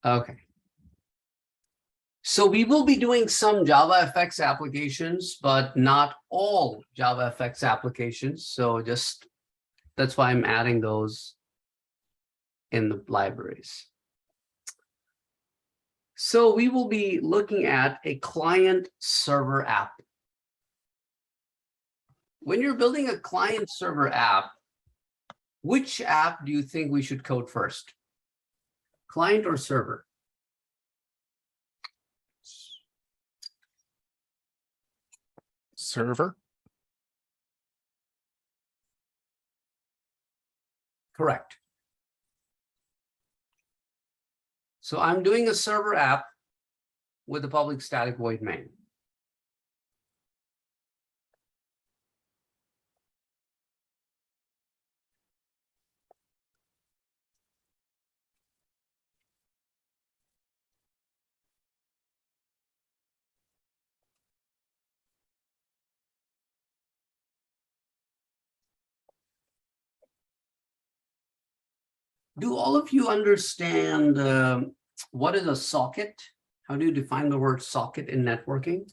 Okay. So we will be doing some JavaFX applications, but not all JavaFX applications. So just that's why I'm adding those in the libraries. So we will be looking at a client server app. When you're building a client server app, which app do you think we should code first? Client or server? Server. Correct. So I'm doing a server app with a public static void main. Do all of you understand what is a socket? How do you define the word socket in networking?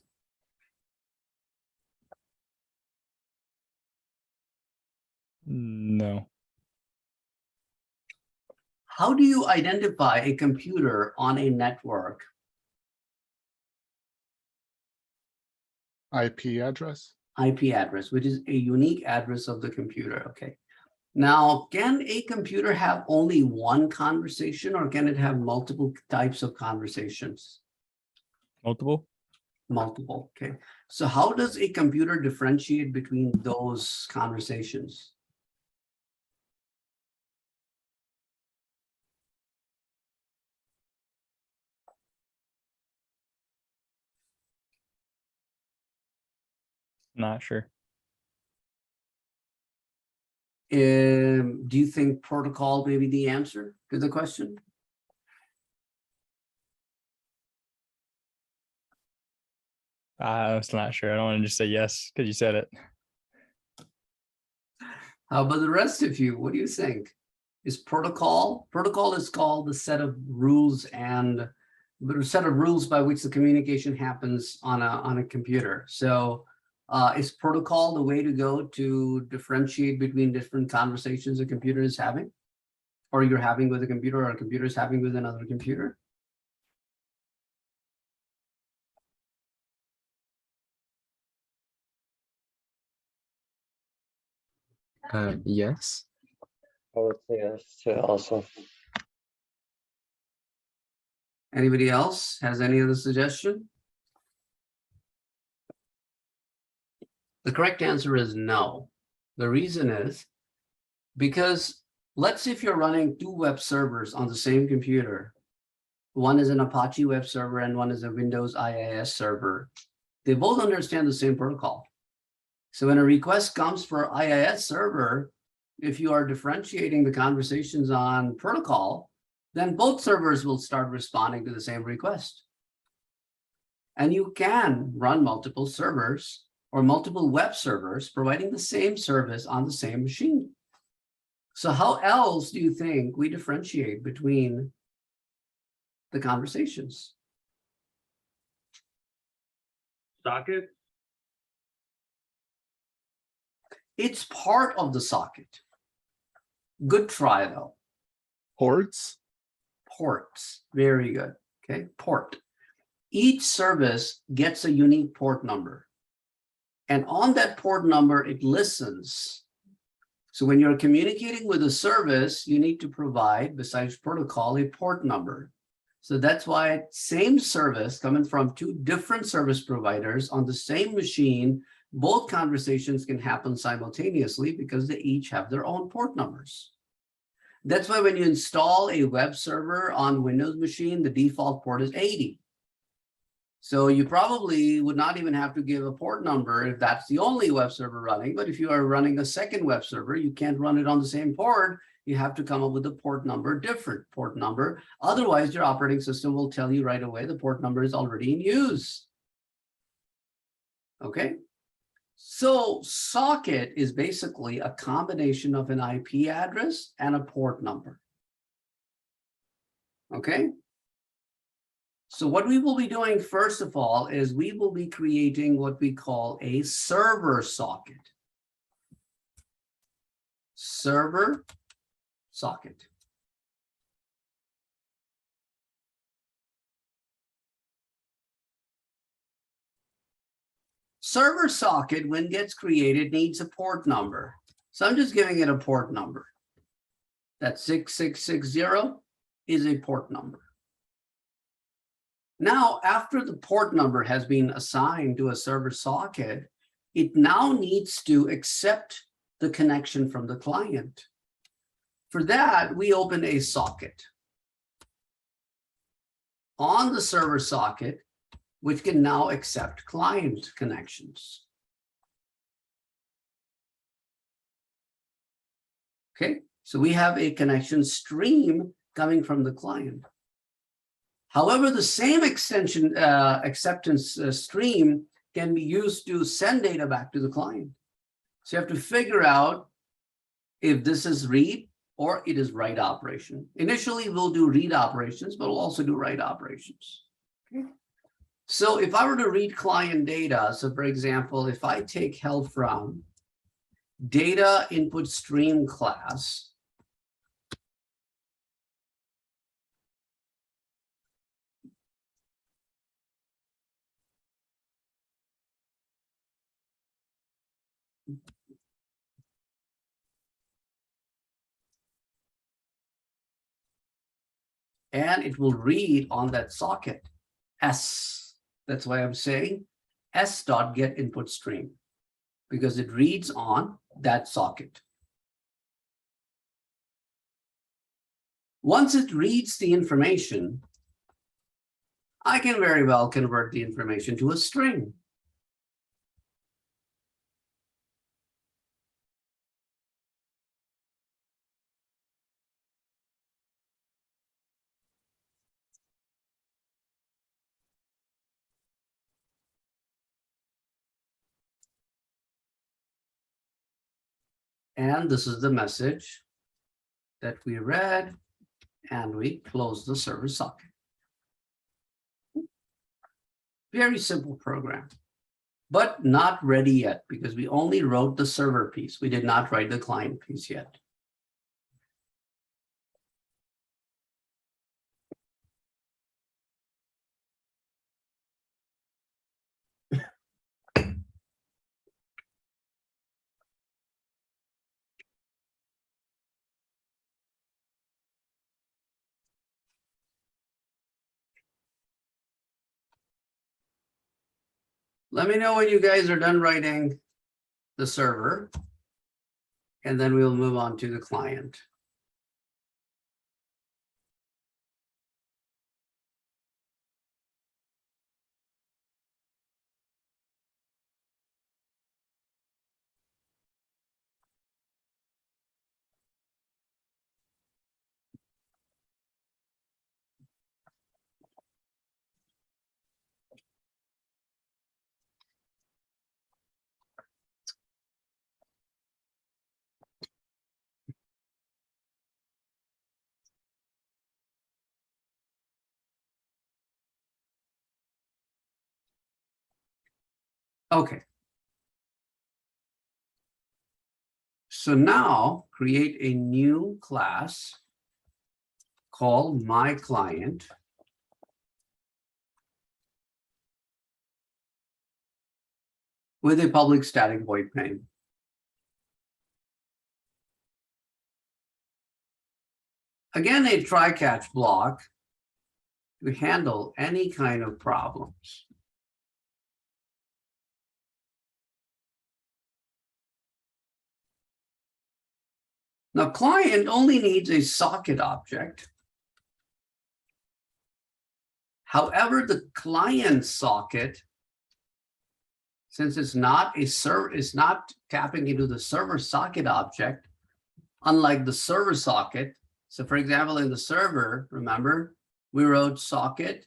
No. How do you identify a computer on a network? IP address. IP address, which is a unique address of the computer. Okay. Now, can a computer have only one conversation, or can it have multiple types of conversations? Multiple. Multiple. Okay. So how does a computer differentiate between those conversations? Not sure. Do you think protocol may be the answer to the question? I was not sure. I don't want to just say yes because you said it. How about the rest of you? What do you think? Is protocol? Protocol is called the set of rules and the set of rules by which the communication happens on a computer. So is protocol the way to go to differentiate between different conversations a computer is having, or you're having with a computer, or a computer is having with another computer? Yes. I would say yes also. Anybody else has any other suggestion? The correct answer is no. The reason is because let's say if you're running two web servers on the same computer, one is an Apache web server and one is a Windows IIS server. They both understand the same protocol. So when a request comes for IIS server, if you are differentiating the conversations on protocol, then both servers will start responding to the same request. And you can run multiple servers or multiple web servers providing the same service on the same machine. So how else do you think we differentiate between the conversations? Socket? It's part of the socket. Good try though. Ports. Ports, very good. Okay, port. Each service gets a unique port number. And on that port number, it listens. So when you're communicating with a service, you need to provide, besides protocol, a port number. So that's why same service coming from two different service providers on the same machine, both conversations can happen simultaneously because they each have their own port numbers. That's why when you install a web server on Windows machine, the default port is 80. So you probably would not even have to give a port number if that's the only web server running. But if you are running a second web server, you can't run it on the same port. You have to come up with a port number, different port number. Otherwise, your operating system will tell you right away the port number is already in use. Okay. So socket is basically a combination of an IP address and a port number. Okay. So what we will be doing first of all is we will be creating what we call a server socket. Server socket. Server socket, when it gets created, needs a port number. So I'm just giving it a port number. That 6660 is a port number. Now, after the port number has been assigned to a server socket, it now needs to accept the connection from the client. For that, we open a socket on the server socket, which can now accept client connections. Okay, so we have a connection stream coming from the client. However, the same extension acceptance stream can be used to send data back to the client. So you have to figure out if this is read or it is write operation. Initially, we'll do read operations, but we'll also do write operations. Okay. So if I were to read client data, so for example, if I take help from data input stream class, and it will read on that socket S. That's why I'm saying S dot get input stream, because it reads on that socket. Once it reads the information, I can very well convert the information to a string. And this is the message that we read, and we close the server socket. Very simple program, but not ready yet because we only wrote the server piece. We did not write the client piece yet. Let me know when you guys are done writing the server, and then we'll move on to the client. Okay. So now create a new class called my client. With a public static void main. Again, a try-catch block to handle any kind of problems. Now, client only needs a socket object. However, the client socket, since it's not a server, it's not tapping into the server socket object, unlike the server socket. So for example, in the server, remember, we wrote socket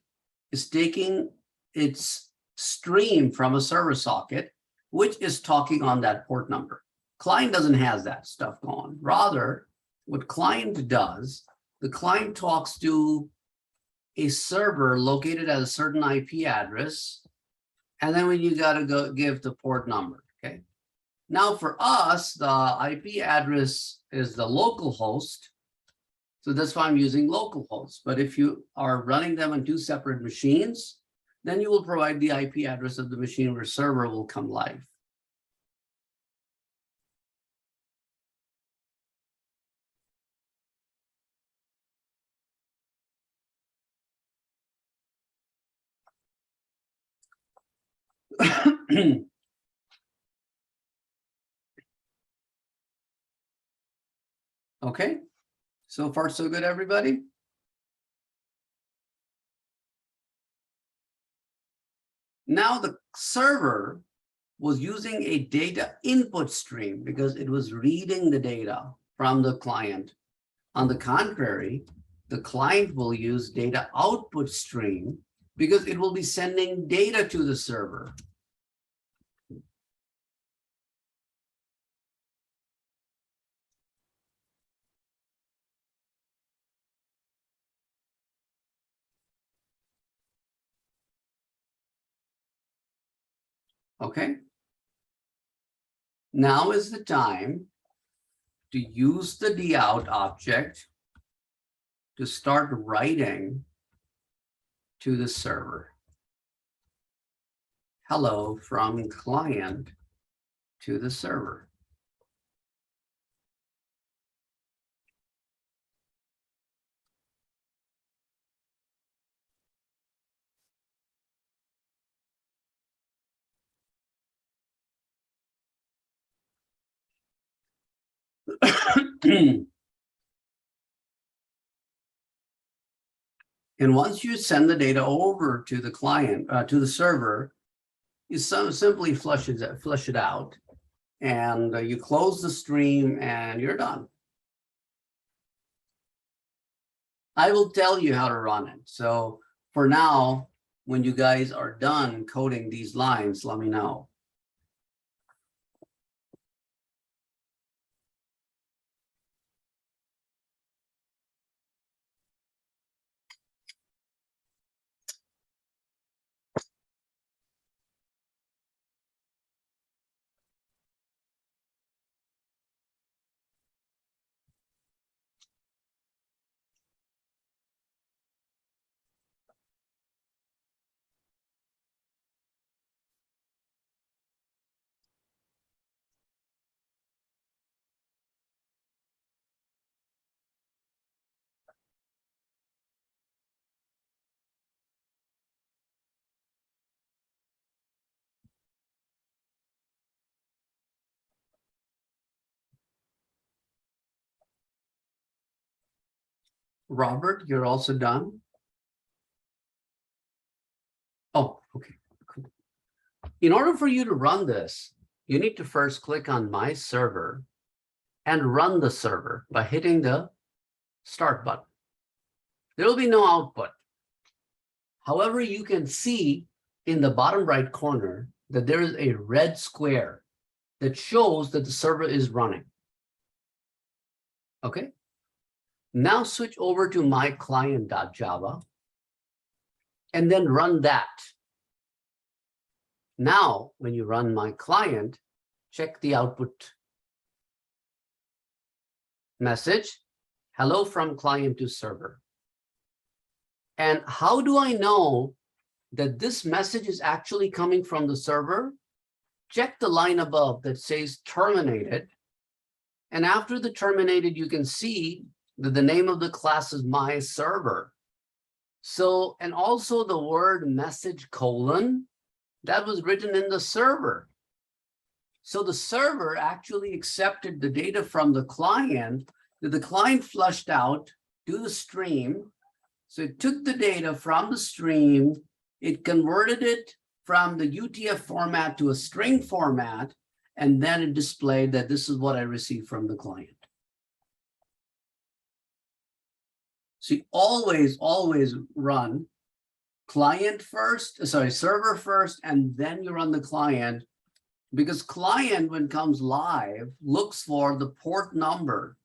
is taking its stream from a server socket, which is talking on that port number. Client doesn't have that stuff going. Rather, what client does, the client talks to a server located at a certain IP address, and then when you got to go give the port number, okay? Now for us, the IP address is the local host, so that's why I'm using local host. But if you are running them on two separate machines, then you will provide the IP address of the machine where server will come live. Okay, so far so good, everybody? Now the server was using a data input stream because it was reading the data from the client. On the contrary, the client will use data output stream because it will be sending data to the server. Okay. Now is the time to use the dout object to start writing to the server. Hello from client to the server. And once you send the data over to the client, to the server, you simply flush it out, and you close the stream and you're done. I will tell you how to run it. So for now, when you guys are done coding these lines, let me know. Robert, you're also done? Oh, okay, cool. In order for you to run this, you need to first click on My Server and run the server by hitting the Start button. There will be no output. However, you can see in the bottom right corner that there is a red square that shows that the server is running. Okay. Now switch over to myclient.java and then run that. Now, when you run my client, check the output message, hello from client to server. And how do I know that this message is actually coming from the server? Check the line above that says terminated. And after the terminated, you can see that the name of the class is my server. So, and also the word message colon, that was written in the server. So the server actually accepted the data from the client that the client flushed out to the stream. So it took the data from the stream, it converted it from the UTF format to a string format, and then it displayed that this is what I received from the client. So you always run client first, sorry, server first, and then you run the client, because client, when it comes live, looks for the port number,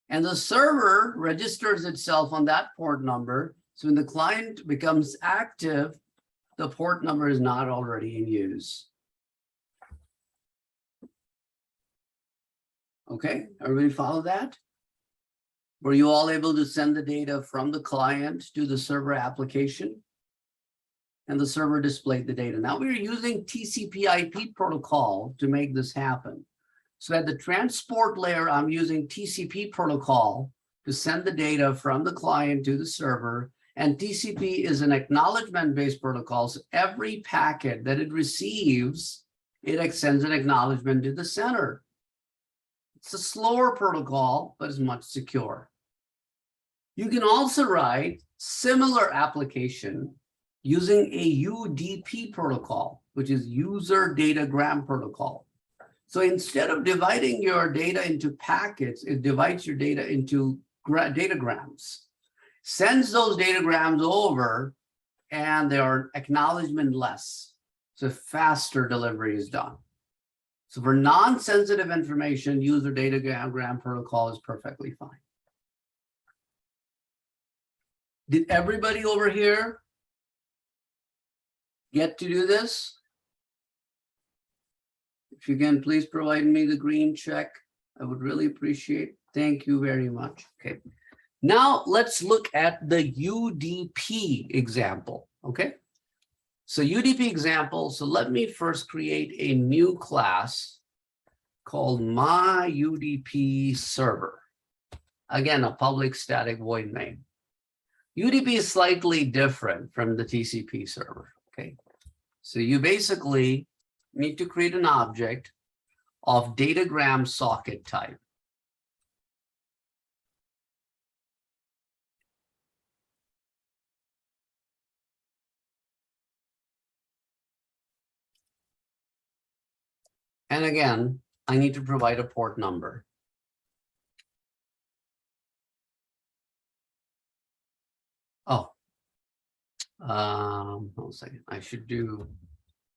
and the server registers itself on that port number So when the client becomes active, the port number is not already in use. Okay, everybody follow that? Were you all able to send the data from the client to the server application? And the server displayed the data. Now we're using TCP/IP protocol to make this happen. So at the transport layer, I'm using TCP protocol to send the data from the client to the server. And TCP is an acknowledgement-based protocol. So every packet that it receives, it sends an acknowledgement to the sender. It's a slower protocol, but it's much secure. You can also write similar application using a UDP protocol, which is user datagram protocol. So instead of dividing your data into packets, it divides your data into datagrams, sends those datagrams over, and they are acknowledgement-less. So faster delivery is done. So for non-sensitive information, user datagram protocol is perfectly fine. Did everybody over here get to do this? If you can, please provide me the green check. I would really appreciate. Thank you very much. Okay. Now let's look at the UDP example. Okay. So UDP example. So let me first create a new class called my UDP server. Again, a public static void main. UDP is slightly different from the TCP server. Okay. So you basically need to create an object of datagram socket type. And again, I need to provide a port number. Oh, hold a second. I should do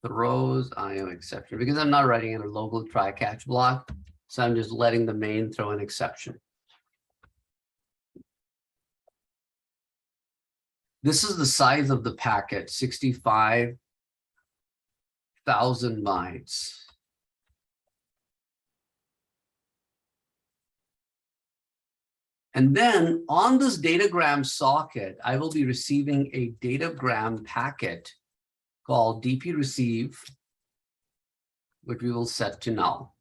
throws IO exception because I'm not writing in a local try catch block. So I'm just letting the main throw an exception. This is the size of the packet, 65,000 bytes. And then on this datagram socket, I will be receiving a datagram packet called DP receive, which we will set to null.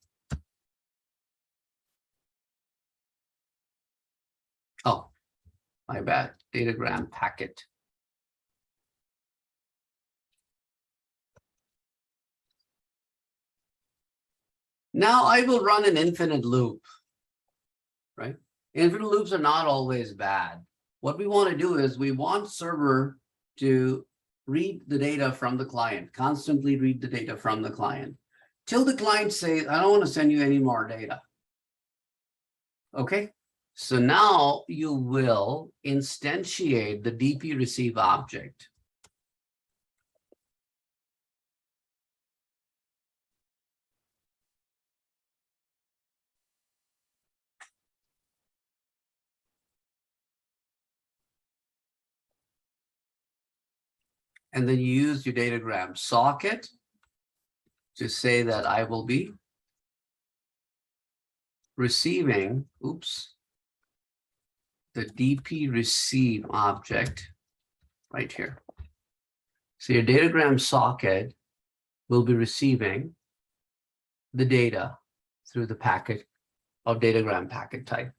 Oh, my bad, datagram packet. Now I will run an infinite loop, right? Infinite loops are not always bad. What we want to do is we want server to read the data from the client, constantly read the data from the client, till the client says, I don't want to send you any more data. Okay, so now you will instantiate the DP receive object. And then you use your datagram socket to say that I will be receiving, oops, the DP receive object right here. So your datagram socket will be receiving the data through the packet of datagram packet type.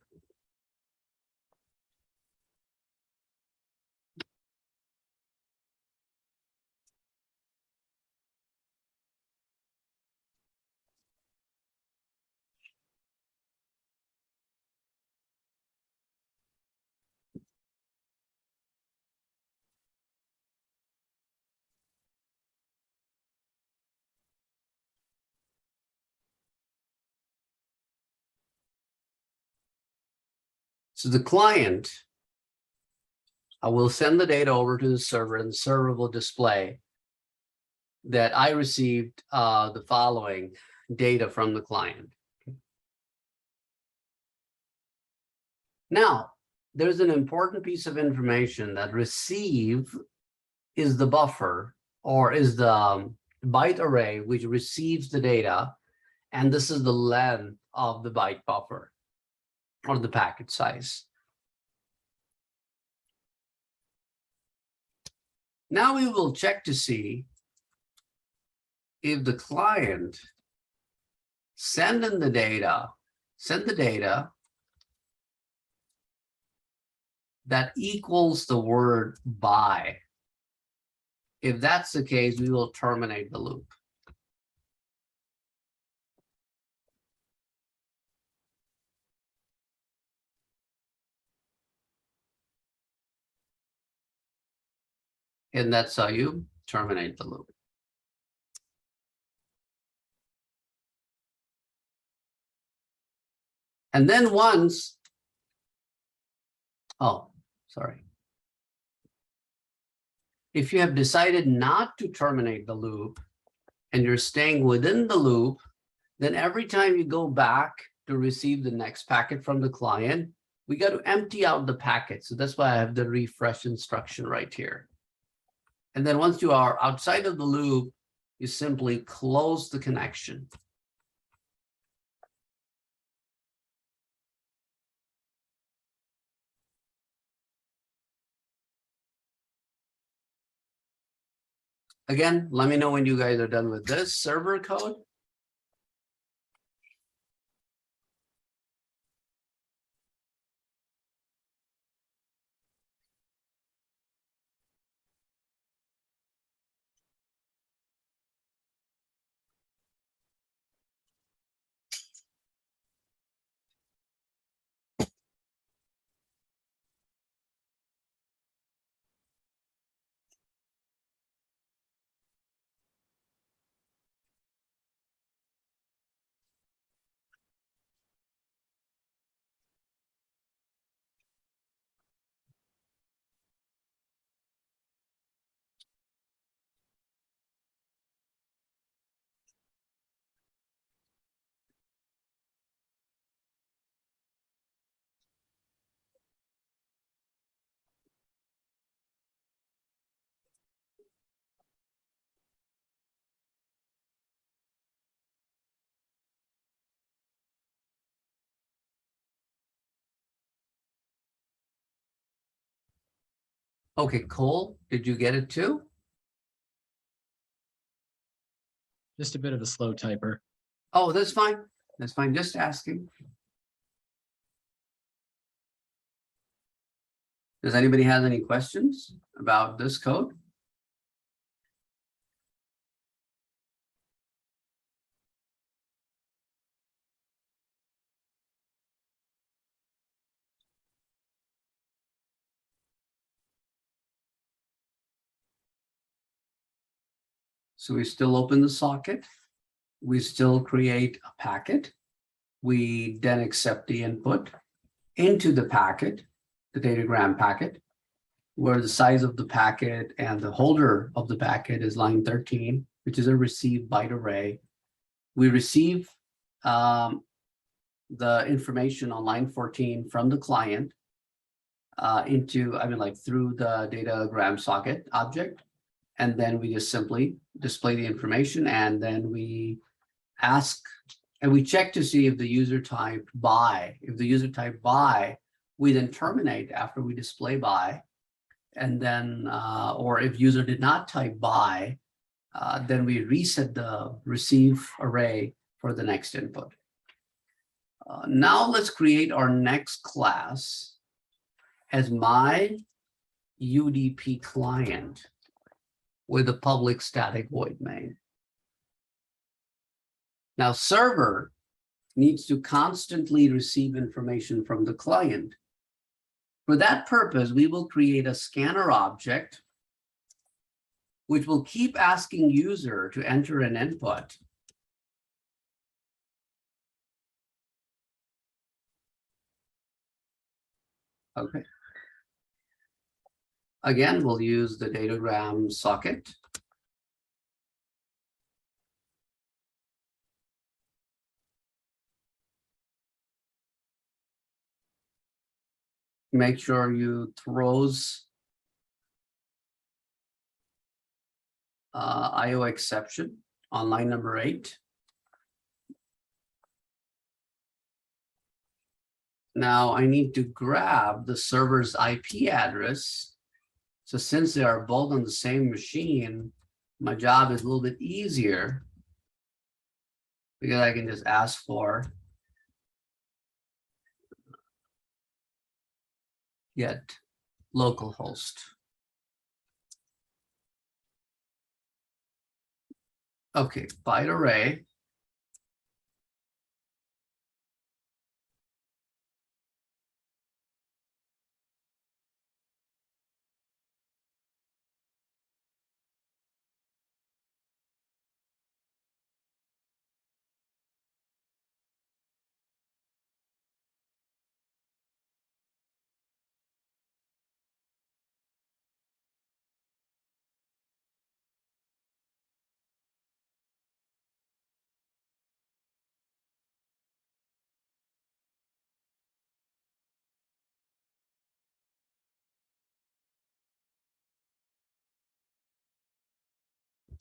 So the client, I will send the data over to the server, and the server will display that I received the following data from the client. Now, there's an important piece of information that receive is the buffer or is the byte array which receives the data. And this is the length of the byte buffer or the packet size. Now we will check to see if the client send the data that equals the word by. If that's the case, we will terminate the loop. And that's how you terminate the loop. And then once, oh, sorry. If you have decided not to terminate the loop and you're staying within the loop, then every time you go back to receive the next packet from the client, we got to empty out the packet. So that's why I have the refresh instruction right here. And then once you are outside of the loop, you simply close the connection. Again, let me know when you guys are done with this server code. Okay, Cole, did you get it too? Just a bit of a slow typer. Oh, that's fine. That's fine. Just asking. Does anybody have any questions about this code? So we still open the socket. We still create a packet. We then accept the input into the packet, the datagram packet, where the size of the packet and the holder of the packet is line 13, which is a receive byte array. We receive the information on line 14 from the client through the datagram socket object. And then we just simply display the information, and then we ask, and we check to see if the user typed by. If the user typed by, we then terminate after we display by. And then, or if user did not type by, then we reset the receive array for the next input. Now let's create our next class as my UDP client with a public static void main. Now, server needs to constantly receive information from the client. For that purpose, we will create a scanner object, which will keep asking user to enter an input. Okay. Again, we'll use the datagram socket. make sure you throws IO exception on line number 8. Now I need to grab the server's IP address. So since they are both on the same machine, my job is a little bit easier because I can just ask for get localhost. Okay, byte array.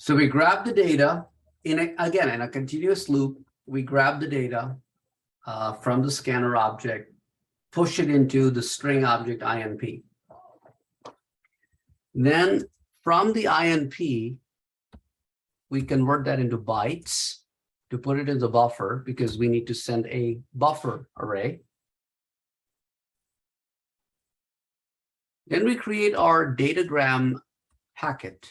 So we grab the data again in a continuous loop. We grab the data from the scanner object, push it into the string object INP. Then from the INP, we convert that into bytes to put it in the buffer because we need to send a buffer array. Then we create our datagram packet.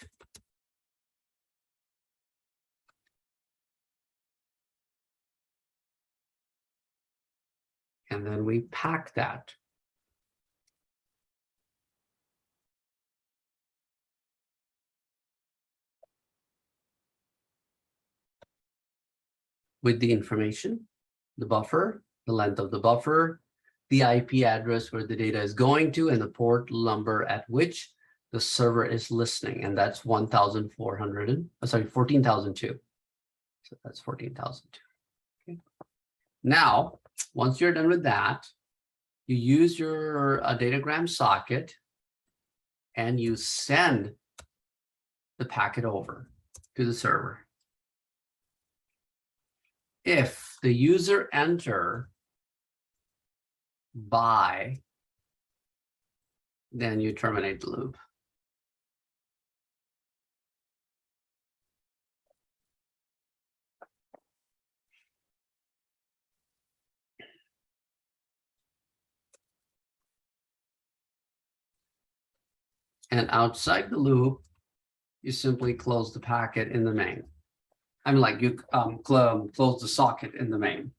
And then we pack that. With the information, the buffer, the length of the buffer, the IP address where the data is going to, and the port number at which the server is listening. And that's 14,002. So that's 14,002. Okay. Now, once you're done with that, you use your datagram socket and you send the packet over to the server. If the user enter by, then you terminate the loop. And outside the loop, you simply close the packet in the main. I mean, like you close the socket in the main.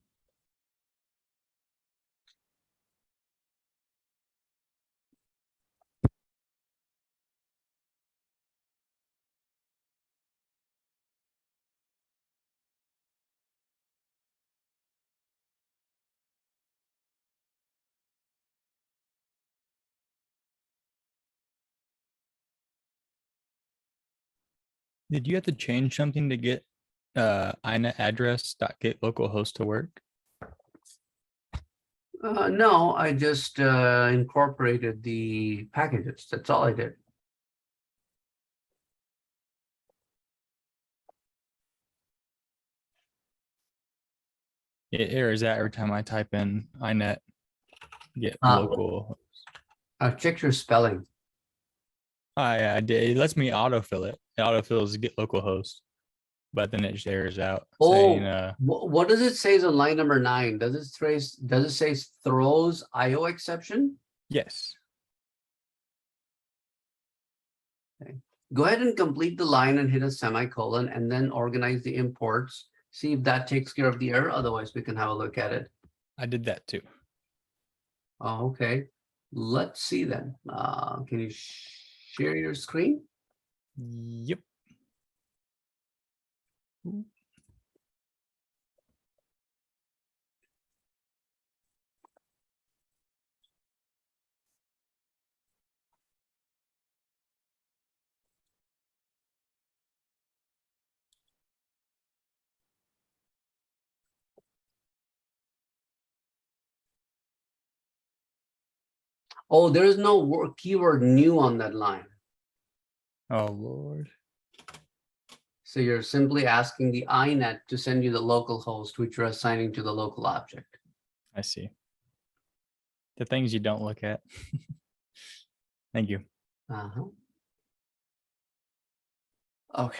Did you have to change something to get inet address.get localhost to work? No, I just incorporated the packages. That's all I did. It errors out every time I type in inet get Ah. local. Check your spelling. Yeah, I did. It lets me autofill it. It autofills get localhost, but then it just errors out saying What does it say on line number 9? Does it say throws IO exception? yes. Go ahead and complete the line and hit a semicolon and then organize the imports. See if that takes care of the error. Otherwise, we can have a look at it. I did that too. Oh, okay. Let's see then. Can you share your screen? Yep. Oh, there is no keyword new on that line. Oh, Lord. So you're simply asking the INET to send you the local host, which you're assigning to the local object. I see. The things you don't look at. Thank you. Uh-huh. Okay.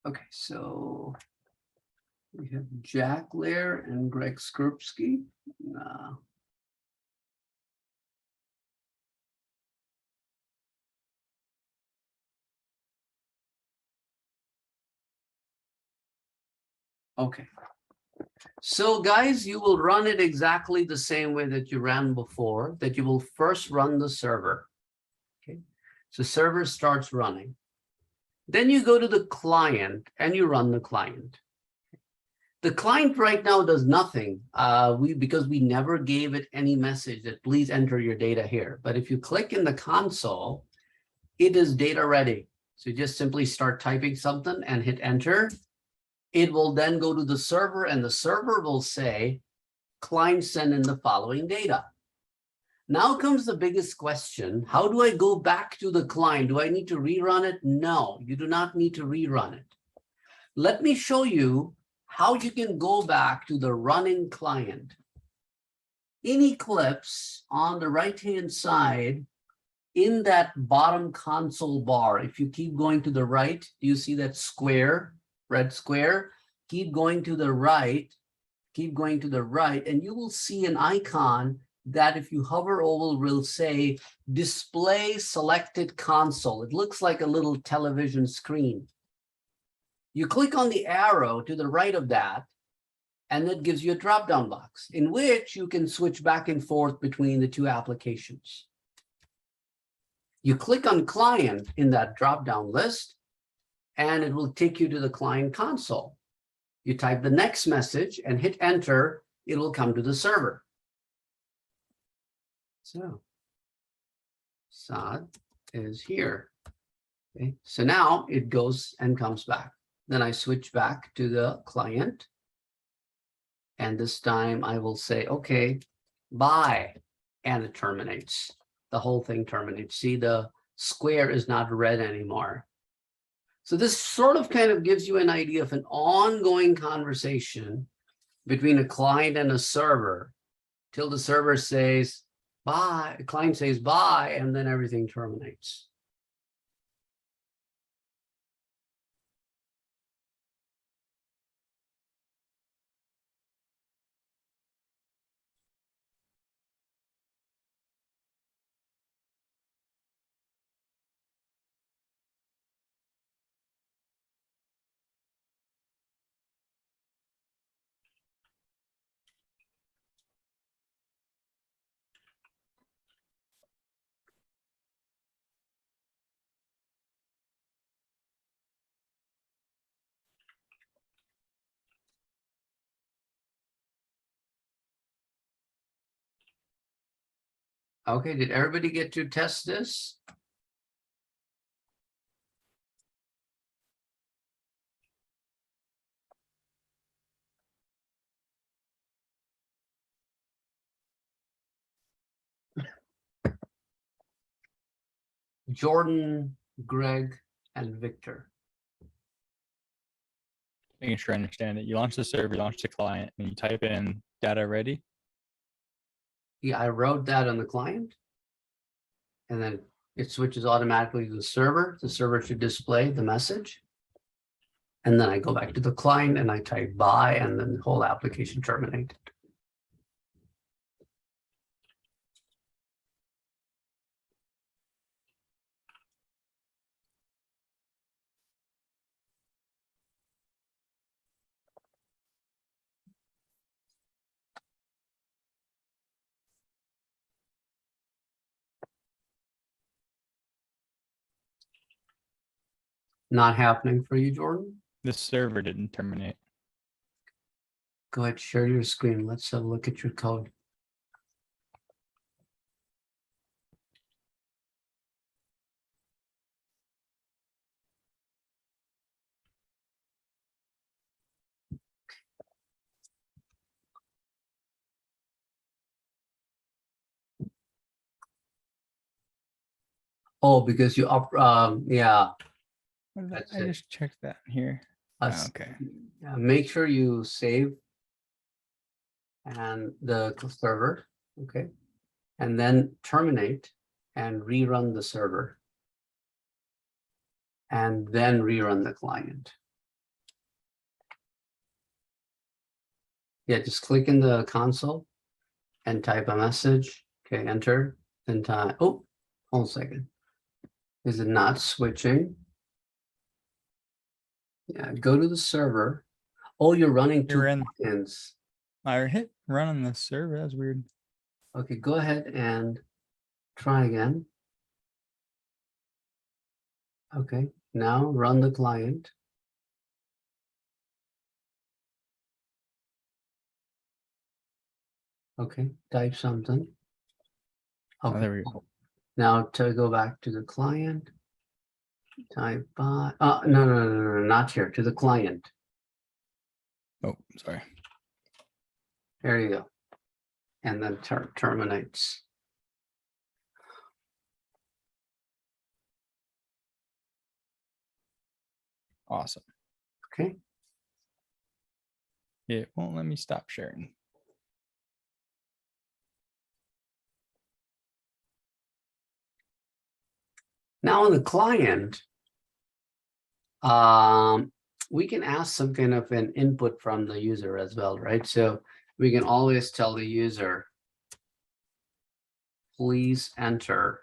Okay, so we have Jack Lair and Greg Skrupski. Okay. So guys, you will run it exactly the same way that you ran before, that you will first run the server. Okay, so server starts running. Then you go to the client and you run the client. The client right now does nothing because we never gave it any message that please enter your data here. But if you click in the console, it is data ready. So you just simply start typing something and hit enter. It will then go to the server and the server will say, client send in the following data. Now comes the biggest question. How do I go back to the client? Do I need to rerun it? No, you do not need to rerun it. Let me show you how you can go back to the running client. In Eclipse, on the right-hand side, in that bottom console bar, if you keep going to the right, do you see that square, red square? Keep going to the right, keep going to the right, and you will see an icon that if you hover over will say display selected console. It looks like a little television screen. You click on the arrow to the right of that, and that gives you a drop-down box in which you can switch back and forth between the two applications. You click on client in that drop-down list, and it will take you to the client console. You type the next message and hit enter, it will come to the server. So Saad is here. Okay, so now it goes and comes back. Then I switch back to the client. And this time I will say, okay, bye. And it terminates. The whole thing terminates. See, the square is not red anymore. So this sort of kind of gives you an idea of an ongoing conversation between a client and a server till the server says bye, the client says bye, and then everything terminates. Okay, did everybody get to test this? Jordan, Greg, and Victor. Making sure I understand it. You launch the server, you launch the client, and you type in data ready. Yeah, I wrote that on the client. And then it switches automatically to the server. The server should display the message. And then I go back to the client and I type bye, and then the whole application terminated. Not happening for you, Jordan? The server didn't terminate. Go ahead, share your screen. Let's have a look at your code. Oh, because you up, yeah. That's I it. just checked that here. Okay. Yeah, make sure you save and the server, okay? And then terminate and rerun the server. And then rerun the client. Yeah, just click in the console and type a message. Okay, enter, then type, oh, hold a second. Is it not switching? Yeah, go to the server. Oh, you're running two You're in. clients. I hit run on the server. That's weird. Okay, go ahead and try again. Okay, now run the client. Okay, type something. Oh, Okay, there we go. now to go back to the client, type no, not here, to the client. Oh, sorry. There you go. And then terminates. Awesome. Okay. It won't let me stop sharing. Now on the client, we can ask some kind of an input from the user as well, right? So we can always tell the user, please enter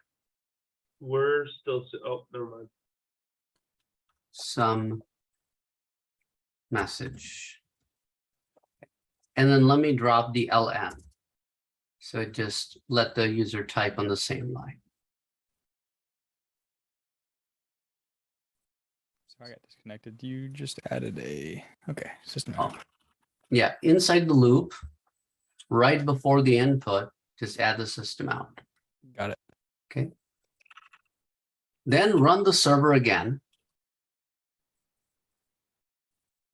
We're still, oh, never mind. some message. And then let me drop the LN. So just let the user type on the same line. So I got disconnected. You just added a system. Oh. Yeah, inside the loop, right before the input, just add the system out. Got it. Okay. Then run the server again.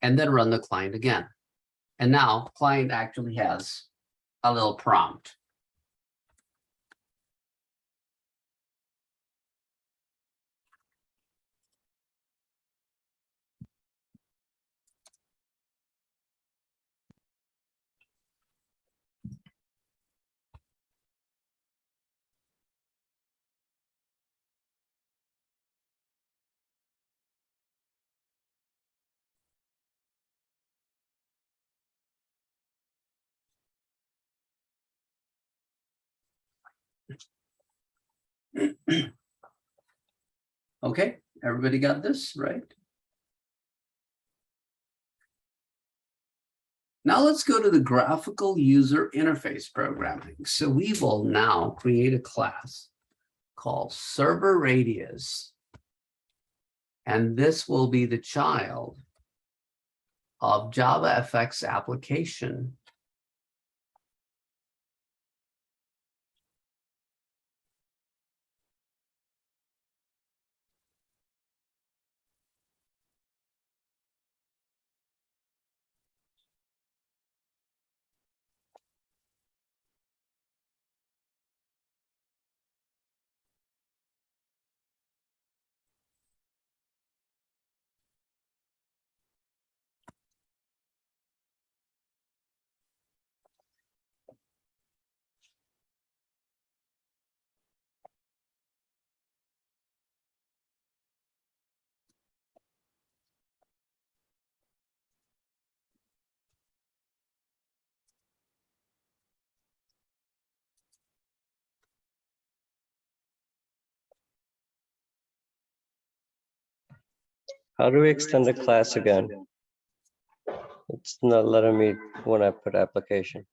And then run the client again. And now client actually has a little prompt. Okay, everybody got this, right? Now let's go to the graphical user interface programming. So we will now create a class called server radius. And this will be the child of JavaFX application How do we extend the class again? It's not letting me when I put application.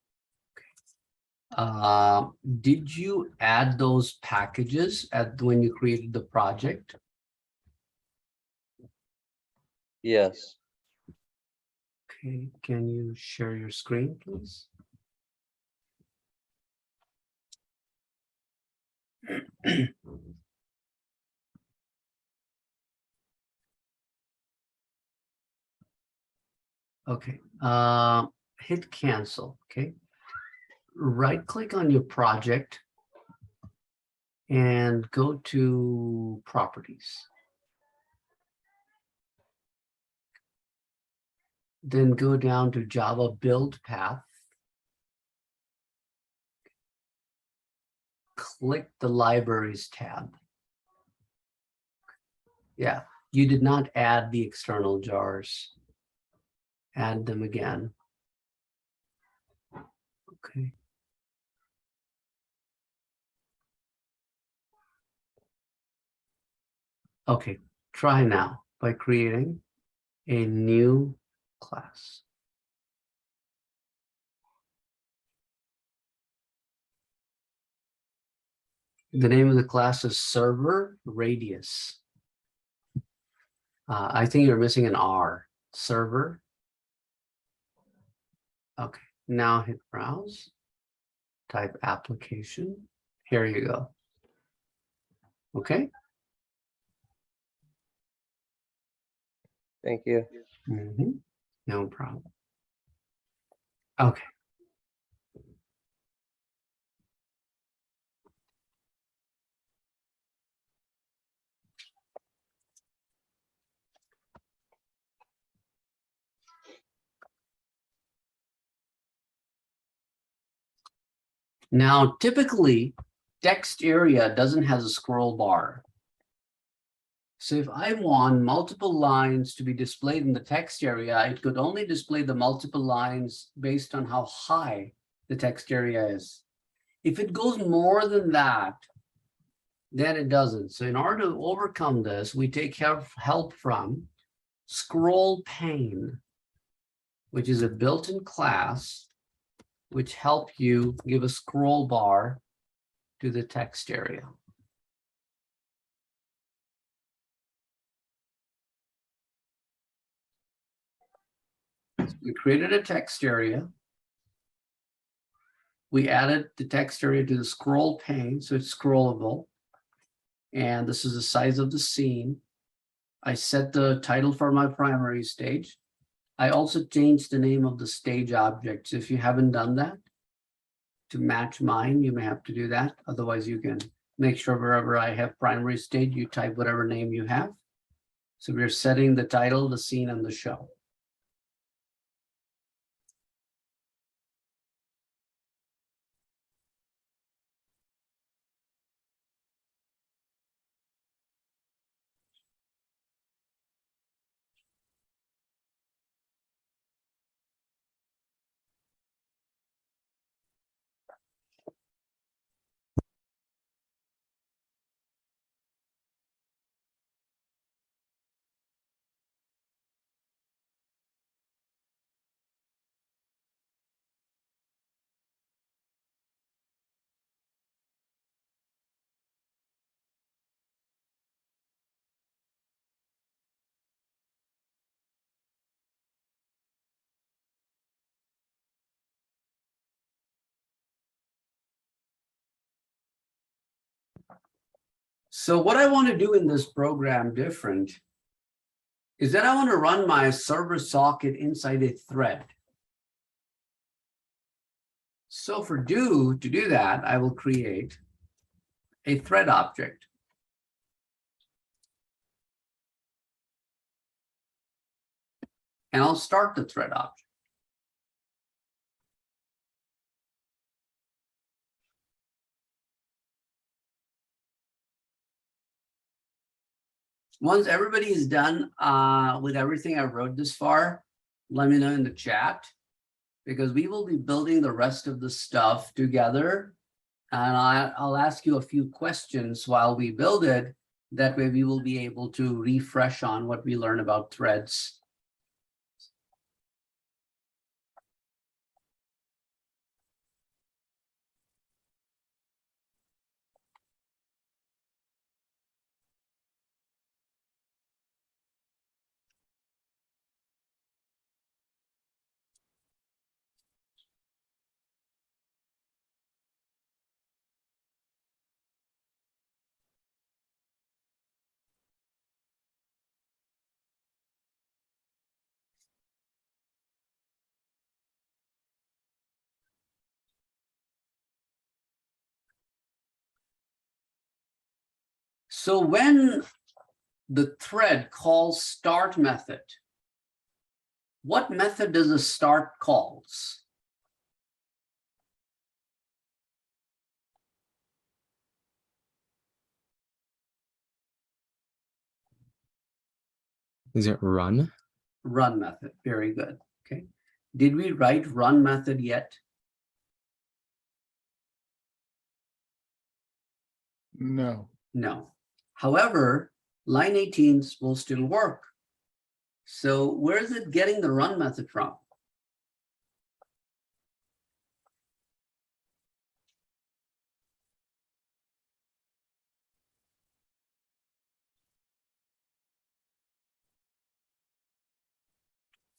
Did you add those packages when you created the project? Yes. Okay, can you share your screen, please? Okay, hit cancel, okay? Right click on your project and go to properties. Then go down to Java build path. Click the libraries tab. Yeah, you did not add the external jars. Add them again. Okay. Okay, try now by creating a new class. The name of the class is server radius. I think you're missing an R. Server. Okay, now hit browse. Type application. Here you go. Okay. Thank you. No problem. Okay. Now, typically, text area doesn't have a scroll bar. So if I want multiple lines to be displayed in the text area, it could only display the multiple lines based on how high the text area is. If it goes more than that, then it doesn't. So in order to overcome this, we take help from scroll pane, which is a built-in class which help you give a scroll bar to the text area. We created a text area. We added the text area to the scroll pane, so it's scrollable. And this is the size of the scene. I set the title for my primary stage. I also changed the name of the stage objects. If you haven't done that, to match mine, you may have to do that. Otherwise, you can make sure wherever I have primary stage, you type whatever name you have. So we're setting the title, the scene, and the show. So what I want to do in this program different is that I want to run my server socket inside a thread. So to do that, I will create a thread object. And I'll start the thread object. Once everybody is done with everything I wrote this far, let me know in the chat, because we will be building the rest of the stuff together. And I'll ask you a few questions while we build it That way we will be able to refresh on what we learn about threads. So when the thread calls start method, what method does the start calls? Is it run? Run method. Very good. Okay. Did we write run method yet? No. No. However, line 18 will still work. So where is it getting the run method from?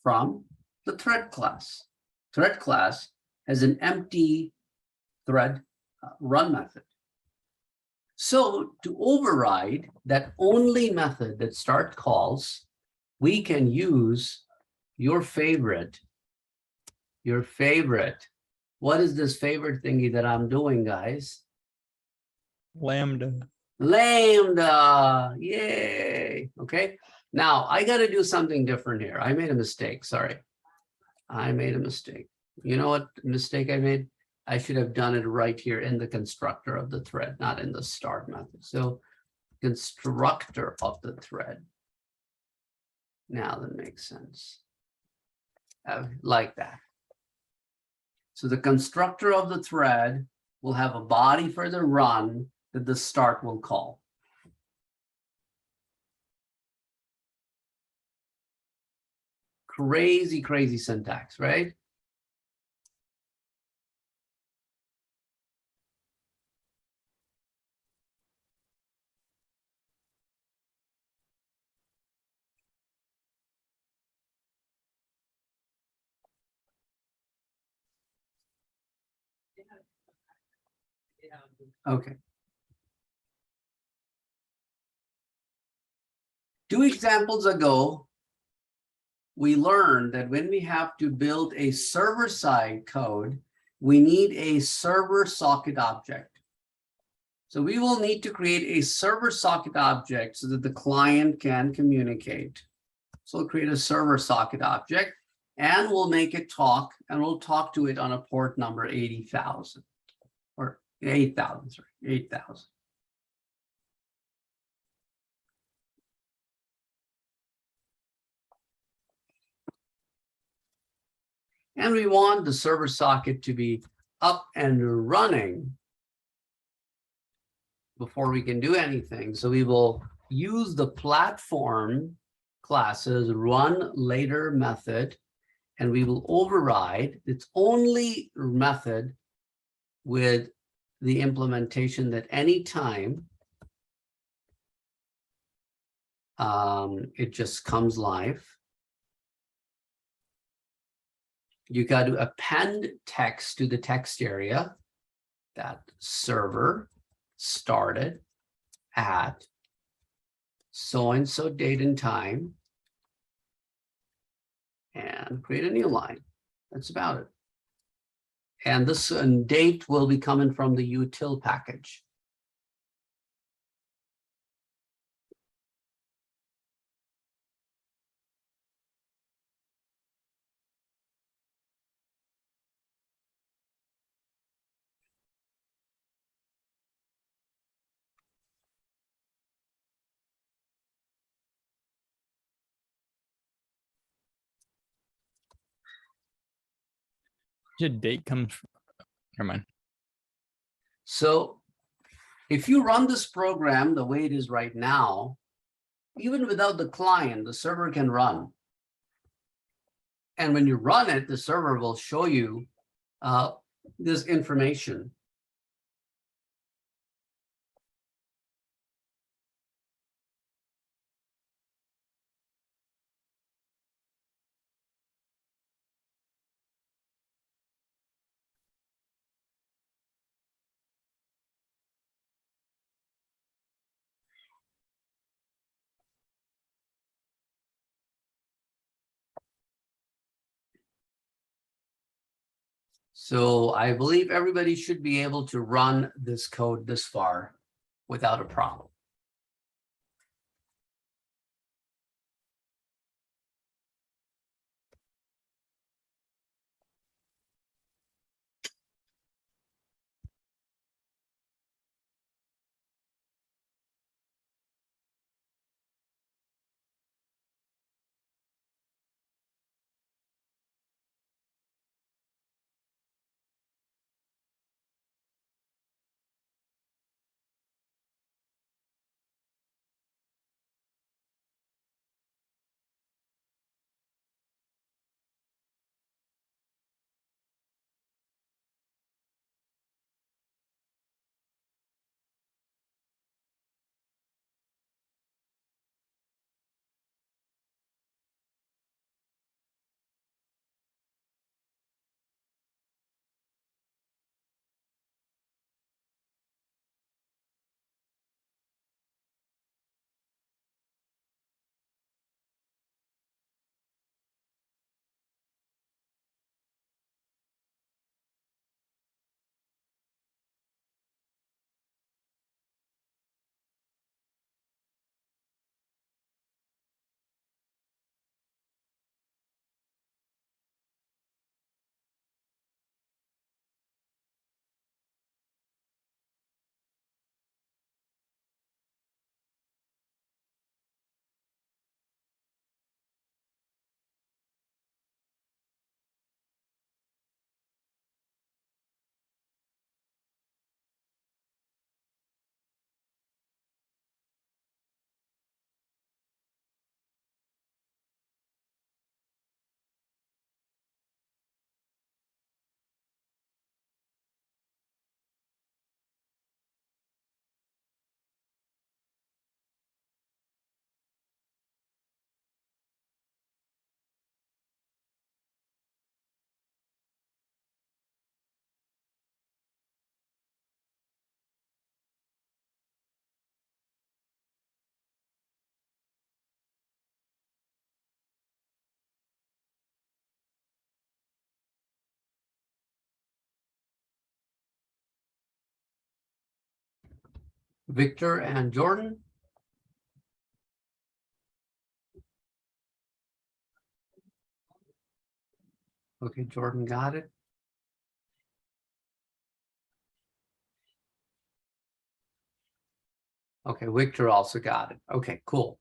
From the thread class. Thread class has an empty thread run method. So to override that only method that start calls, we can use your favorite. What is this favorite thingy that I'm doing, guys? Lambda. Lambda, yay. Okay, now I got to do something different here. I made a mistake, sorry. I made a mistake. You know what mistake I made? I should have done it right here in the constructor of the thread, not in the start method. So constructor of the thread. Now that makes sense. Like that. So the constructor of the thread will have a body for the run that the start will call. Crazy, crazy syntax, right? Okay. 2 examples ago, we learned that when we have to build a server-side code, we need a server socket object. So we will need to create a server socket object so that the client can communicate. So we'll create a server socket object and we'll make it talk, and we'll talk to it on a port number 80,000 or 8,000, sorry, 8,000. And we want the server socket to be up and running before we can do anything. So we will use the platform classes run later method, and we will override its only method with the implementation that anytime it just comes live, you got to append text to the text area that server started at so-and-so date and time and create a new line. That's about it. And this date will be coming from the util package. Your date comes from, never mind. So If you run this program the way it is right now, even without the client, the server can run. And when you run it, the server will show you this information. So I believe everybody should be able to run this code this far without a problem. Victor and Jordan. Okay, Jordan got it. Okay, Victor also got it. Okay, cool.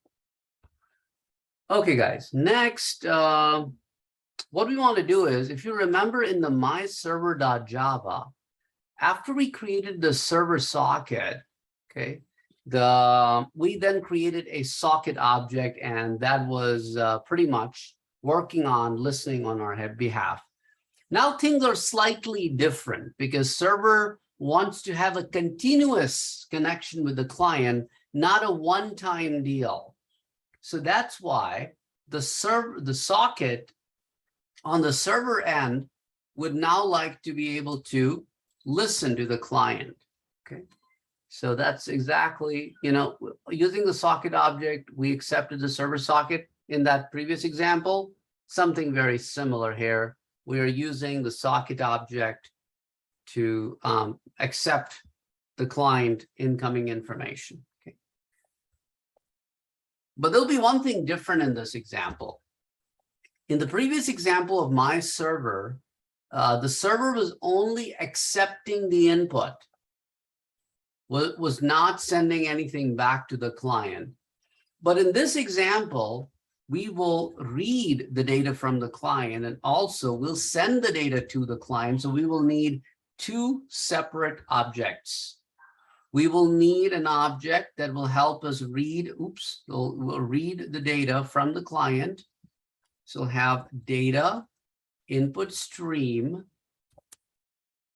Okay, guys, next, what we want to do is, if you remember in the myserver.java, after we created the server socket, okay, we then created a socket object, and that was pretty much working on listening on our behalf. Now things are slightly different because server wants to have a continuous connection with the client, not a one-time deal. So that's why the socket on the server end would now like to be able to listen to the client. Okay. So that's exactly, using the socket object, we accepted the server socket in that previous example. Something very similar here. We are using the socket object to accept the client incoming information. Okay. But there'll be one thing different in this example. In the previous example of my server, the server was only accepting the input, was not sending anything back to the client. But in this example, we will read the data from the client and also we'll send the data to the client. So we will need two separate objects. We will need an object that will help us read, we'll read the data from the client. So we'll have data, input stream,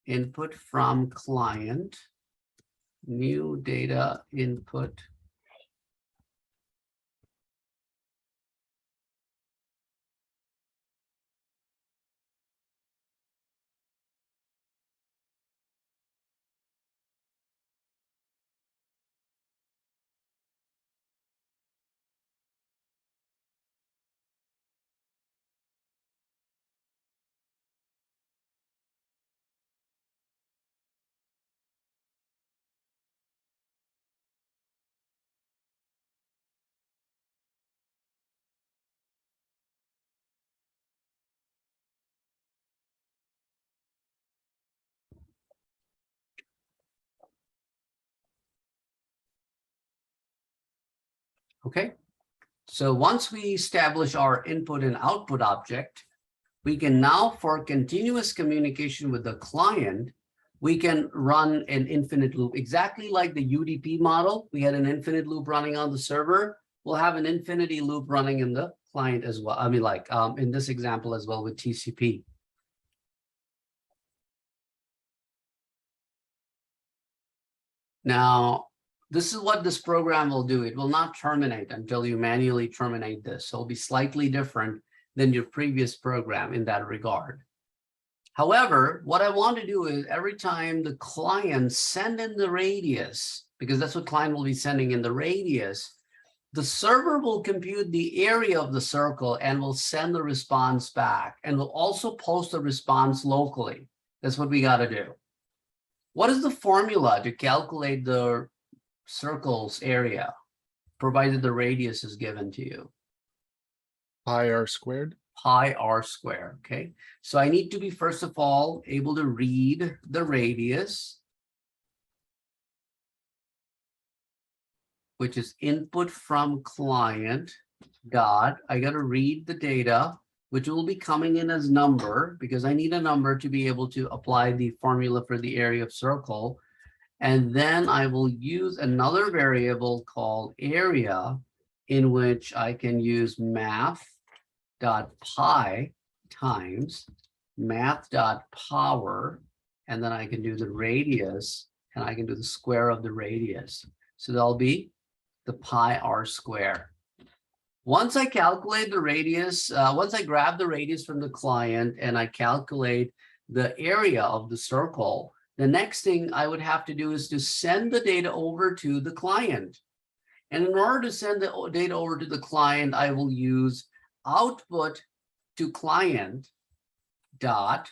input from client, new data input. Okay, so once we establish our input and output object, we can now, for continuous communication with the client, we can run an infinite loop, exactly like the UDP model. We had an infinite loop running on the server. We'll have an infinity loop running in the client as well. I mean, like in this example as well with TCP. Now, this is what this program will do. It will not terminate until you manually terminate this. So it'll be slightly different than your previous program in that regard. However, what I want to do is every time the client send in the radius, because that's what client will be sending in the radius, the server will compute the area of the circle and will send the response back, and will also post the response locally. That's what we got to do. What is the formula to calculate the circle's area, provided the radius is given to you? Pi r squared. Pi r squared, okay? So I need to be, first of all, able to read the radius, which is input from client dot. I got to read the data, which will be coming in as number, because I need a number to be able to apply the formula for the area of circle. And then I will use another variable called area, in which I can use math.pi times math.power, and then I can do the radius, and I can do the square of the radius. So that'll be the pi r square. Once I calculate the radius, once I grab the radius from the client and I calculate the area of the circle, the next thing I would have to do is to send the data over to the client. And in order to send the data over to the client, I will use output to client dot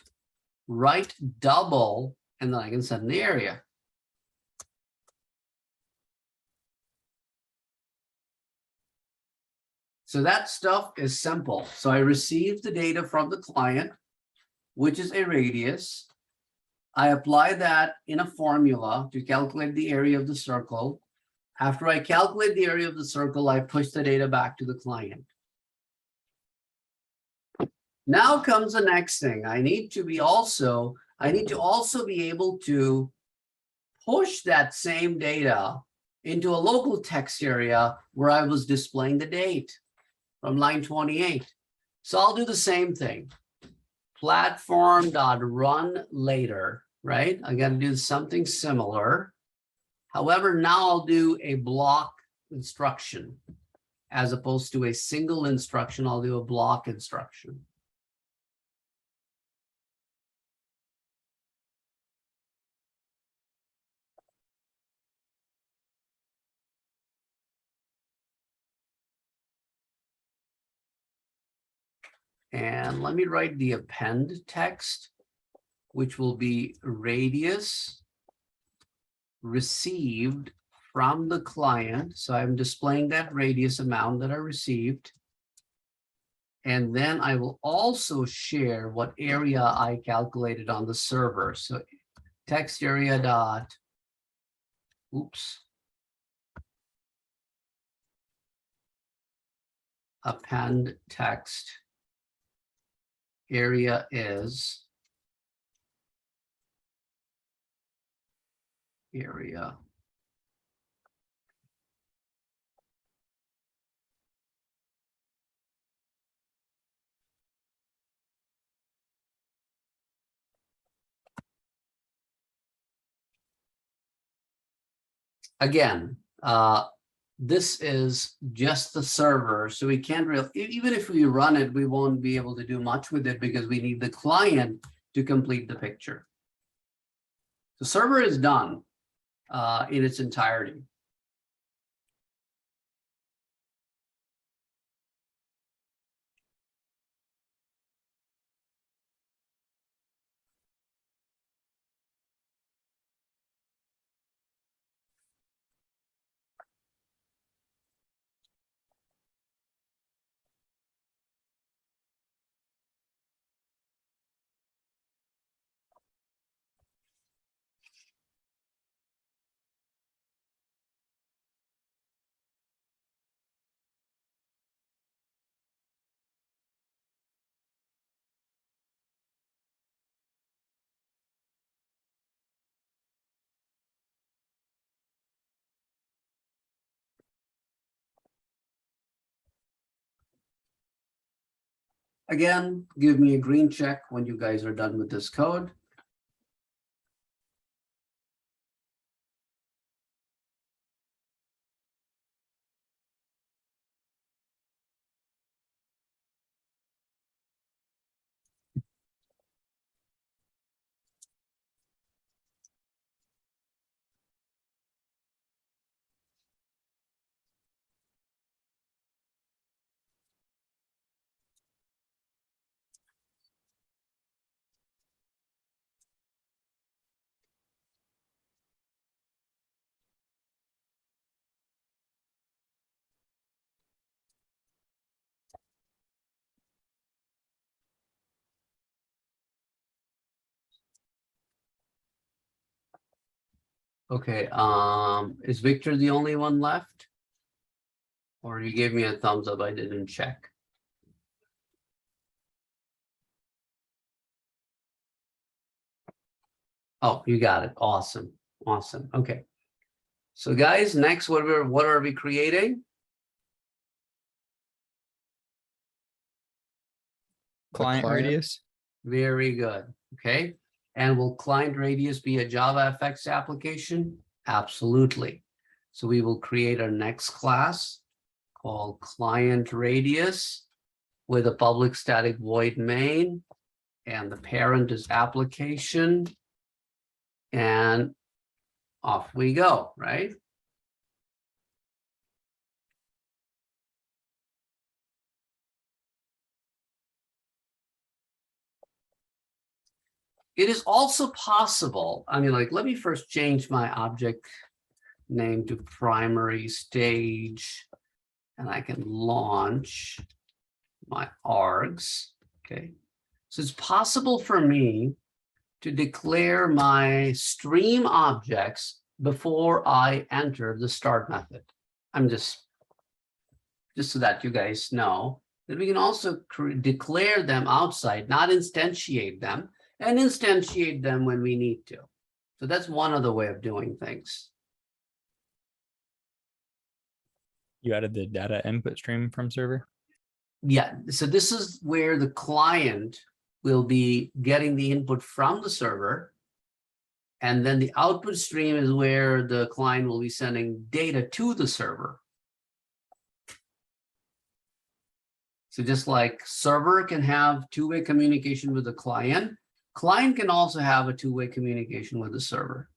write double, and then I can send the area. So that stuff is simple. So I receive the data from the client, which is a radius. I apply that in a formula to calculate the area of the circle. After I calculate the area of the circle, I push the data back to the client. Now comes the next thing. I need to also be able to push that same data into a local text area where I was displaying the date from line 28. So I'll do the same thing. Platform.run later, right? I got to do something similar. However, now I'll do a block instruction as opposed to a single instruction. I'll do a block instruction. And let me write the append text, which will be radius received from the client. So I'm displaying that radius amount that I received. And then I will also share what area I calculated on the server. So text area dot, append text area is area again, this is just the server, so we can't really, even if we run it, we won't be able to do much with it because we need the client to complete the picture. The server is done in its entirety. Again, give me a green check when you guys are done with this code. Okay, is Victor the only one left? Or you gave me a thumbs up, I didn't check. Oh, you got it. Awesome. Awesome. Okay. So guys, next, what are we creating? Client client. radius. Very good. Okay. And will client radius be a JavaFX application? Absolutely. So we will create our next class called client radius with a public static void main, and the parent is application. And off we go, right? It is also possible, I mean, like, let me first change my object name to primary stage, and I can launch my args, okay? So it's possible for me to declare my stream objects before I enter the start method. I'm just so that you guys know that we can also declare them outside, not instantiate them, and instantiate them when we need to. So that's one other way of doing things. You added the data input stream from server. Yeah, so this is where the client will be getting the input from the server. And then the output stream is where the client will be sending data to the server. So just like server can have two-way communication with the client, client can also have a two-way communication with the server.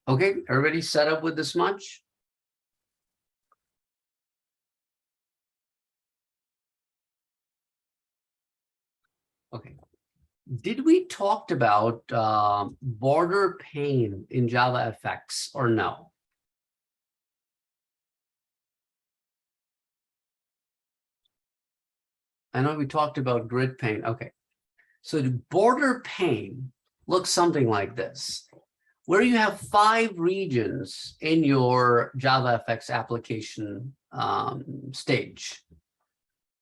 Okay, everybody set up with this much? did we talked about border pane in JavaFX or no? I know we talked about grid pane. Okay. So the border pane looks something like this, where you have 5 regions in your JavaFX application stage.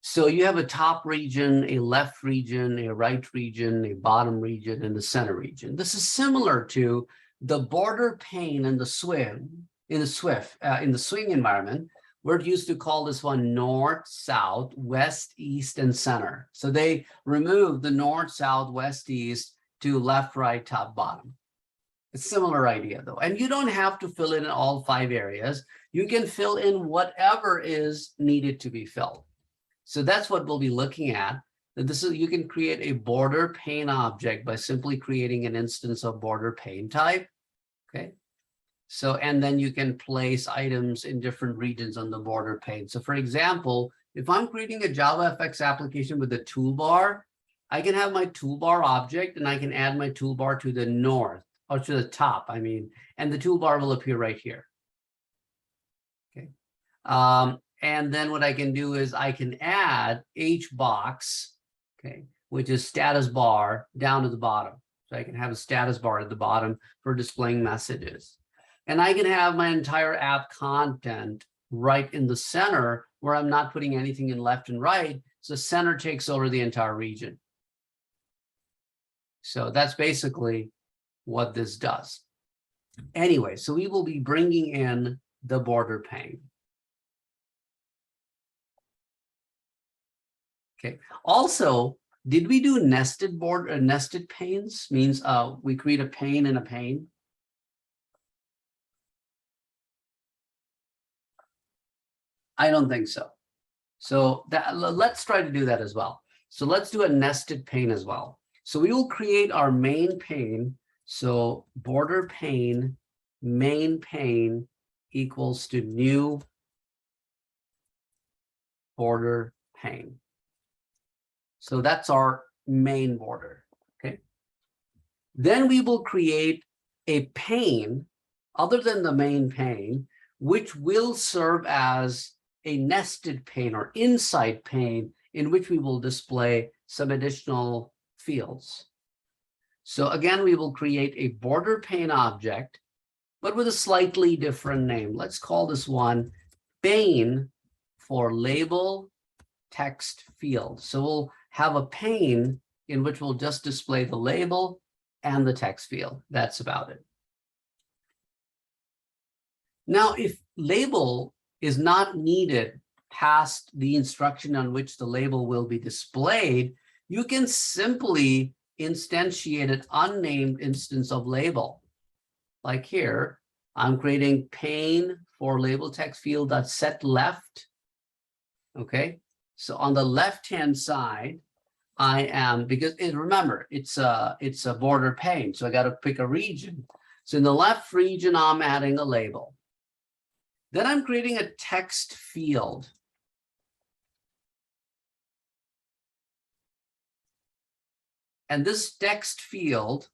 So you have a top region, a left region, a right region, a bottom region, and the center region. This is similar to the border pane in the swing environment, where it used to call this one north, south, west, east, and center. So they removed the north, south, west, east to left, right, top, bottom. It's a similar idea though. And you don't have to fill in all 5 areas. You can fill in whatever is needed to be filled. So that's what we'll be looking at. You can create a border pane object by simply creating an instance of border pane type. Okay. So, and then you can place items in different regions on the border pane. So for example, if I'm creating a JavaFX application with a toolbar, I can have my toolbar object and I can add my toolbar to the north or to the top, and the toolbar will appear right here. Okay. And then what I can do is I can add HBox, okay, which is status bar down to the bottom. So I can have a status bar at the bottom for displaying messages. And I can have my entire app content right in the center where I'm not putting anything in left and right. So center takes over the entire region. So that's basically what this does. Anyway, so we will be bringing in the border pane. Okay. Also, did we do nested panes? Means we create a pane in a pane. I don't think so. So let's try to do that as well. So let's do a nested pane as well. So we will create our main pane. So border pane, main pane equals to new border pane. So that's our main border, okay? Then we will create a pane other than the main pane, which will serve as a nested pane or inside pane in which we will display some additional fields. So again, we will create a border pane object, but with a slightly different name. Let's call this one pane for label text field. So we'll have a pane in which we'll just display the label and the text field. That's about it. Now, if label is not needed past the instruction on which the label will be displayed, you can simply instantiate an unnamed instance of label. Like here, I'm creating pane for label text field that's set left. Okay, so on the left-hand side, I am, because remember, it's a border pane, so I got to pick a region. So in the left region, I'm adding a label. Then I'm creating a text field. And this text field,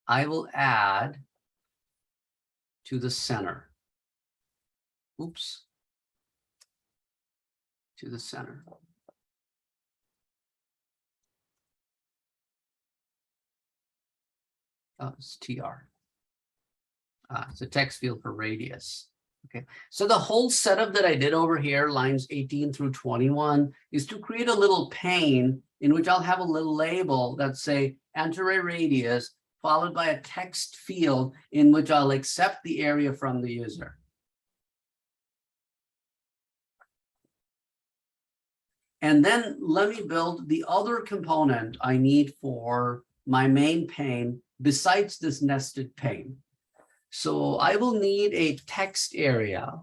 I will add to the center. Oops. To the center. Oh, it's TR. It's a text field for radius. Okay, so the whole setup that I did over here, lines 18 through 21, is to create a little pane in which I'll have a little label that say enter a radius, followed by a text field in which I'll accept the area from the user. And then let me build the other component I need for my main pane besides this nested pane. So I will need a text area.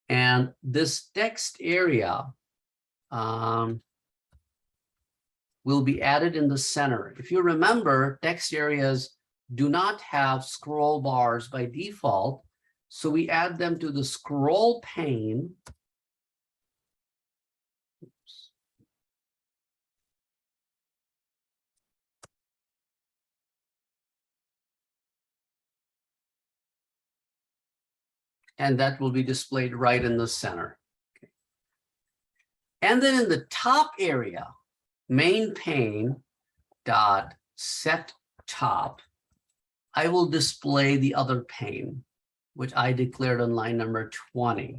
And this text area will be added in the center. If you remember, text areas do not have scroll bars by default. So we add them to the scroll pane. Oops. And that will be displayed right in the center. Okay. And then in the top area, main pane dot set top, I will display the other pane, which I declared on line number 20.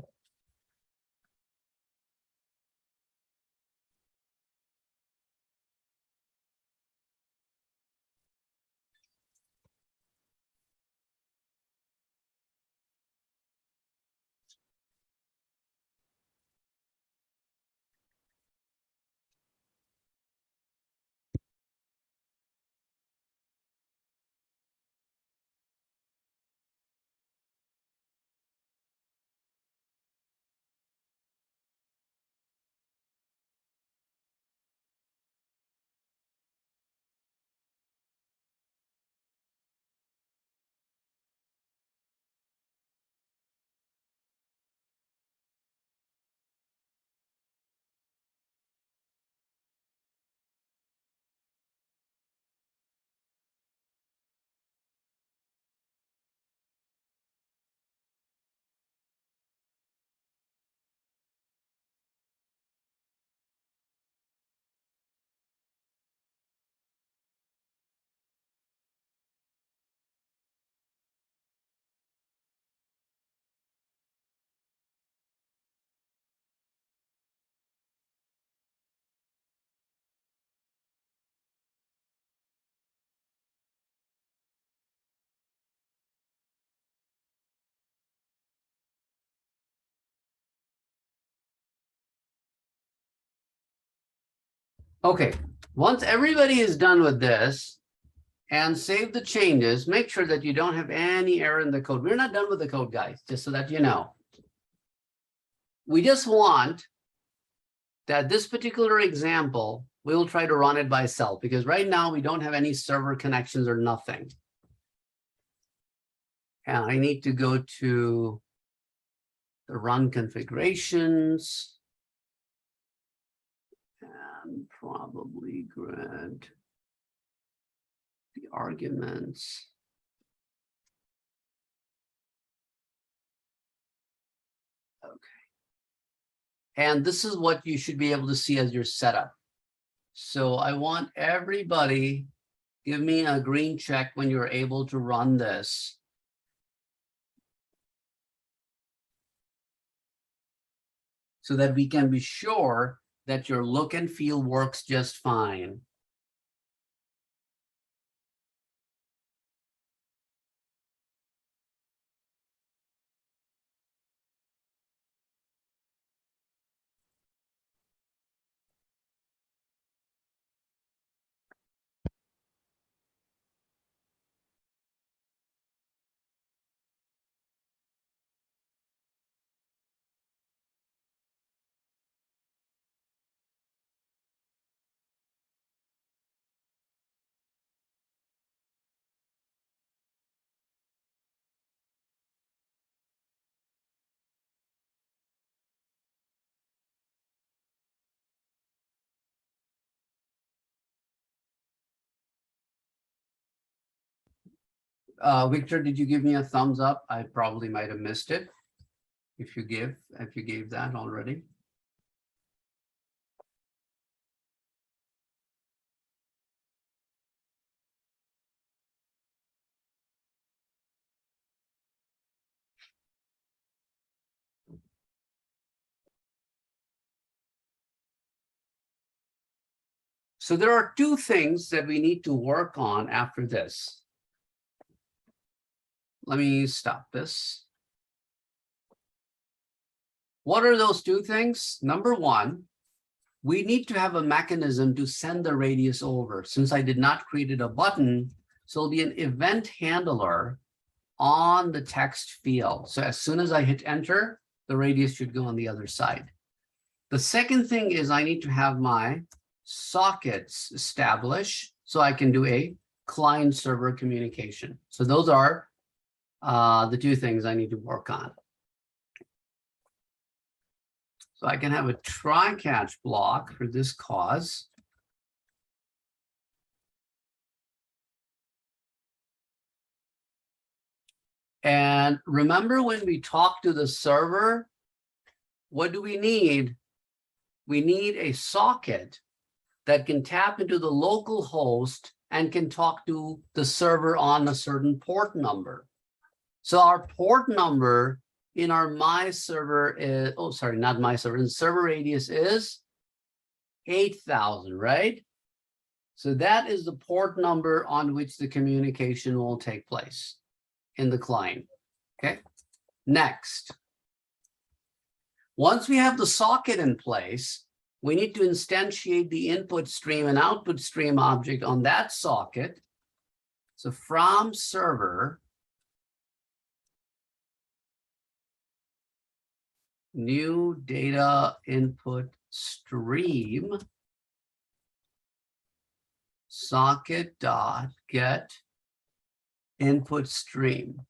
Okay, once everybody is done with this and save the changes, make sure that you don't have any error in the code. We're not done with the code, guys, just so that you know. We just want that this particular example, we'll try to run it by itself because right now we don't have any server connections or nothing. And I need to go to the run configurations. And probably grab the arguments. Okay. And this is what you should be able to see as your setup. So I want everybody, give me a green check when you're able to run this. So that we can be sure that your look and feel works just fine. Victor, did you give me a thumbs up? I probably might have missed it. If you gave that already. So there are two things that we need to work on after this. Let me stop this. What are those two things? Number one, we need to have a mechanism to send the radius over. Since I did not create a button, so it'll be an event handler on the text field. So as soon as I hit enter, the radius should go on the other side. The second thing is I need to have my sockets established so I can do a client server communication. So those are the two things I need to work on. So I can have a try-catch block for this cause. And remember when we talk to the server, what do we need? We need a socket that can tap into the local host and can talk to the server on a certain port number. So our port number in our my server is, oh, sorry, not my server, in server radius is 8,000, right? So that is the port number on which the communication will take place in the client, okay? Next, once we have the socket in place, we need to instantiate the input stream and output stream object on that socket. So from server, new data input stream, socket dot get input stream.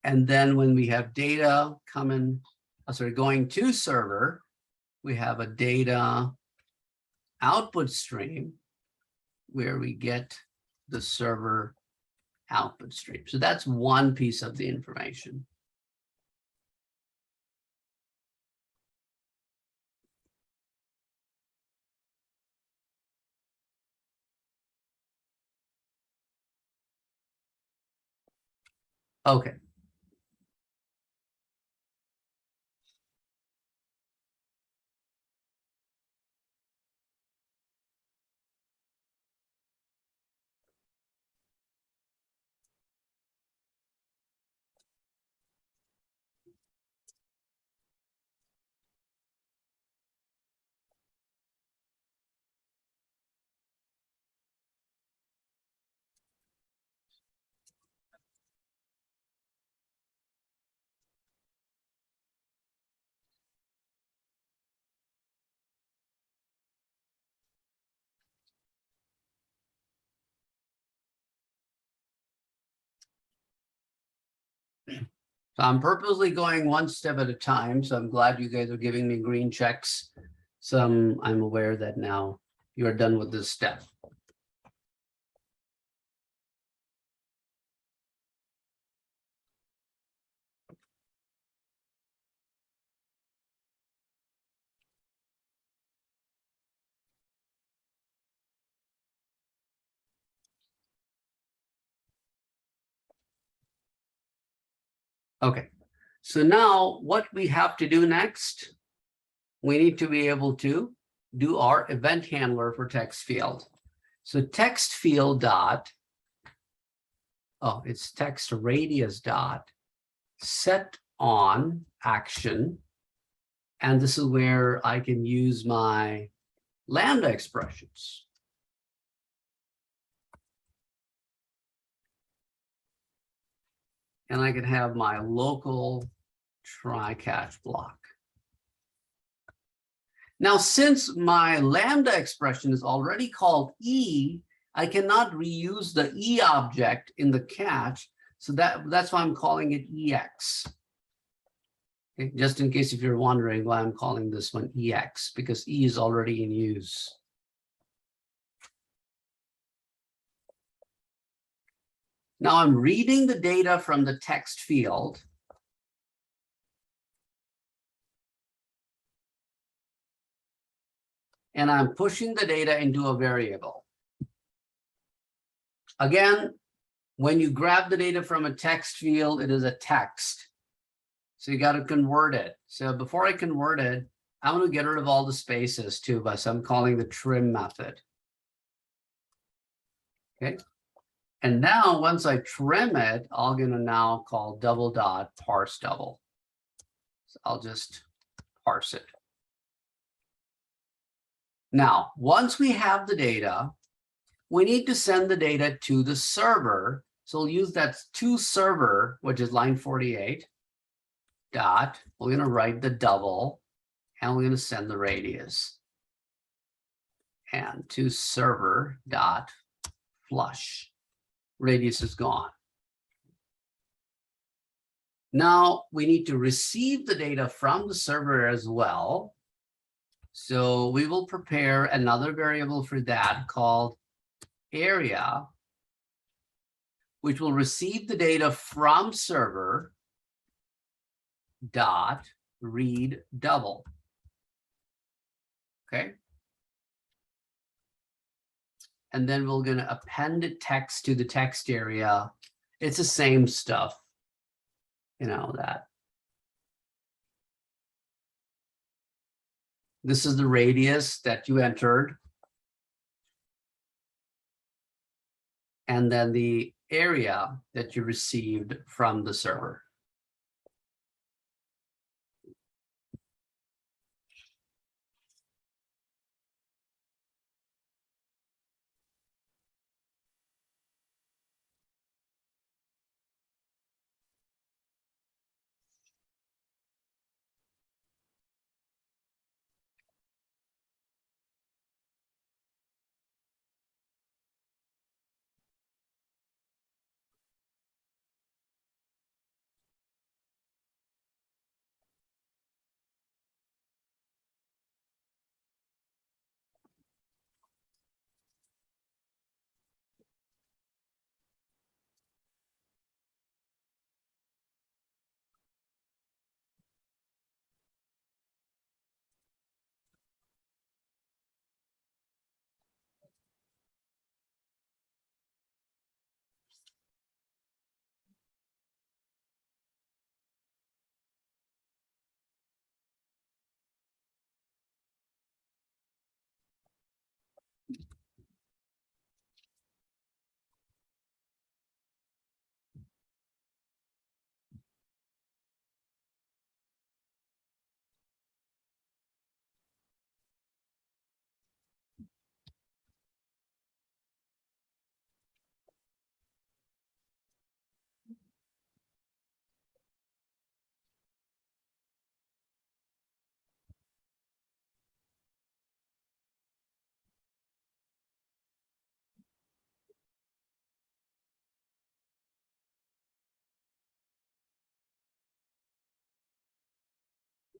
And then when we have data coming, going to server, we have a data output stream where we get the server output stream. So that's one piece of the information. Okay. So I'm purposely going one step at a time. So I'm glad you guys are giving me green checks. So I'm aware that now you are done with this step. Okay, so now what we have to do next, we need to be able to do our event handler for text field. So text field dot, oh, it's text radius dot set on action. And this is where I can use my Lambda expressions. And I can have my local try-catch block. Now, since my Lambda expression is already called E, I cannot reuse the E object in the catch. So that's why I'm calling it EX. Okay, just in case if you're wondering why I'm calling this one EX, because E is already in use. Now I'm reading the data from the text field. And I'm pushing the data into a variable. Again, when you grab the data from a text field, it is a text. So you got to convert it. So before I convert it, I want to get rid of all the spaces too, so I'm calling the trim method. Okay. And now once I trim it, I'm going to now call double dot parse double. So I'll just parse it. Now, once we have the data, we need to send the data to the server. So we'll use that to server, which is line 48. Dot, we're going to write the double, and we're going to send the radius. And to server dot flush. radius is gone. Now we need to receive the data from the server as well. So we will prepare another variable for that called area, which will receive the data from server dot read double. Okay. And then we're going to append the text to the text area. It's the same stuff, you know, that. This is the radius that you entered. And then the area that you received from the server.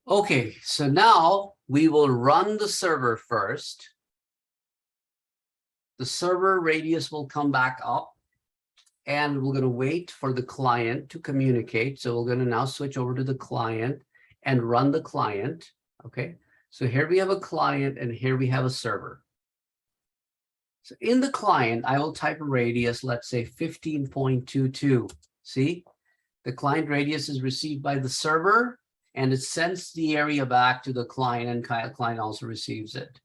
Okay, so now we will run the server first. The server radius will come back up and we're going to wait for the client to communicate. So we're going to now switch over to the client and run the client. Okay, so here we have a client and here we have a server. So in the client, I will type a radius, let's say 15.22. See, the client radius is received by the server and it sends the area back to the client and client also receives it.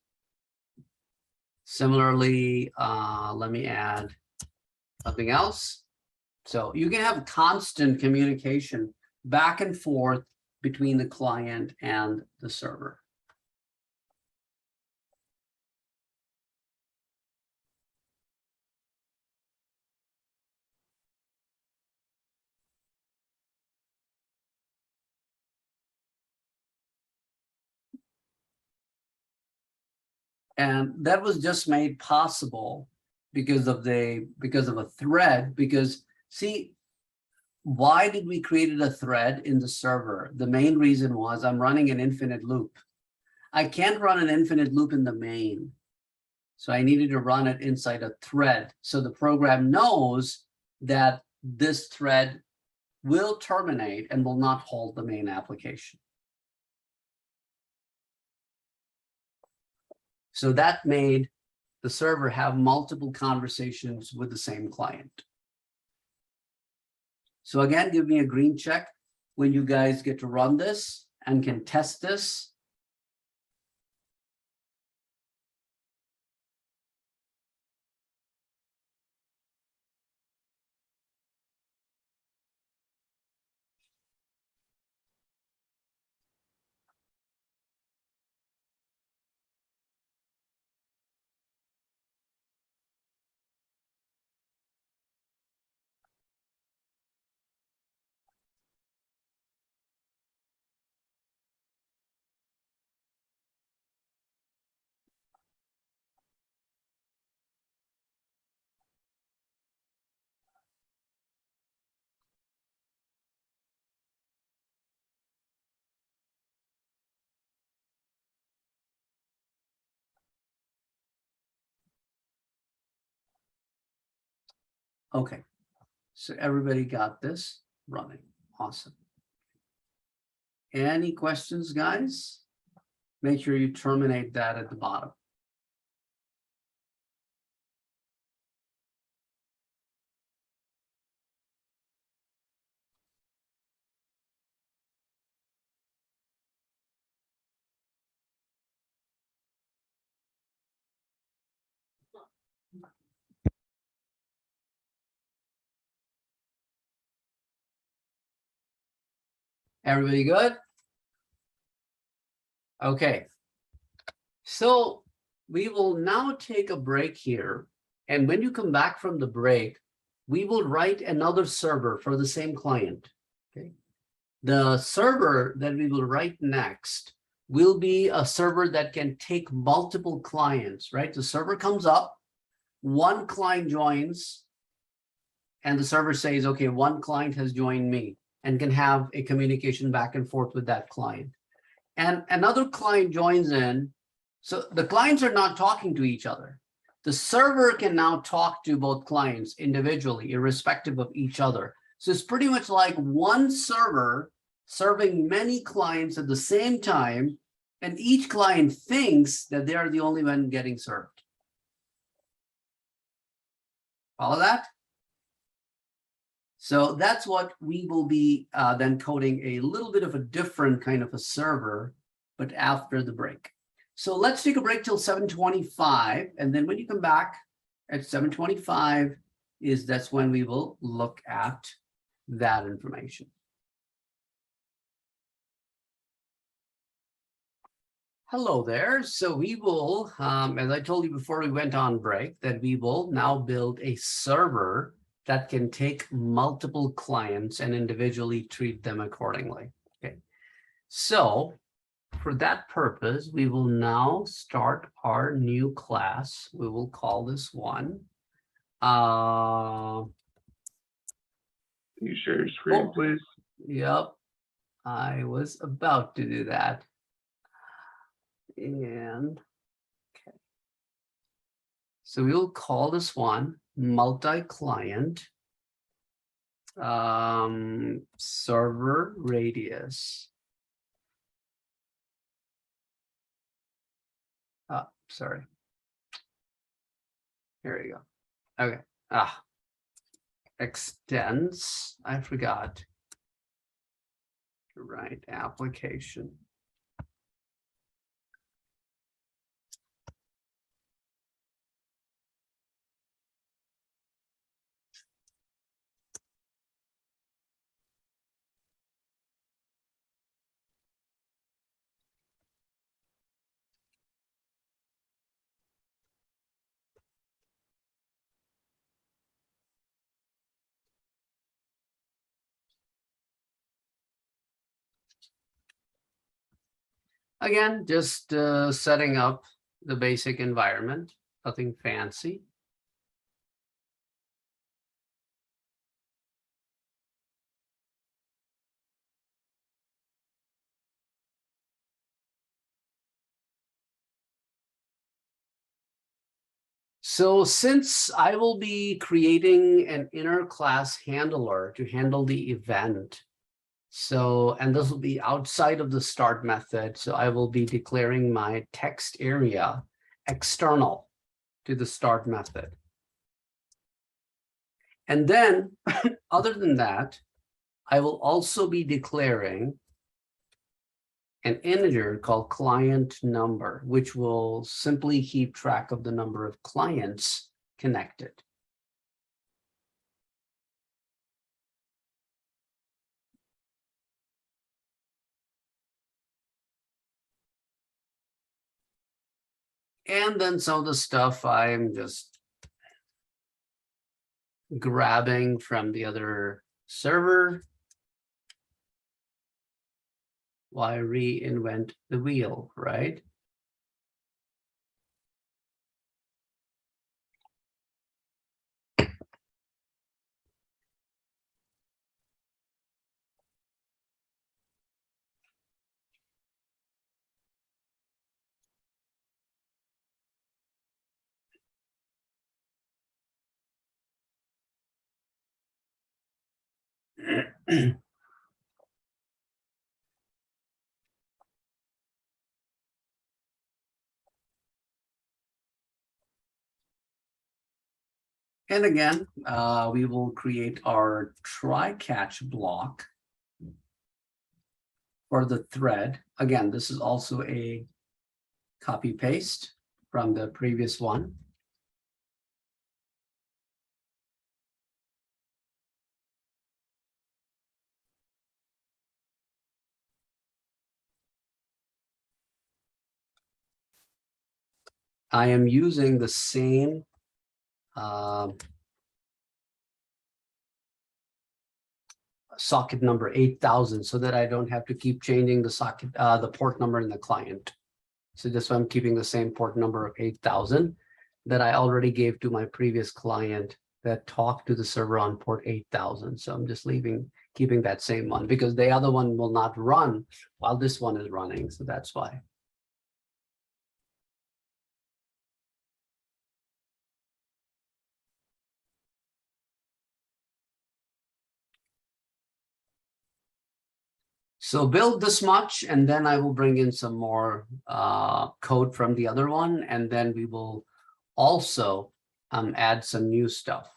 Similarly, let me add something else. So you can have constant communication back and forth between the client and the server. And that was just made possible because of a thread. Because see, why did we create a thread in the server? The main reason was I'm running an infinite loop. I can't run an infinite loop in the main. So I needed to run it inside a thread. So the program knows that this thread will terminate and will not hold the main application. So that made the server have multiple conversations with the same client. So again, give me a green check when you guys get to run this and can test this. Okay, so everybody got this running. Awesome. Any questions, guys? Make sure you terminate that at the bottom. Everybody good? Okay. So we will now take a break here. And when you come back from the break, we will write another server for the same client. Okay. The server that we will write next will be a server that can take multiple clients, right? The server comes up, one client joins, and the server says, okay, one client has joined me, and can have a communication back and forth with that client. And another client joins in. So the clients are not talking to each other. The server can now talk to both clients individually, irrespective of each other. So it's pretty much like one server serving many clients at the same time, and each client thinks that they are the only one getting served. Follow that? So that's what we will be then coding, a little bit of a different kind of a server, but after the break. So let's take a break till 7:25. And then when you come back at 7:25 that's when we will look at that information. Hello there. So we will, as I told you before we went on break, that we will now build a server that can take multiple clients and individually treat them accordingly. Okay. So for that purpose, we will now start our new class. We will call this one. Can you share your screen, Oh. please? Yep. I was about to do that. And okay. So we'll call this one multi-client server radius. Oh, sorry. Here we go. Okay. Extends. I forgot. Right. Application. Again, just setting up the basic environment, nothing fancy. So since I will be creating an inner class handler to handle the event, and this will be outside of the start method. So I will be declaring my text area external to the start method. And then other than that, I will also be declaring an integer called client number, which will simply keep track of the number of clients connected. And then some of the stuff I'm just grabbing from the other server. Why reinvent the wheel, right? And again, we will create our try catch block for the thread. Again, this is also a copy paste from the previous one. I am using the same socket number 8000 so that I don't have to keep changing the socket, the port number in the client. So this one, I'm keeping the same port number of 8000 that I already gave to my previous client that talked to the server on port 8000. So I'm just keeping that same one because the other one will not run while this one is running. So that's why. So build this much, and then I will bring in some more code from the other one, and then we will also add some new stuff.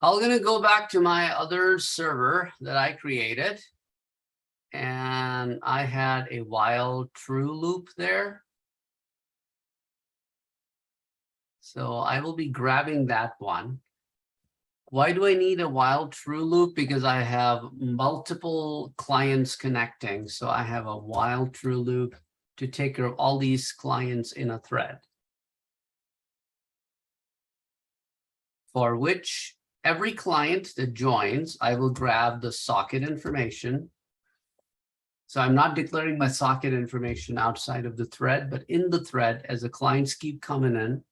I'm going to go back to my other server that I created. And I had a while true loop there. So I will be grabbing that one. Why do I need a while true loop? Because I have multiple clients connecting. So I have a while true loop to take care of all these clients in a thread. For which every client that joins, I will grab the socket information. So I'm not declaring my socket information outside of the thread, but in the thread, as the clients keep coming in,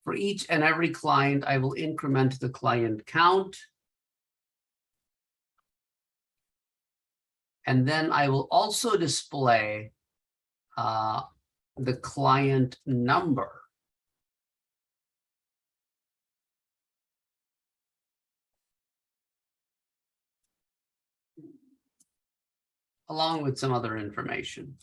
for each and every client, I will increment the client count. And then I will also display the client number. Along with some other information.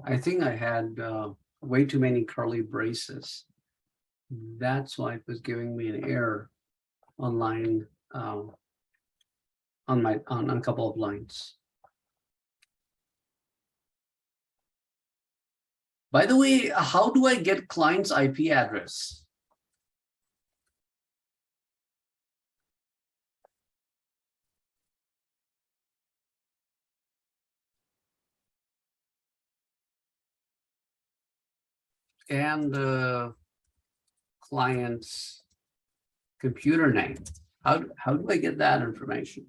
I think I had way too many curly braces. That's why it was giving me an error on line on a couple of lines. By the way, how do I get client's IP address? And the client's computer name. How do I get that information?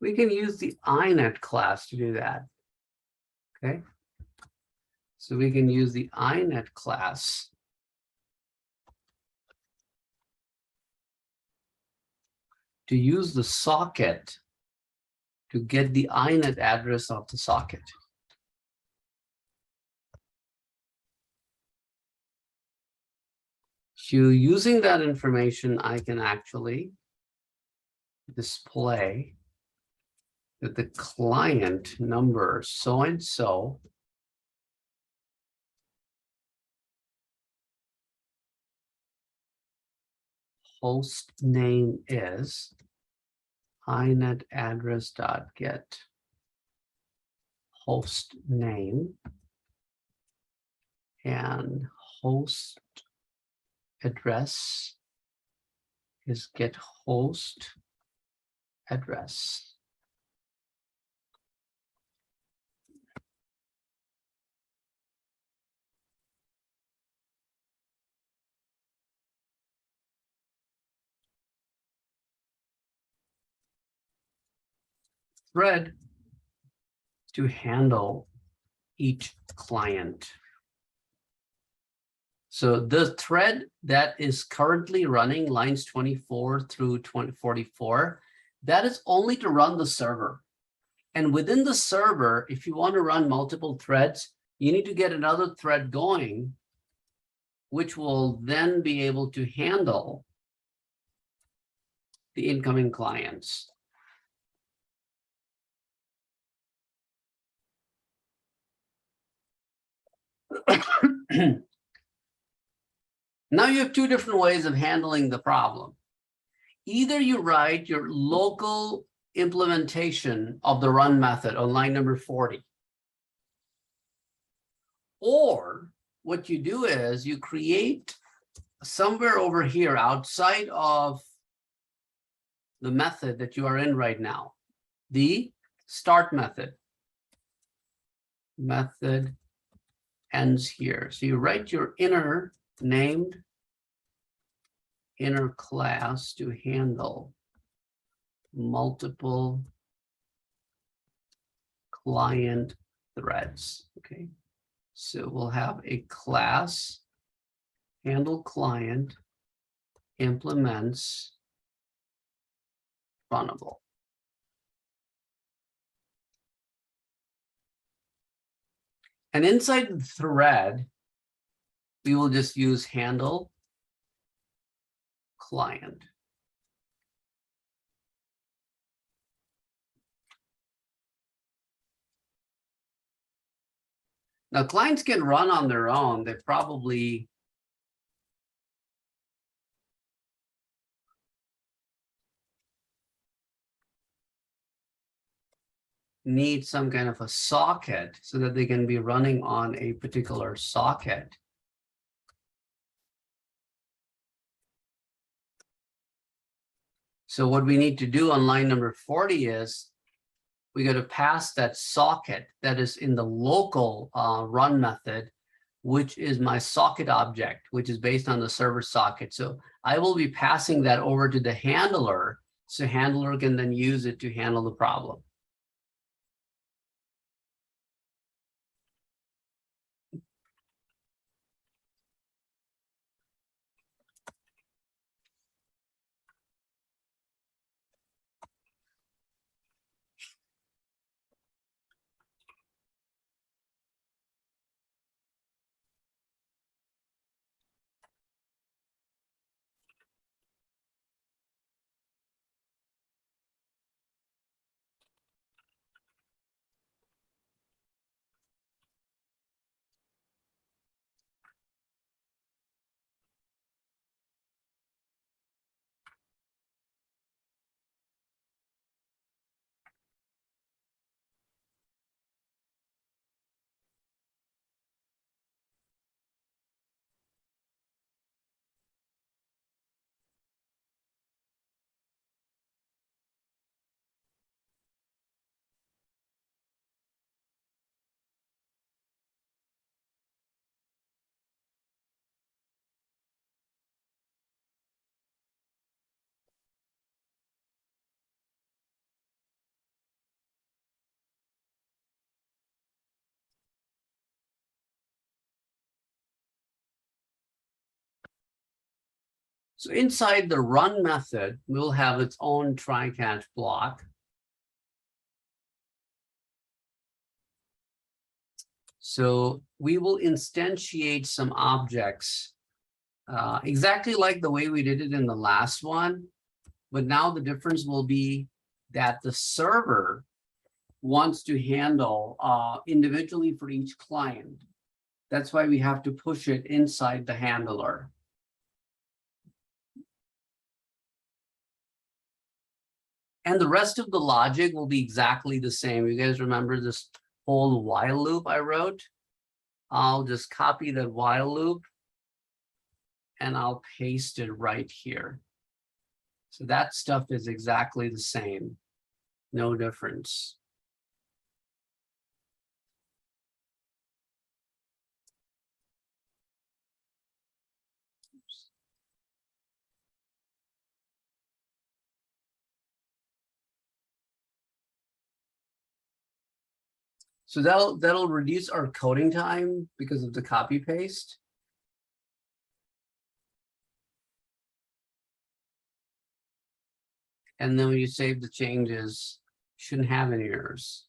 We can use the INET class to do that. Okay. So we can use the INET class to use the socket to get the INET address of the socket. So using that information, I can actually display that the client number so-and-so host name is inet address.get host name and host address is get host address. Thread to handle each client. So the thread that is currently running lines 24 through 44, that is only to run the server. And within the server, if you want to run multiple threads, you need to get another thread going, which will then be able to handle the incoming clients. Now you have two different ways of handling the problem. Either you write your local implementation of the run method on line number 40. Or what you do is you create somewhere over here outside of the method that you are in right now, the start method. Method ends here. So you write your inner named inner class to handle multiple client threads. Okay, so we'll have a class handle client implements runnable. And inside the thread, we will just use handle client. Now, clients can run on their own. They probably need some kind of a socket so that they can be running on a particular socket. So what we need to do on line number 40 is we got to pass that socket that is in the local run method, which is my socket object, which is based on the server socket. So I will be passing that over to the handler, so handler can then use it to handle the problem. So inside the run method, we'll have its own try catch block. So we will instantiate some objects exactly like the way we did it in the last one. But now the difference will be that the server wants to handle individually for each client. That's why we have to push it inside the handler. And the rest of the logic will be exactly the same. You guys remember this whole while loop I wrote? I'll just copy that while loop and I'll paste it right here. So that stuff is exactly the same. No difference. So that'll reduce our coding time because of the copy paste. And then when you save the changes, shouldn't have any errors.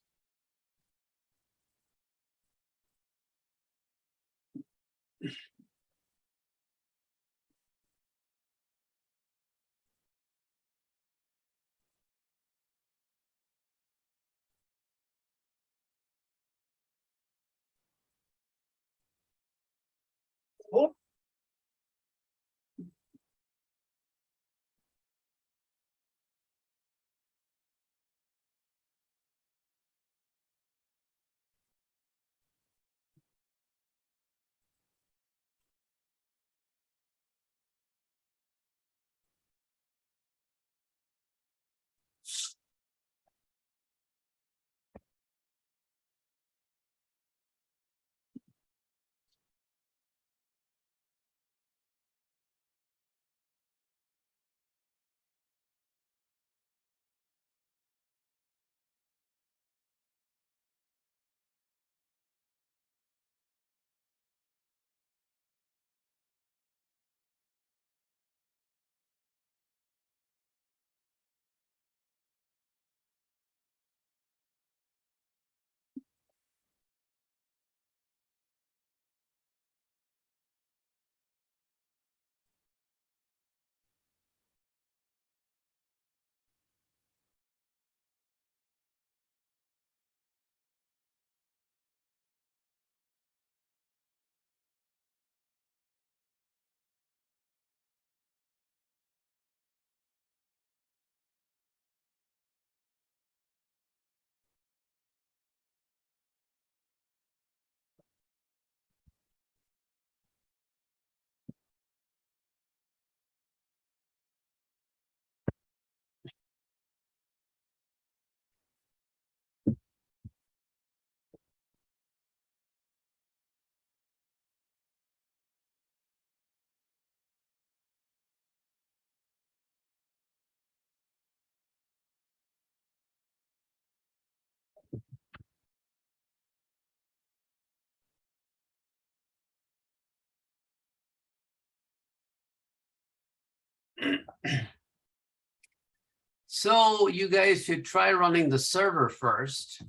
So you guys should try running the server first.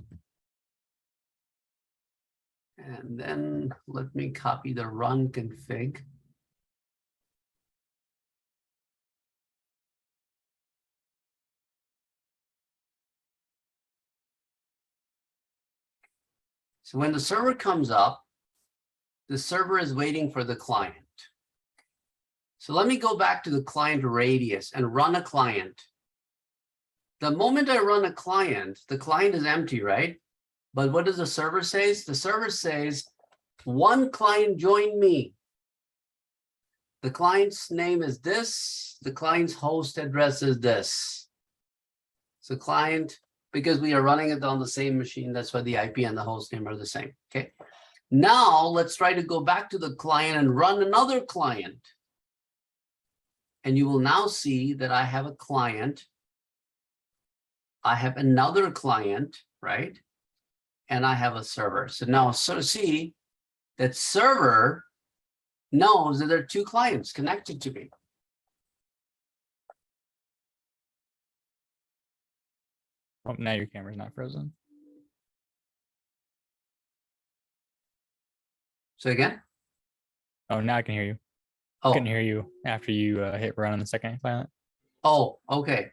And then let me copy the run config. So when the server comes up, the server is waiting for the client. So let me go back to the client radius and run a client. The moment I run a client, the client is empty, right? But what does the server say? The server says, one client joined me. The client's name is this. The client's host address is this. So client, because we are running it on the same machine, that's why the IP and the host name are the same, okay? Now let's try to go back to the client and run another client. And you will now see that I have a client. I have another client, right? And I have a server. So now, so see that server knows that there are two clients connected to me. Oh, now your camera's not frozen. So again, Oh, now I can hear you. oh, Couldn't hear you after you hit run on the second client. oh, okay.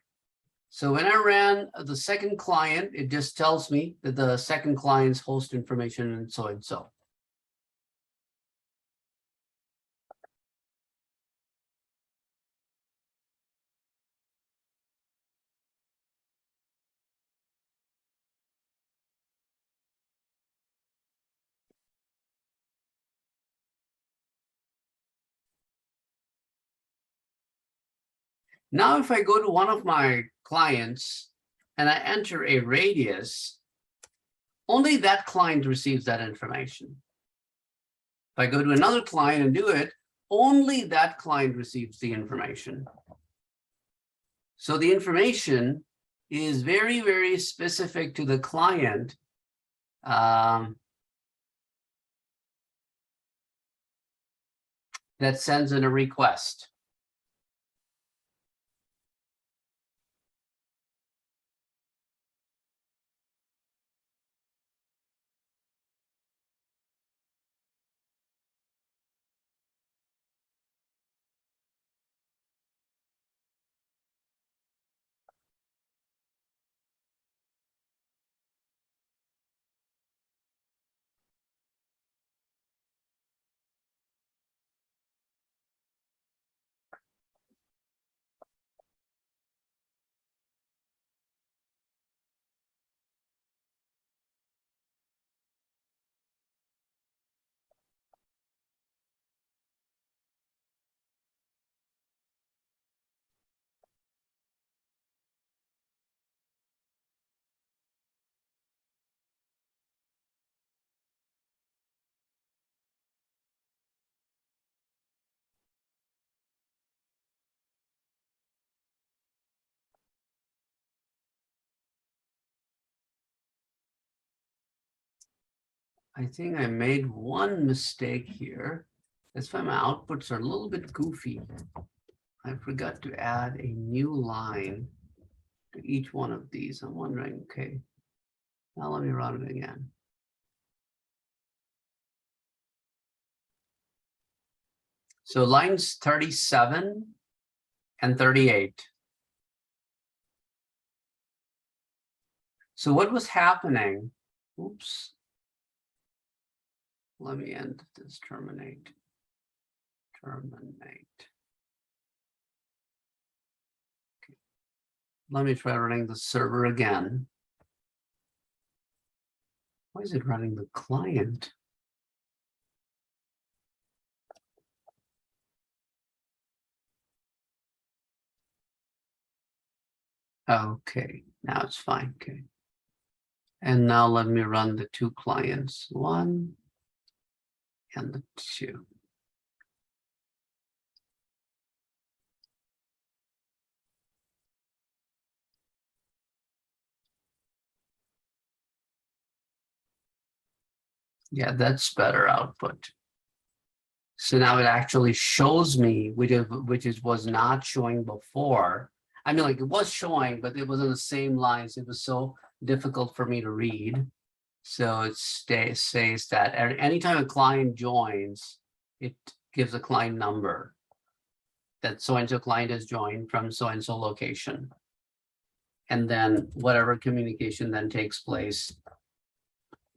So when I ran the second client, it just tells me that the second client's host information and so and so. Now, if I go to one of my clients and I enter a radius, only that client receives that information. If I go to another client and do it, only that client receives the information. So the information is very, very specific to the client. That sends in a request. I think I made one mistake here. That's why my outputs are a little bit goofy. I forgot to add a new line to each one of these. I'm wondering, okay, now let me run it again. So lines 37 and 38. So what was happening? Oops. Let me end this, terminate. Terminate. Okay. Let me try running the server again. Why is it running the client? Okay, now it's fine, okay. And now let me run the two clients, one and the two. Yeah, that's better output. So now it actually shows me, which was not showing before. I mean, like it was showing, but it was on the same lines. It was so difficult for me to read. So it says that anytime a client joins, it gives a client number that so-and-so client is joined from so-and-so location. And then whatever communication then takes place,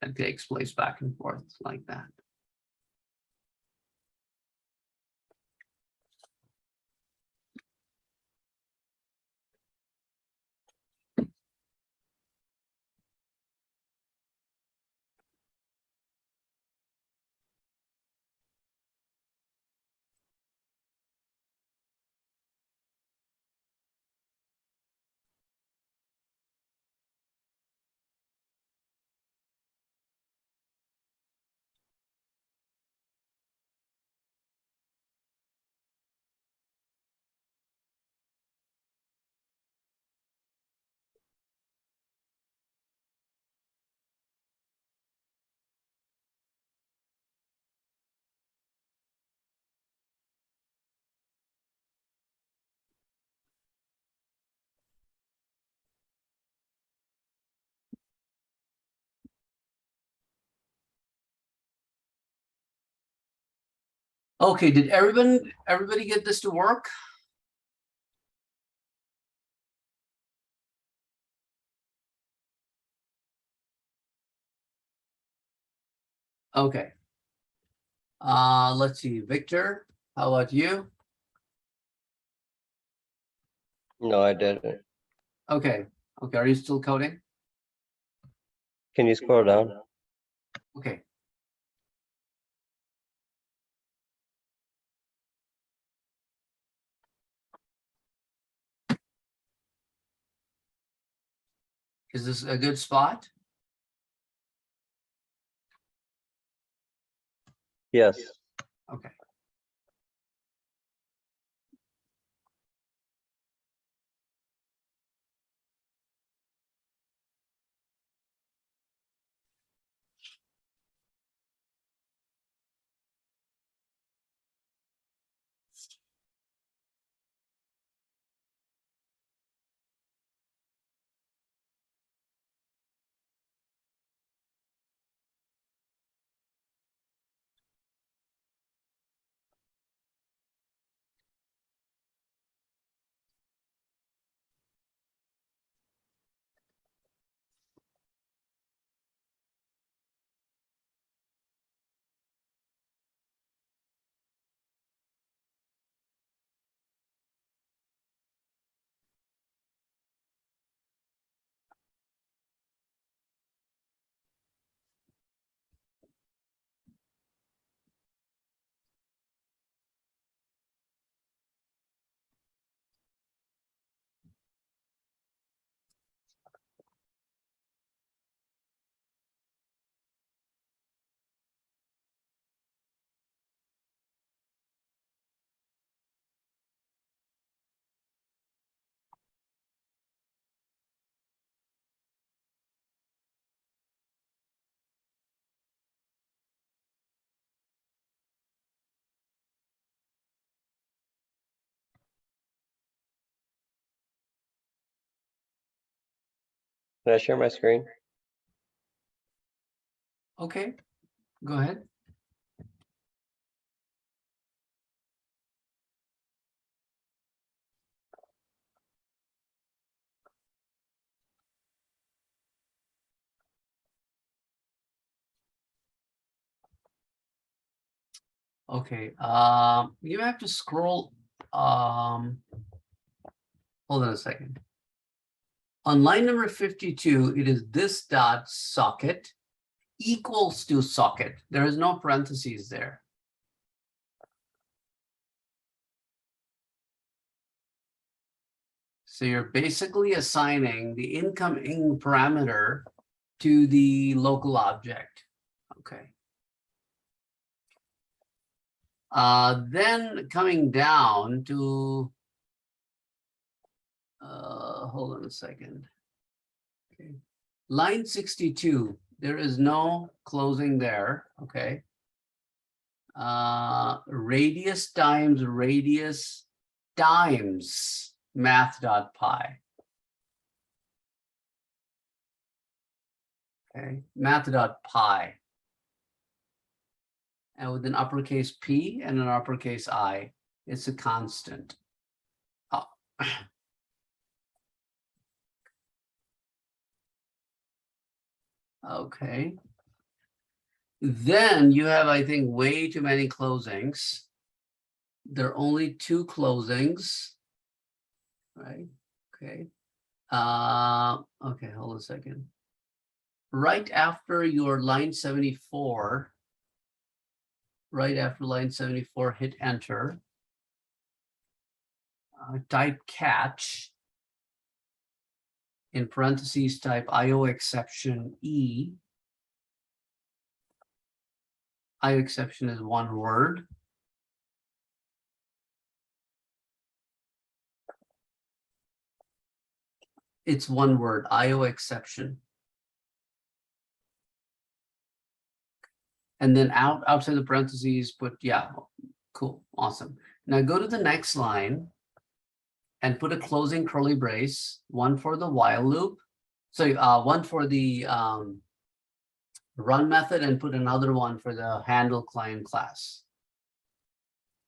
that takes place back and forth like that. Okay, did everybody get this to work? Okay. Let's see, Victor, how about you? No, I didn't. Okay, okay, are you still coding? Can you scroll down? Okay. Is this a good spot? Yes. Okay. Can I share my screen? Okay, go ahead. Okay, you have to scroll, hold on a second. On line number 52, it is this dot socket equals to socket. There is no parentheses there. So you're basically assigning the incoming parameter to the local object. Okay. Then coming down to, hold on a second. Okay. Line 62, there is no closing there. Okay. radius times math.pi. Okay, math.pi. And with an uppercase P and an uppercase I, it's a constant. Oh. Okay. Then you have, I think, way too many closings. There are only 2 closings, right? Okay. Okay, hold on a second. Right after your line 74, hit enter. Type catch. In parentheses, type IO exception E. IO exception is 1 word. It's 1 word, IO exception. And then outside the parentheses, put, yeah, cool, awesome. Now go to the next line and put a closing curly brace, 1 for the while loop. So 1 for the run method, and put another 1 for the handle client class.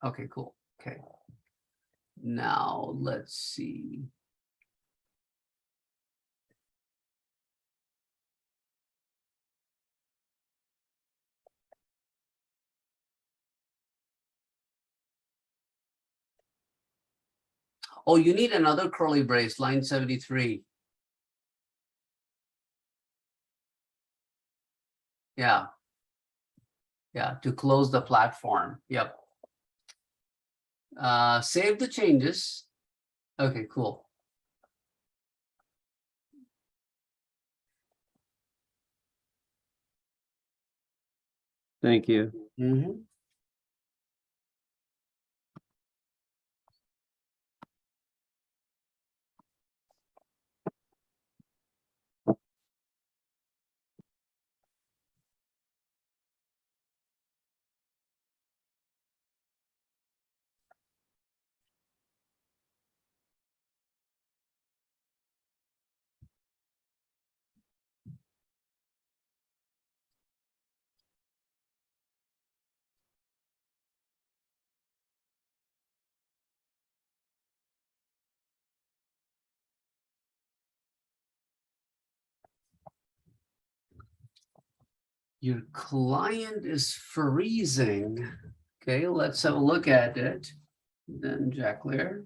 Okay, cool. Okay. Now let's see. Oh, you need another curly brace, line 73. Yeah. Yeah, to close the platform. Yep. Save the changes. Okay, cool. Thank you. Mm-hmm. Your client is freezing. Okay, let's have a look at it. Then Jack Lear.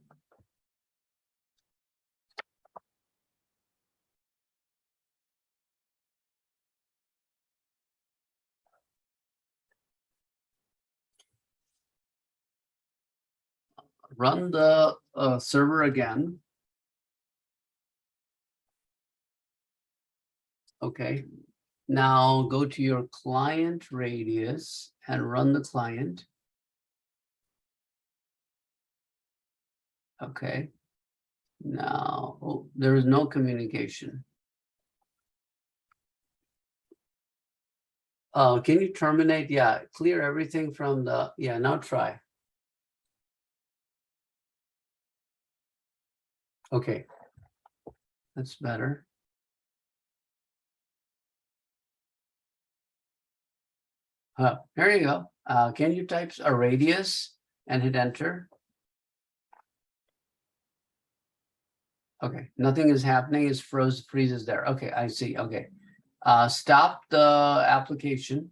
Run the server again. Okay. Now go to your client radius and run the client. Okay. Now, oh, there is no communication. Oh, can you terminate? Yeah, clear everything from the, yeah, now try. Okay. That's better. There you go. Can you type a radius and hit enter? Okay, nothing is happening. It's freezes there. Okay, I see. Okay. Stop the application.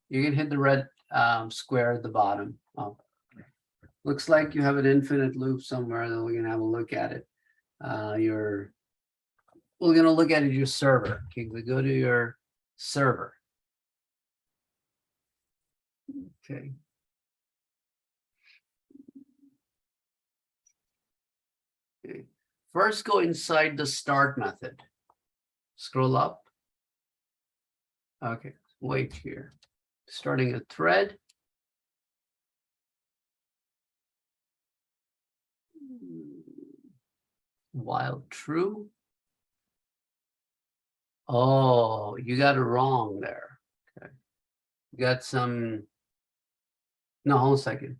You can hit the red square at the bottom. Oh, looks like you have an infinite loop somewhere. Then we're gonna have a look at it. We're gonna look at it, your server. Okay, we go to your server. Okay. Okay. First, go inside the start method. Scroll up. Okay, wait here. Starting a thread. While true. Oh, you got it wrong there. Okay. You got some No, hold on a second.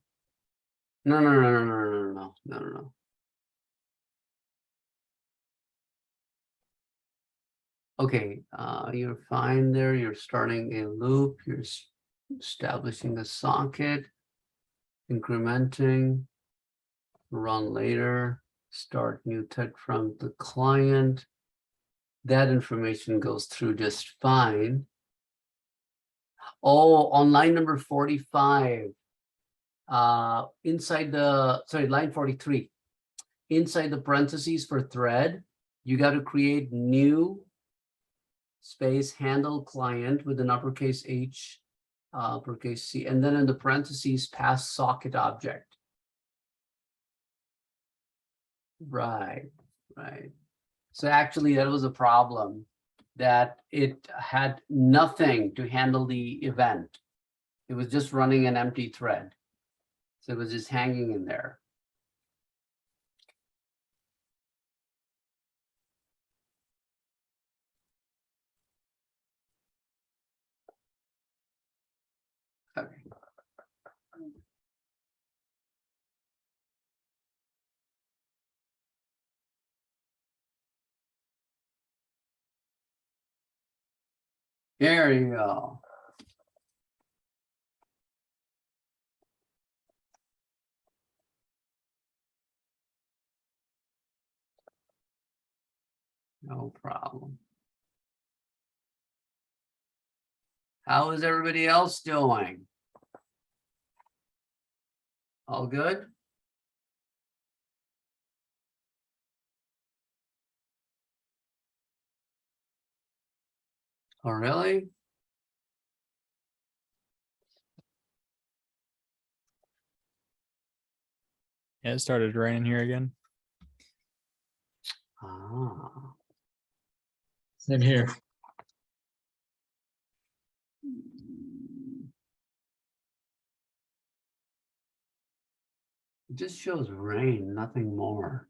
No, no, no, no, no, no, no, no, no, no, no. Okay, you're fine there. You're starting a loop. You're establishing a socket, incrementing, run later, start new tech from the client. That information goes through just fine. Oh, on line number 45, inside the, sorry, line 43, inside the parentheses for thread, you got to create new space handle client with an uppercase H, uppercase C, and then in the parentheses, pass socket object. Right, right. So actually that was a problem, that it had nothing to handle the event. It was just running an empty thread. So it was just hanging in there. Okay. There you go. No problem. How is everybody else doing? All good? Oh, really? Yeah, it started raining here again. Ah. Same here. It just shows rain, nothing more.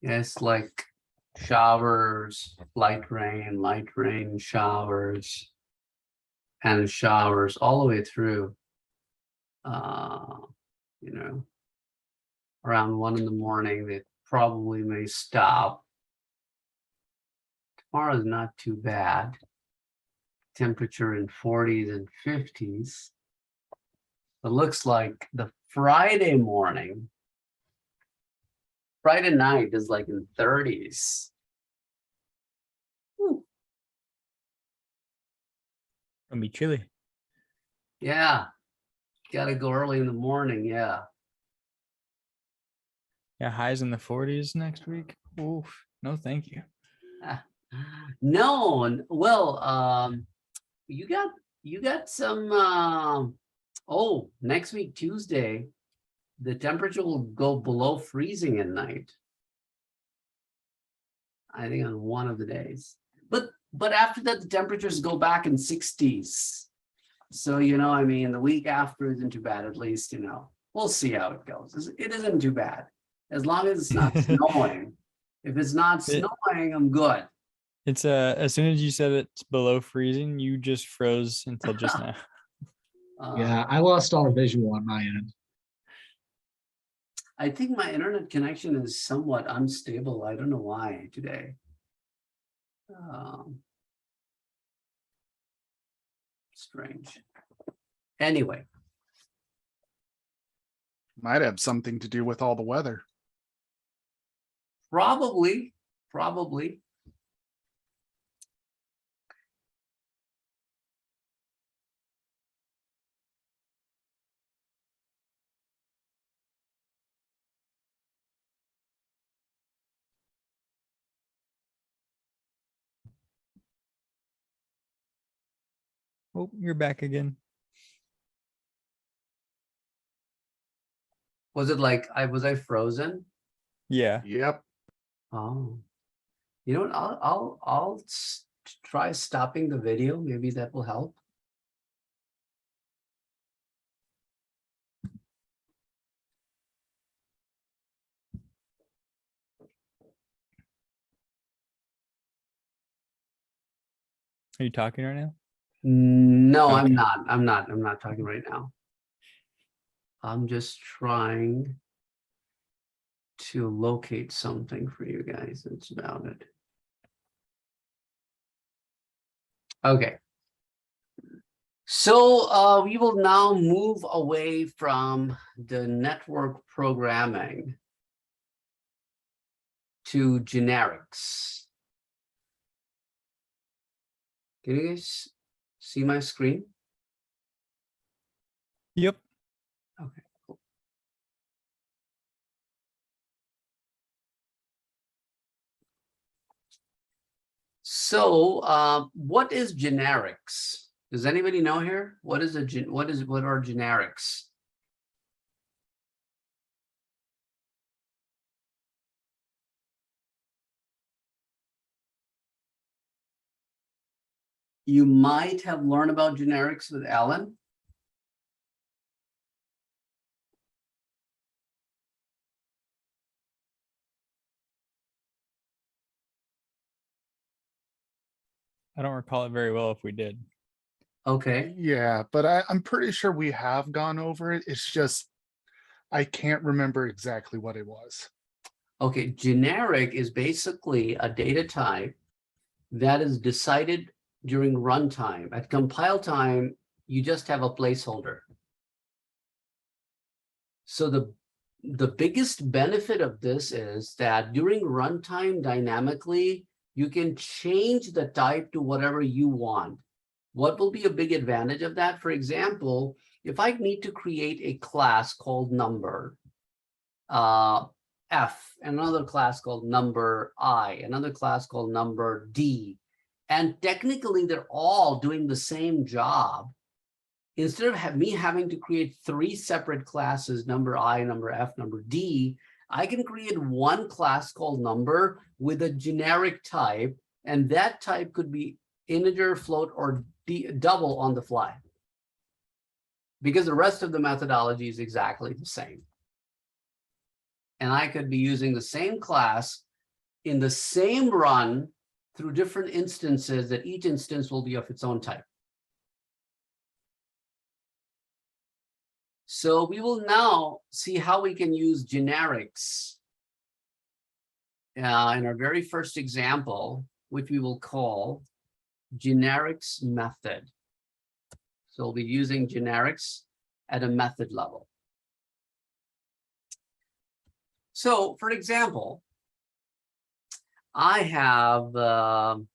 Yeah, it's like showers, light rain, showers, and showers all the way through. You know, around 1 in the morning, they probably may stop. Tomorrow's not too bad. Temperature in 40s and 50s. It looks like the Friday morning, Friday night is like in 30s. Whew. Gonna be chilly. Yeah, gotta go early in the morning, yeah. Yeah, highs in the 40s next week. Oof. No, thank you. No, and well, you got some, oh, next week, Tuesday, the temperature will go below freezing at night. I think on one of the days, but after that, the temperatures go back in 60s. So, you know, I mean, the week after isn't too bad, at least, you know, we'll see how it goes. It isn't too bad. As long as it's not snowing. If it's not snowing, I'm good. It's as soon as you said it's below freezing, you just froze until just now. Yeah, I lost all visual on my end. I think my internet connection is somewhat unstable. I don't know why today. Strange. Anyway, Might have something to do with all the weather. probably. Oh, you're back again. Was it like was I frozen? Yeah. Yep. Oh, you know what? I'll try stopping the video. Maybe that will help. Are you talking right now? No, I'm Okay. not. I'm not talking right now. I'm just trying to locate something for you guys. That's about it. Okay. So we will now move away from the network programming to generics. Can you guys see my screen? Yep. Okay, cool. So what is generics? Does anybody know here? What are generics? You might have learned about generics with Alan. I don't recall it very well if we did. Okay. Yeah, but I'm pretty sure we have gone over it. It's just, I can't remember exactly what it was. Okay, generic is basically a data type that is decided during runtime. At compile time, you just have a placeholder. So the biggest benefit of this is that during runtime dynamically, you can change the type to whatever you want. What will be a big advantage of that? For example, if I need to create a class called number, F, another class called number I, another class called number D, and technically they're all doing the same job. Instead of me having to create 3 separate classes, number I, number F, number D, I can create one class called number with a generic type, and that type could be integer, float, or double on the fly, because the rest of the methodology is exactly the same. And I could be using the same class in the same run through different instances, that each instance will be of its own type. So we will now see how we can use generics in our very first example, which we will call generics method. So we'll be using generics at a method level. So for example, I have an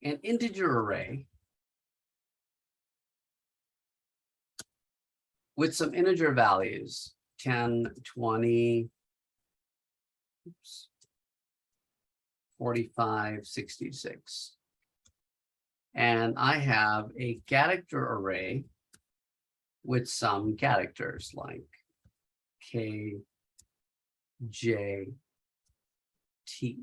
integer array with some integer values, 10, 20, 45, 66. And I have a character array with some characters like K, J, T.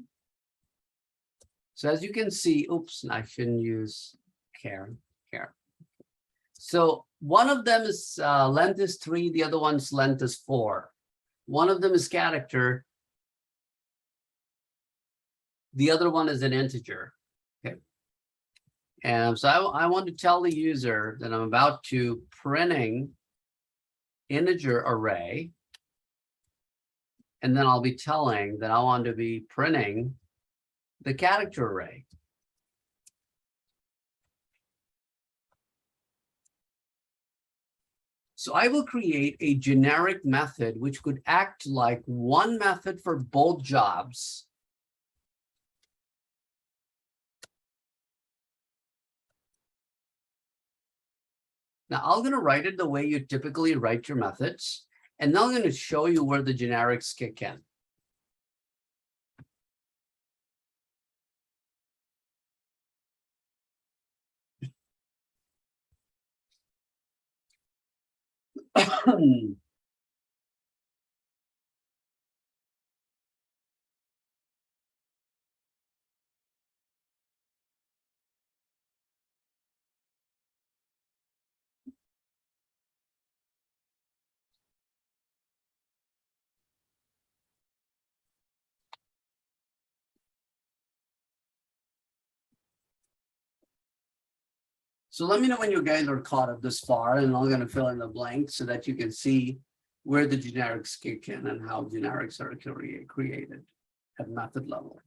So as you can see, oops, I shouldn't use char. So one of them is length is 3, the other one's length is 4. One of them is character, the other one is an integer. Okay. And so I want to tell the user that I'm about to printing integer array. And then I'll be telling that I want to be printing the character array. So I will create a generic method which could act like one method for both jobs. Now I'm going to write it the way you typically write your methods. And now I'm going to show you where the generics kick in. So let me know when you guys are caught up this far, and I'm going to fill in the blanks so that you can see where the generics kick in and how generics are created at method level.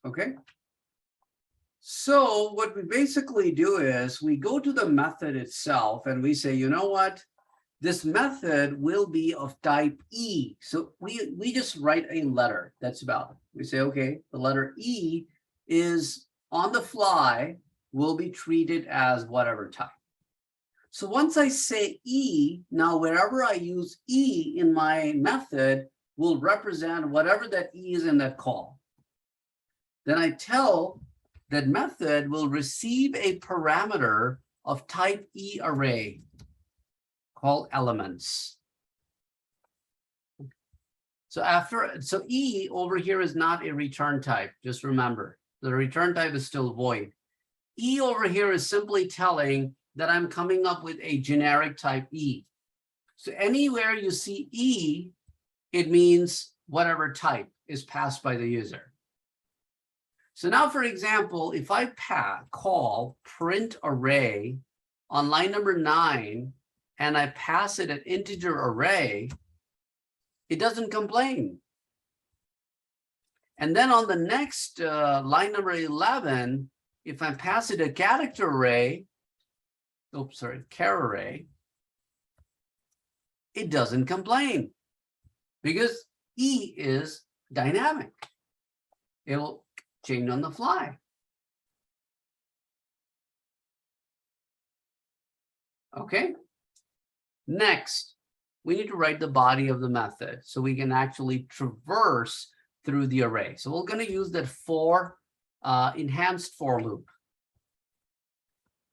Okay. So what we basically do is we go to the method itself and we say, you know what? This method will be of type E. So we just write a letter. That's about it. We say, okay, the letter E is on the fly, will be treated as whatever type. So once I say E, now wherever I use E in my method will represent whatever that E is in that call. Then I tell that method will receive a parameter of type E array called elements. So E over here is not a return type. Just remember, the return type is still void. E over here is simply telling that I'm coming up with a generic type E. So anywhere you see E, it means whatever type is passed by the user. So now, for example, if I call print array on line number 9 and I pass it an integer array, it doesn't complain. And then on the next line number 11, if I pass it a character array, char array, it doesn't complain because E is dynamic. It'll change on the fly. Okay. Next, we need to write the body of the method so we can actually traverse through the array. So we're going to use that enhanced for loop.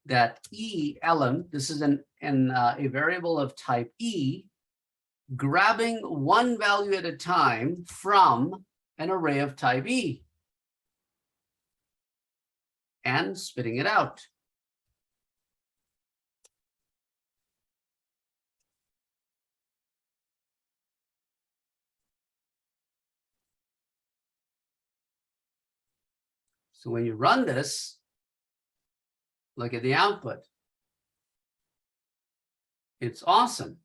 That E element, this is a variable of type E, grabbing one value at a time from an array of type E and spitting it out. So when you run this, look at the output. It's awesome.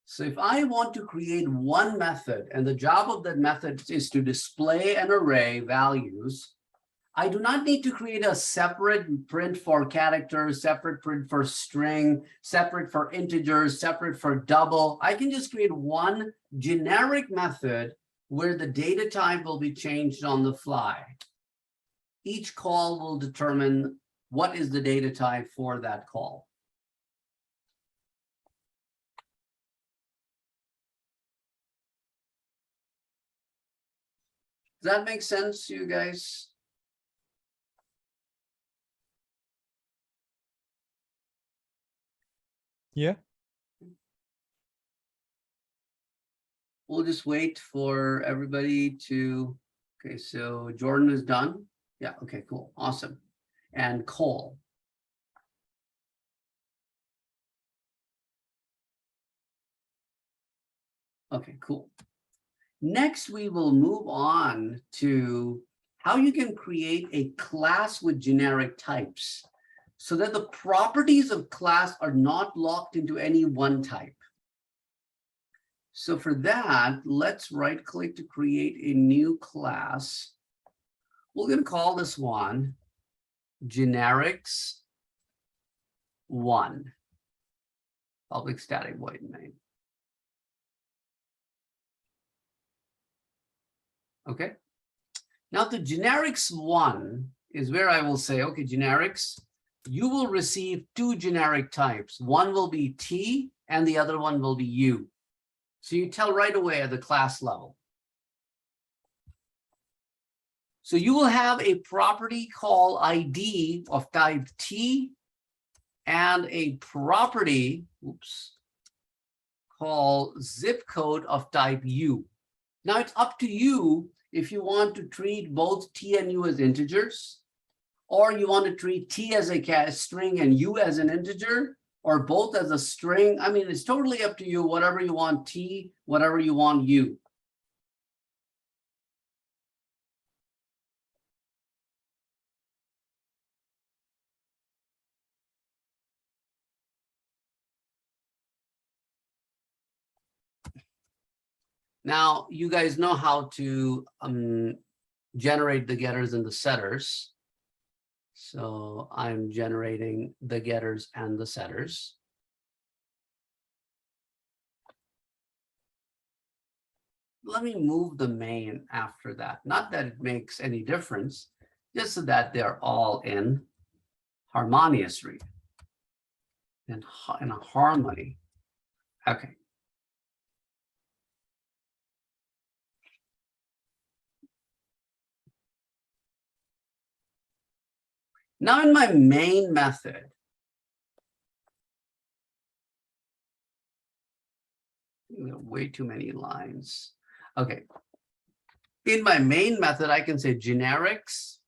So if I want to create one method, and the job of that method is to display an array values, I do not need to create a separate print for characters, separate print for string, separate for integers, separate for double. I can just create one generic method where the data type will be changed on the fly. Each call will determine what is the data type for that call. Does that make sense to you guys? Yeah. We'll just wait for everybody to, okay, so Jordan is done. Yeah, okay, cool, awesome. And Cole. Okay, cool. Next, we will move on to how you can create a class with generic types so that the properties of class are not locked into any one type. So for that, let's right click to create a new class. We're going to call this one generics 1, public static void main. Okay. Now the generics 1 is where I will say, okay, generics, you will receive 2 generic types. One will be T and the other one will be U. So you tell right away at the class level. So you will have a property called ID of type T and a property, called zip code of type U. Now it's up to you if you want to treat both T and U as integers, or you want to treat T as a string and U as an integer, or both as a string. I mean, it's totally up to you, whatever you want T, whatever you want U. Now, you guys know how to generate the getters and the setters. So I'm generating the getters and the setters. Let me move the main after that. Not that it makes any difference, just so that they're all in harmonious region, in a harmony. Okay. Now in my main method, way too many lines. Okay. In my main method, I can say generics.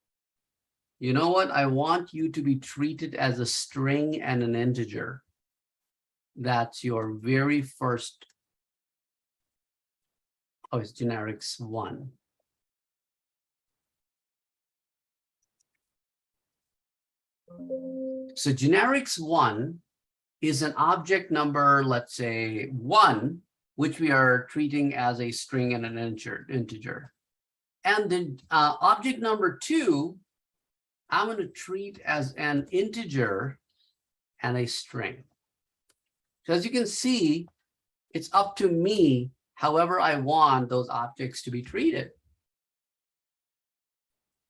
You know what? I want you to be treated as a string and an integer. That's your very first. Oh, it's generics 1. So generics 1 is an object number, let's say 1, which we are treating as a string and an integer. And then object number 2, I'm going to treat as an integer and a string. So as you can see, it's up to me however I want those objects to be treated.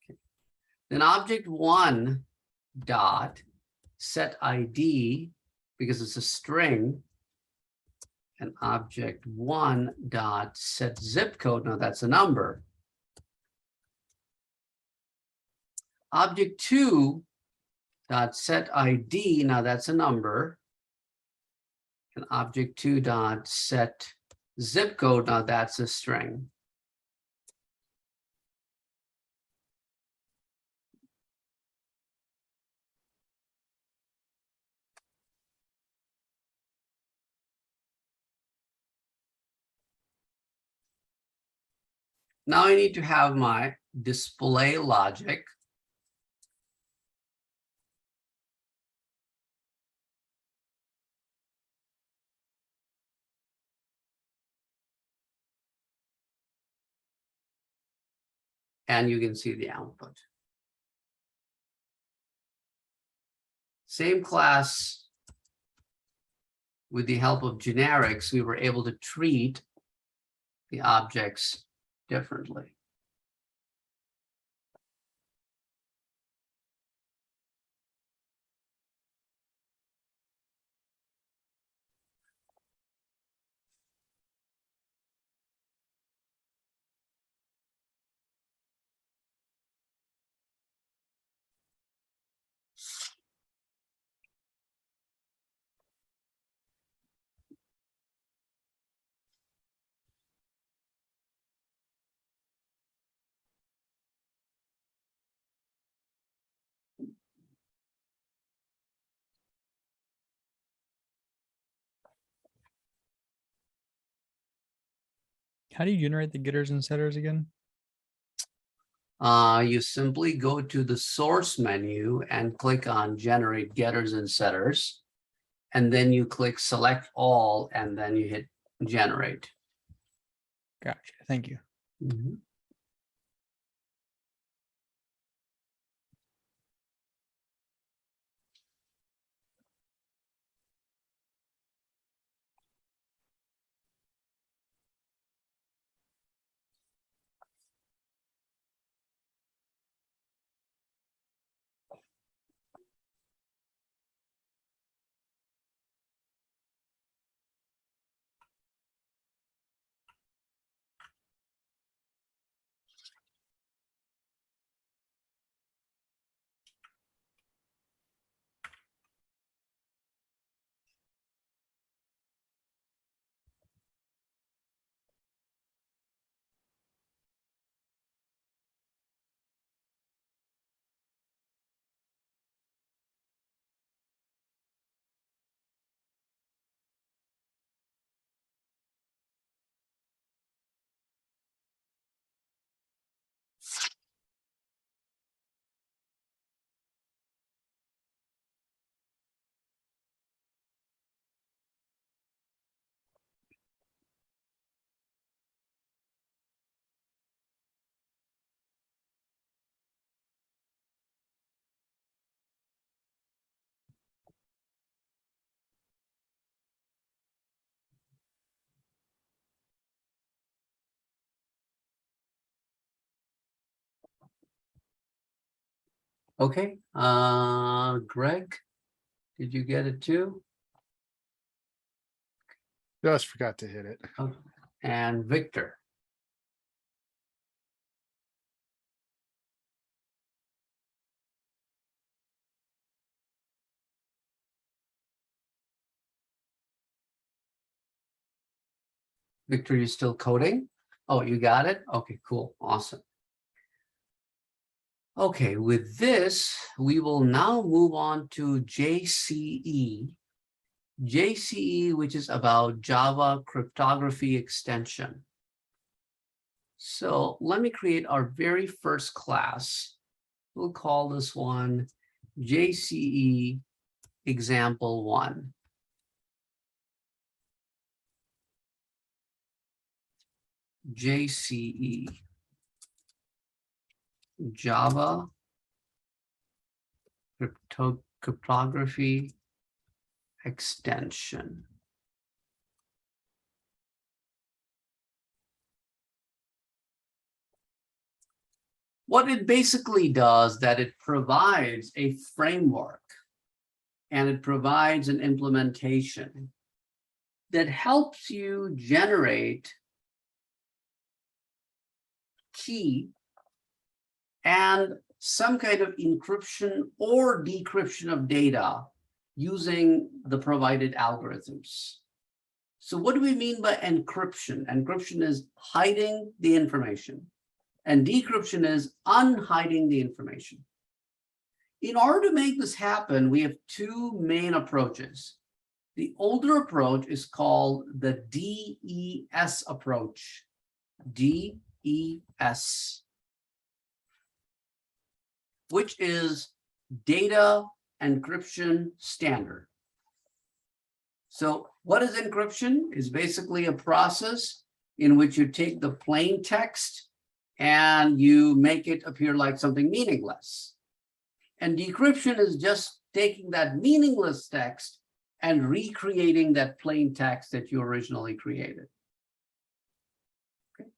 Okay. Then object 1 dot set ID, because it's a string, and object 1 dot set zip code. Now that's a number. Object 2 dot set ID. Now that's a number. And object 2 dot set zip code. Now that's a string. Now I need to have my display logic. And you can see the output. same class, with the help of generics, we were able to treat the objects differently. How do you generate the getters and setters again? You simply go to the source menu and click on generate getters and setters. And then you click select all, and then you hit generate. Gotcha. Thank you. Mhm. Okay, Greg, did you get it too? Just forgot to hit it. Oh, and Victor. Victor, you still coding? Oh, you got it? Okay, cool, awesome. Okay, with this, we will now move on to JCE. JCE, which is about Java cryptography extension. So let me create our very first class. We'll call this one JCE example 1. JCE, Java cryptography extension. What it basically does, that it provides a framework and it provides an implementation that helps you generate key and some kind of encryption or decryption of data using the provided algorithms. So what do we mean by encryption? Encryption is hiding the information, and decryption is unhiding the information. In order to make this happen, we have two main approaches. The older approach is called the DES approach. DES, which is data encryption standard. So what is encryption? Is basically a process in which you take the plain text and you make it appear like something meaningless. And decryption is just taking that meaningless text and recreating that plain text that you originally created. Okay.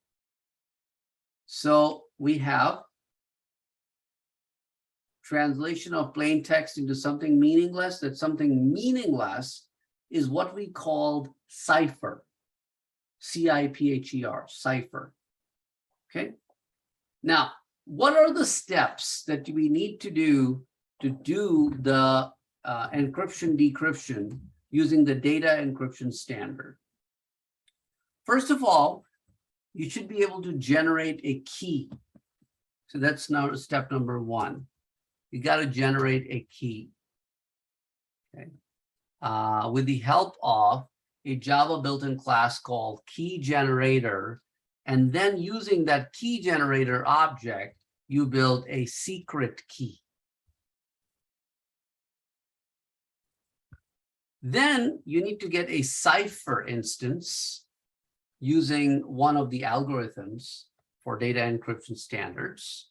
So we have translation of plain text into something meaningless. That something meaningless is what we called cipher. CIPHER, cipher. Okay. Now, what are the steps that we need to do the encryption decryption using the data encryption standard? First of all, you should be able to generate a key. So that's now step number one. You got to generate a key. Okay. With the help of a Java built-in class called key generator, and then using that key generator object, you build a secret key. Then you need to get a cipher instance using one of the algorithms for data encryption standards.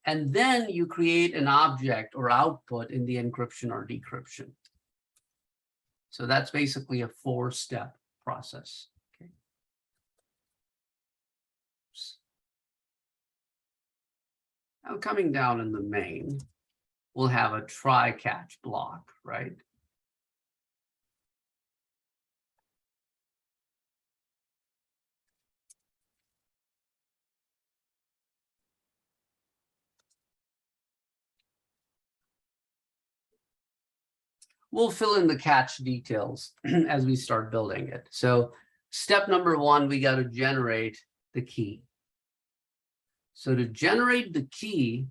And then you create an object or output in the encryption or decryption. So that's basically a 4-step process. Okay. Now coming down in the main, we'll have a try-catch block, right? We'll fill in the catch details as we start building it. So step number one, we got to generate the key. So to generate the key,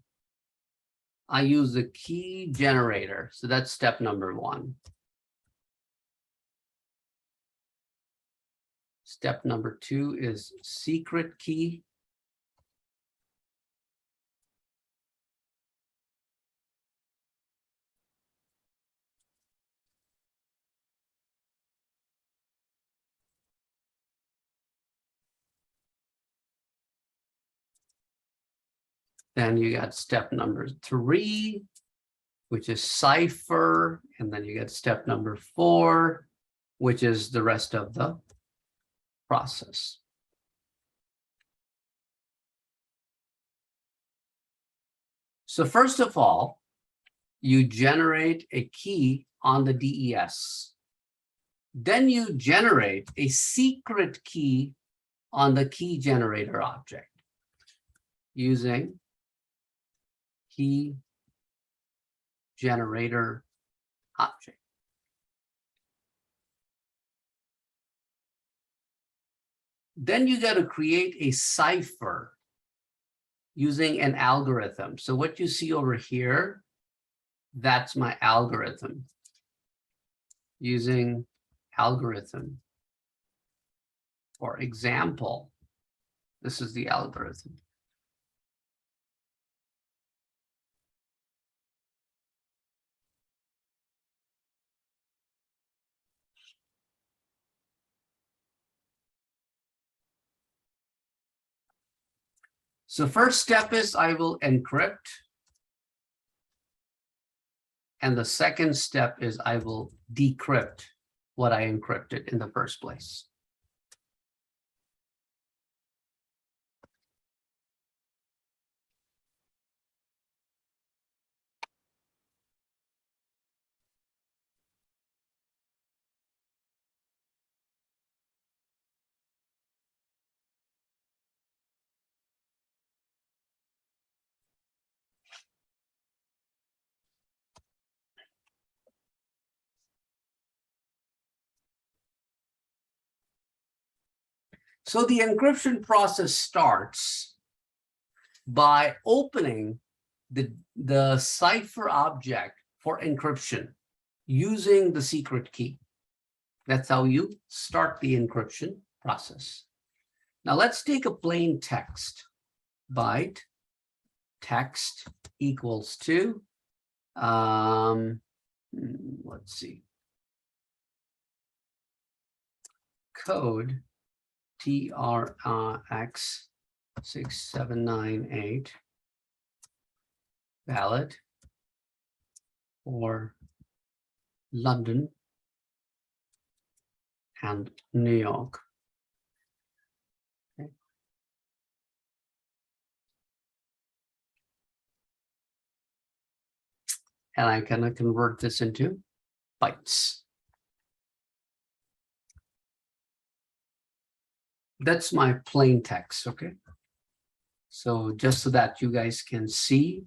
I use the key generator. So that's step number one. Step number two is secret key. Then you got step number three, which is cipher. And then you got step number four, which is the rest of the process. So first of all, you generate a key on the DES. Then you generate a secret key on the key generator object using key generator object. Then you got to create a cipher using an algorithm. So what you see over here, that's my algorithm. Using algorithm. For example, this is the algorithm. So first step is I will encrypt. And the second step is I will decrypt what I encrypted in the first place. So the encryption process starts by opening the cipher object for encryption using the secret key. That's how you start the encryption process. Now let's take a plain text. Byte text equals to, let's see, code TRX 6798 valid or London and New York. Okay. And I'm gonna convert this into bytes. That's my plain text, okay? So just so that you guys can see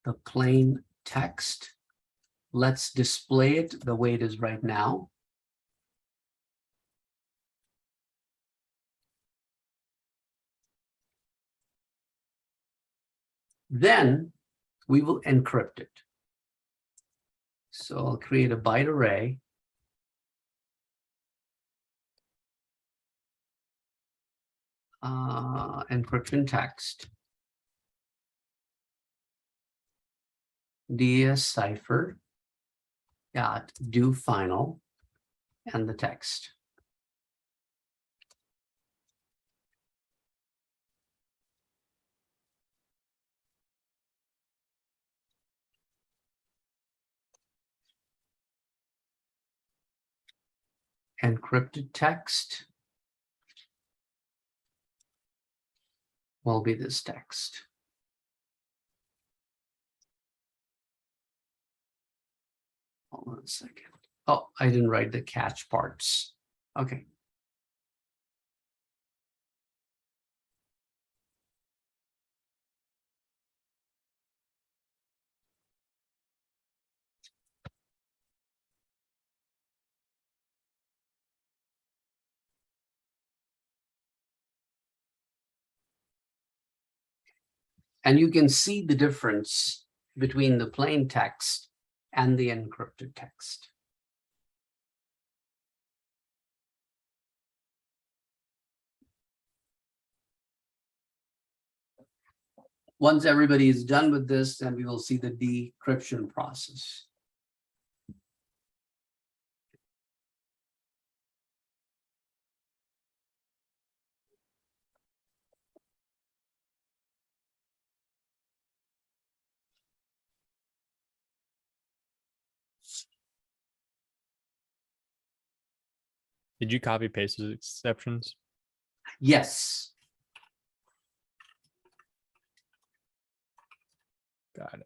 the plain text, let's display it the way it is right now. Then we will encrypt it. So I'll create a byte array. Encryption text. DS cipher. Dot do final and the text. Encrypted text will be this text. Hold on a second. Oh, I didn't write the catch parts. Okay. And you can see the difference between the plain text and the encrypted text. Once everybody is done with this, then we will see the decryption process. Did you copy paste those exceptions? Yes. Got it.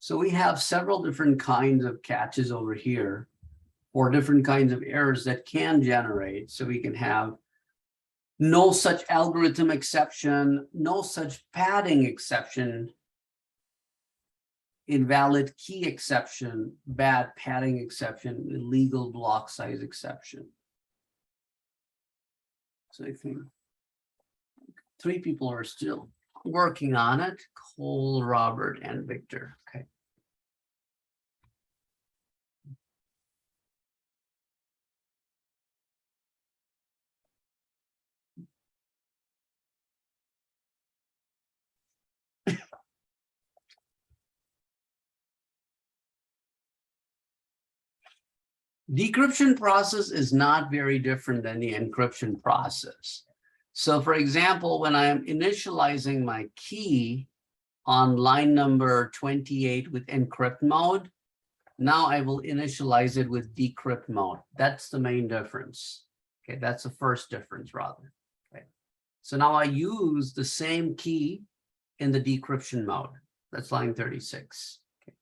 So we have several different kinds of catches over here, or different kinds of errors that can generate. So we can have no such algorithm exception, no such padding exception, invalid key exception, bad padding exception, illegal block size exception. So I think 3 people are still working on it: Cole, Robert, and Victor. Okay. Decryption process is not very different than the encryption process. So for example, when I am initializing my key on line number 28 with encrypt mode, now I will initialize it with decrypt mode. That's the main difference. Okay, that's the first difference rather. Okay, so now I use the same key in the decryption mode. That's line 36. Okay.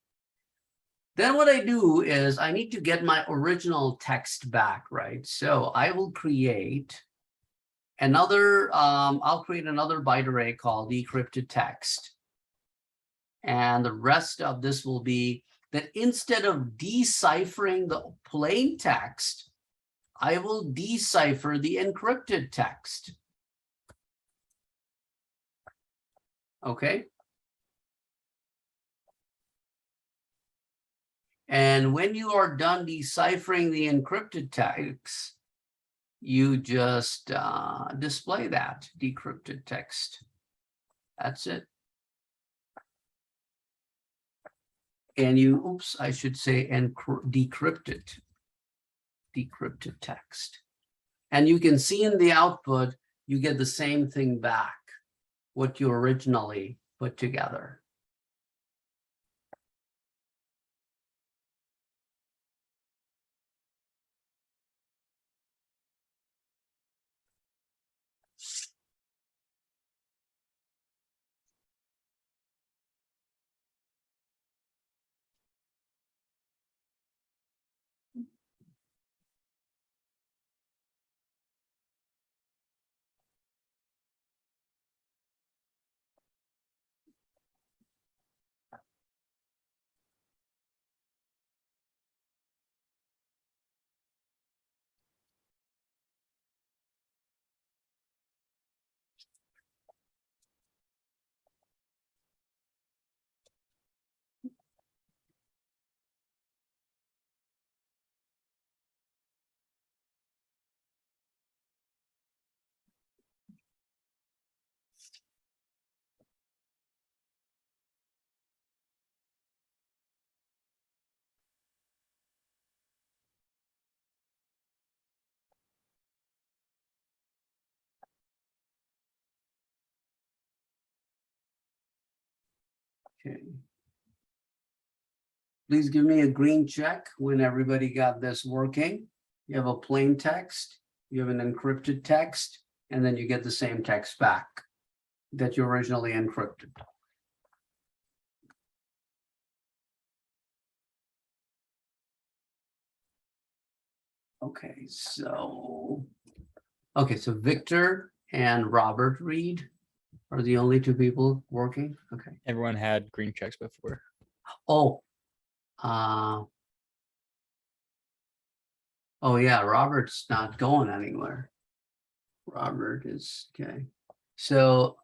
Then what I do is I need to get my original text back, right? So I will create another, I'll create another byte array called decrypted text. And the rest of this will be that instead of deciphering the plain text, I will decipher the encrypted text. Okay. And when you are done deciphering the encrypted text, you just display that decrypted text. That's it. And you, oops, I should say decrypted text. And you can see in the output, you get the same thing back, what you originally put together. Okay. Please give me a green check when everybody got this working. You have a plain text, you have an encrypted text, and then you get the same text back that you originally encrypted. Okay, so Victor and Robert Reed are the only two people working. Okay. Everyone had green checks before. Oh, oh yeah, Robert's not going anywhere. Robert is okay. So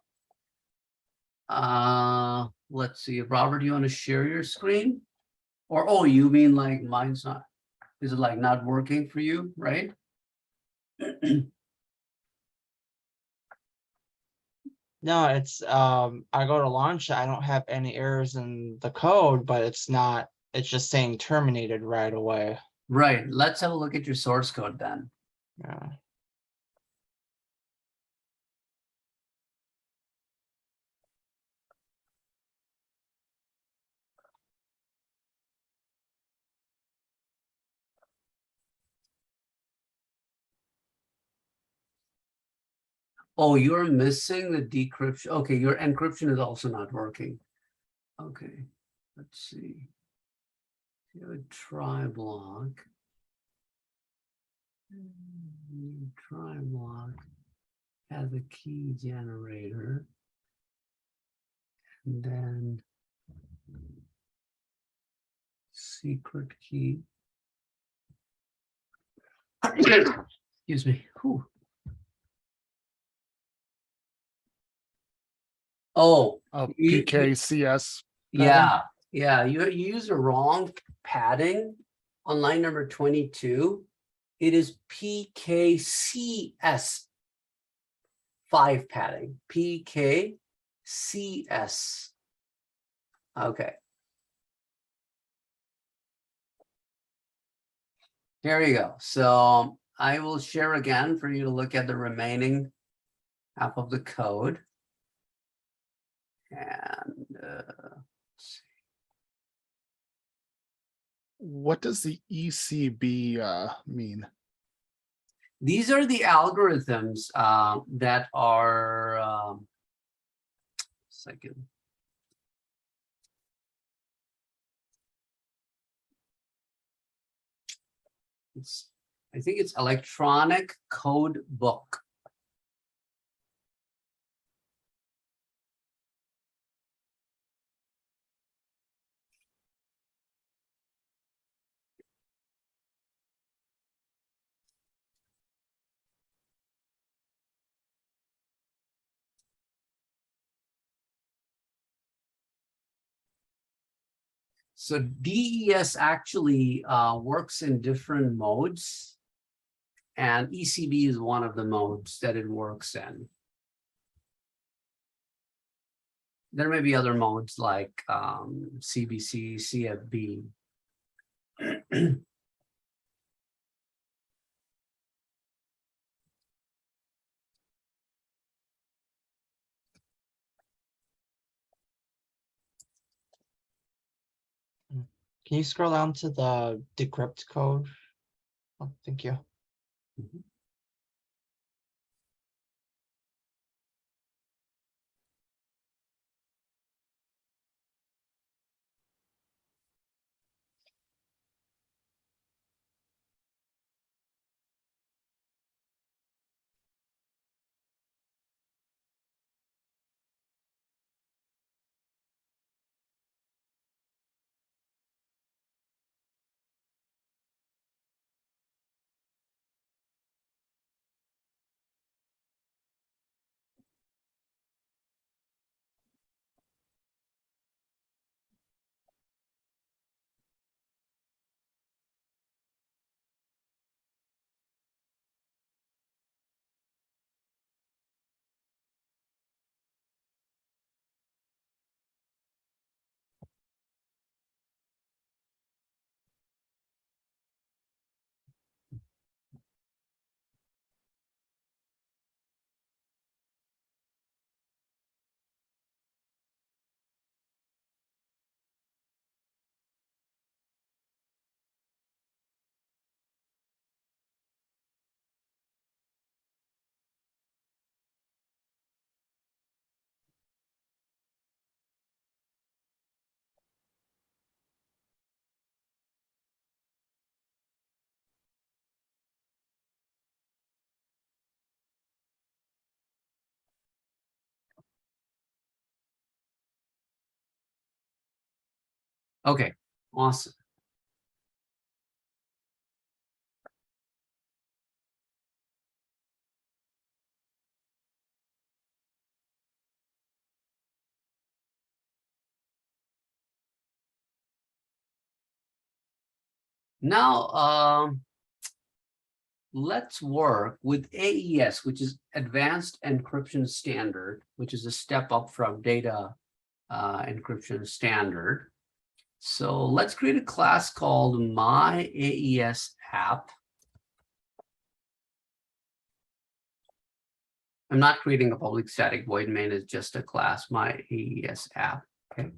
let's see. Robert, you want to share your screen? Or oh, you mean like mine's not? Is it like not working for you, right? No, it's I go to launch, I don't have any errors in the code, but it's just saying terminated right away. Right. Let's have a look at your source code then. Yeah. Oh, you're missing the decryption. Okay, your encryption is also not working. Okay, let's see. You have a try block. Try block has a key generator. And then secret key. Excuse me. Whew. Oh, PKCS. yeah, you use the wrong padding on line number 22. It is PKCS 5 padding. PKCS. Okay. Here you go. So I will share again for you to look at the remaining half of the code. And What does the ECB mean? these are the algorithms that are second. I think it's electronic code book. So DES actually works in different modes, and ECB is one of the modes that it works in. There may be other modes like CBC, CFB. Can you scroll down to the decrypt code? Oh, thank you. Mhm. Okay, awesome. Now, let's work with AES, which is Advanced Encryption Standard, which is a step up from Data Encryption Standard. So let's create a class called My AES App. I'm not creating a public static void main, it's just a class, My AES App. Okay.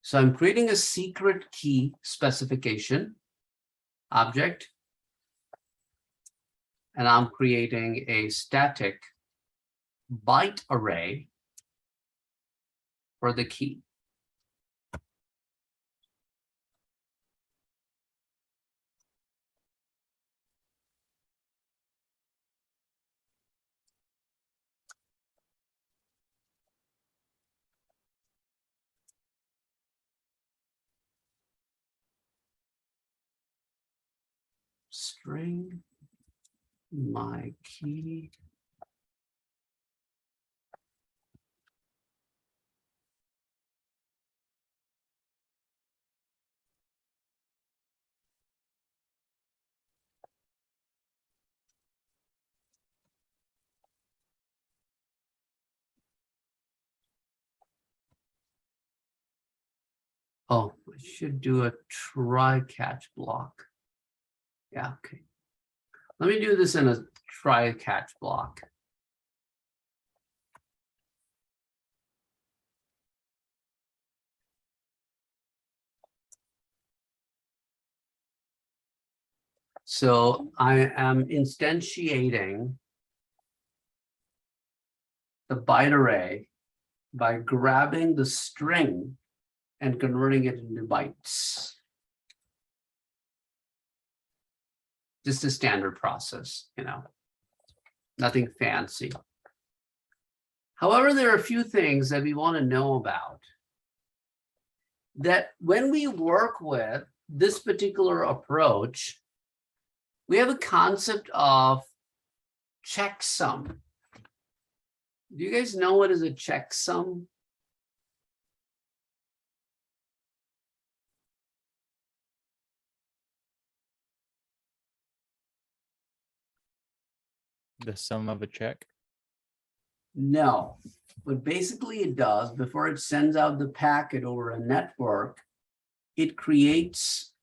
So I'm creating a secret key specification object, and I'm creating a static byte array for the key. String my key. Oh, I should do a try catch block. Yeah, okay. Let me do this in a try catch block. So I am instantiating the byte array by grabbing the string and converting it into bytes. Just a standard process, you know, nothing fancy. However, there are a few things that we want to know about. That when we work with this particular approach, we have a concept of checksum. Do you guys know what is a checksum? The sum of a check. No. What basically it does, before it sends out the packet over a network, it creates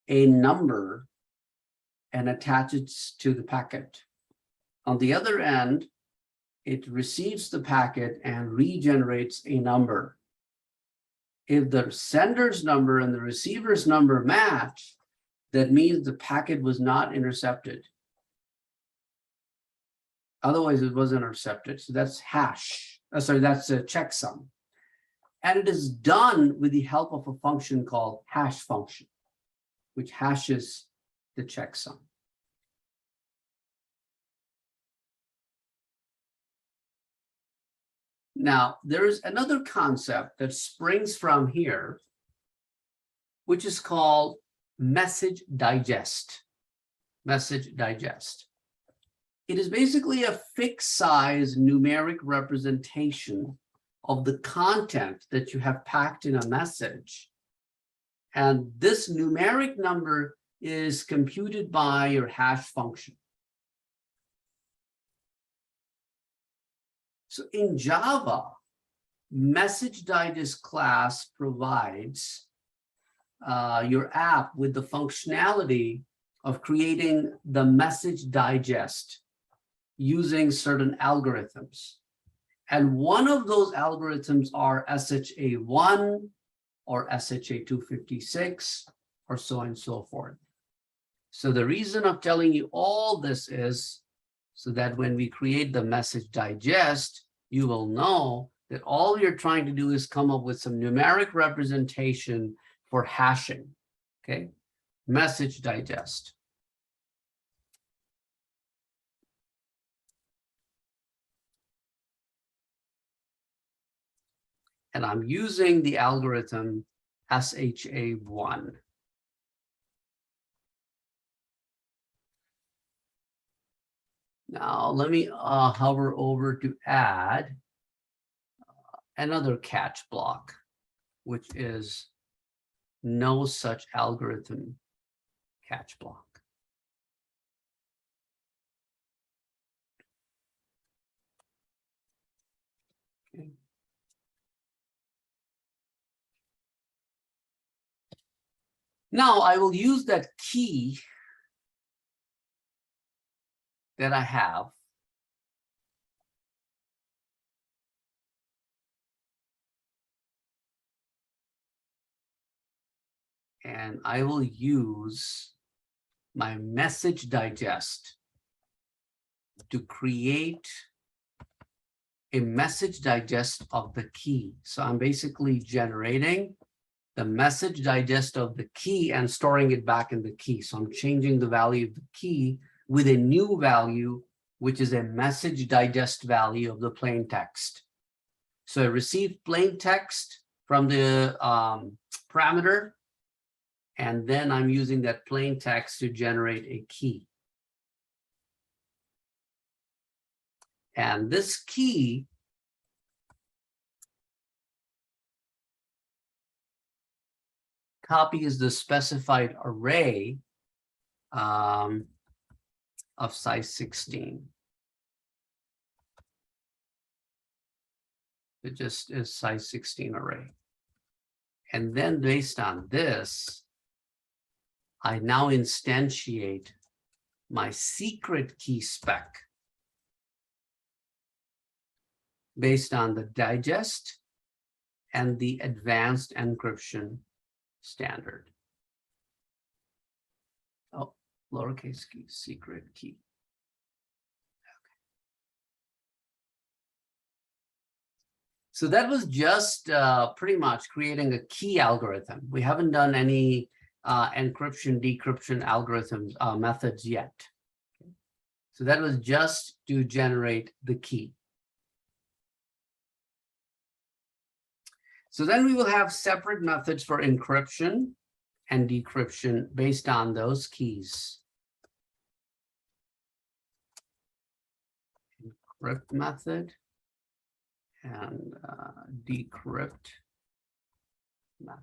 a number and attaches to the packet. On the other end, it receives the packet and regenerates a number. If the sender's number and the receiver's number match, that means the packet was not intercepted. Otherwise, it was intercepted. So that's hash. Sorry, that's a checksum. And it is done with the help of a function called hash function, which hashes the checksum. Now, there is another concept that springs from here, which is called message digest. Message digest. It is basically a fixed size numeric representation of the content that you have packed in a message. And this numeric number is computed by your hash function. So in Java, message digest class provides your app with the functionality of creating the message digest using certain algorithms. And one of those algorithms are SHA-1 or SHA-256 or so on and so forth. So the reason of telling you all this is so that when we create the message digest, you will know that all you're trying to do is come up with some numeric representation for hashing, okay? Message digest. And I'm using the algorithm SHA-1. Now, let me hover over to add another catch block, which is no such algorithm catch block. Okay. Now, I will use that key that I have and I will use my message digest to create a message digest of the key. So I'm basically generating the message digest of the key and storing it back in the key. So I'm changing the value of the key with a new value, which is a message digest value of the plain text. So I received plain text from the parameter, and then I'm using that plain text to generate a key. And this key copies the specified array of size 16. It just is size 16 array. And then based on this, I now instantiate my secret key spec based on the digest and the advanced encryption standard. Oh, lowercase key, secret key. So that was just pretty much creating a key algorithm. We haven't done any encryption, decryption algorithms methods yet. So that was just to generate the key. So then we will have separate methods for encryption and decryption based on those keys. Encrypt method and decrypt method.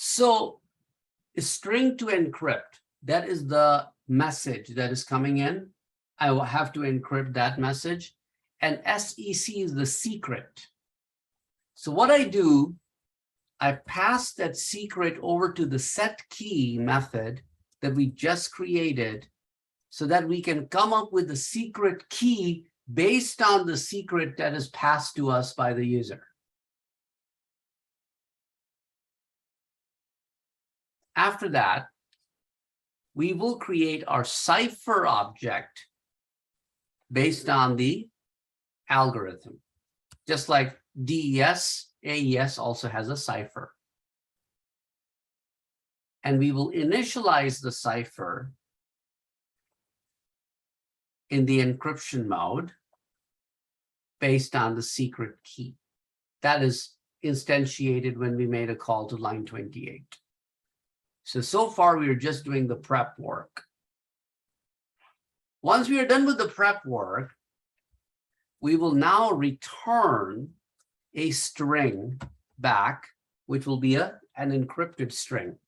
So a string to encrypt, that is the message that is coming in. I will have to encrypt that message. And SEC is the secret. So what I do, I pass that secret over to the set key method that we just created so that we can come up with the secret key based on the secret that is passed to us by the user. After that, we will create our cipher object based on the algorithm. Just like DES, AES also has a cipher. And we will initialize the cipher in the encryption mode based on the secret key. That is instantiated when we made a call to line 28. So far, we are just doing the prep work. Once we are done with the prep work, we will now return a string back, which will be an encrypted string.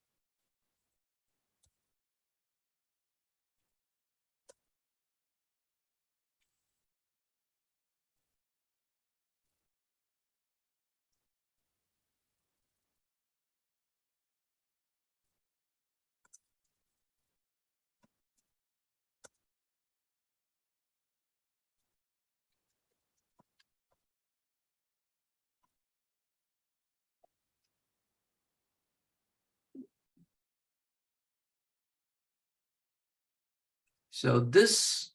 So this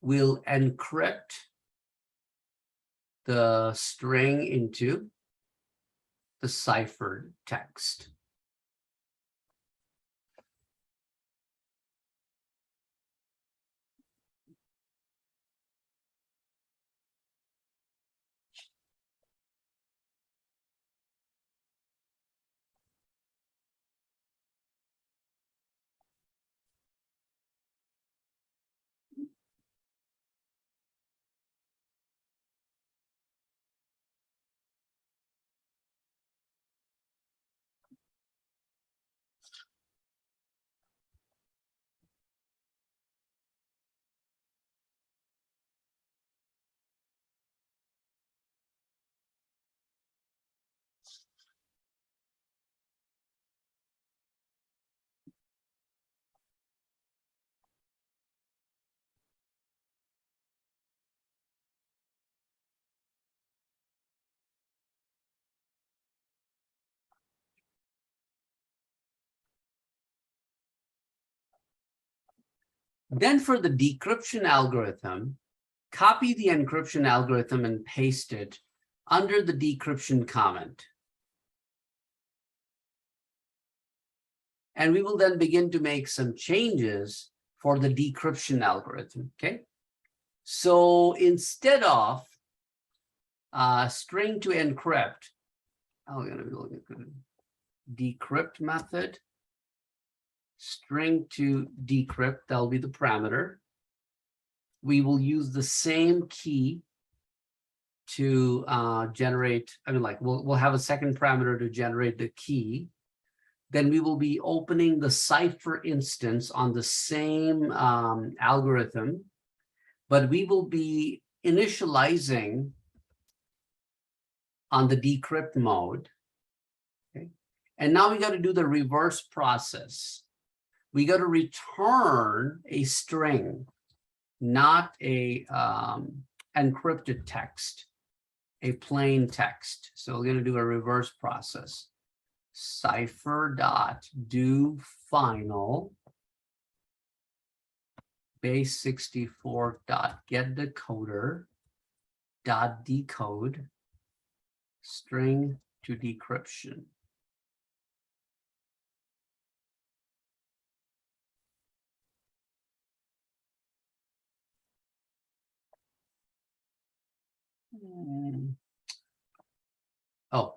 will encrypt the string into the ciphered text. Then for the decryption algorithm, copy the encryption algorithm and paste it under the decryption comment. And we will then begin to make some changes for the decryption algorithm, okay? So instead of string to encrypt, I'm going to be looking at the decrypt method, string to decrypt, that'll be the parameter. We will use the same key to generate, I mean, like we'll have a second parameter to generate the key. Then we will be opening the cipher instance on the same algorithm, but we will be initializing on the decrypt mode. Okay. And now we got to do the reverse process. We got to return a string, not a encrypted text, a plain text. So we're going to do a reverse process. Cipher dot do final base 64 dot get decoder dot decode string to decryption. Oh.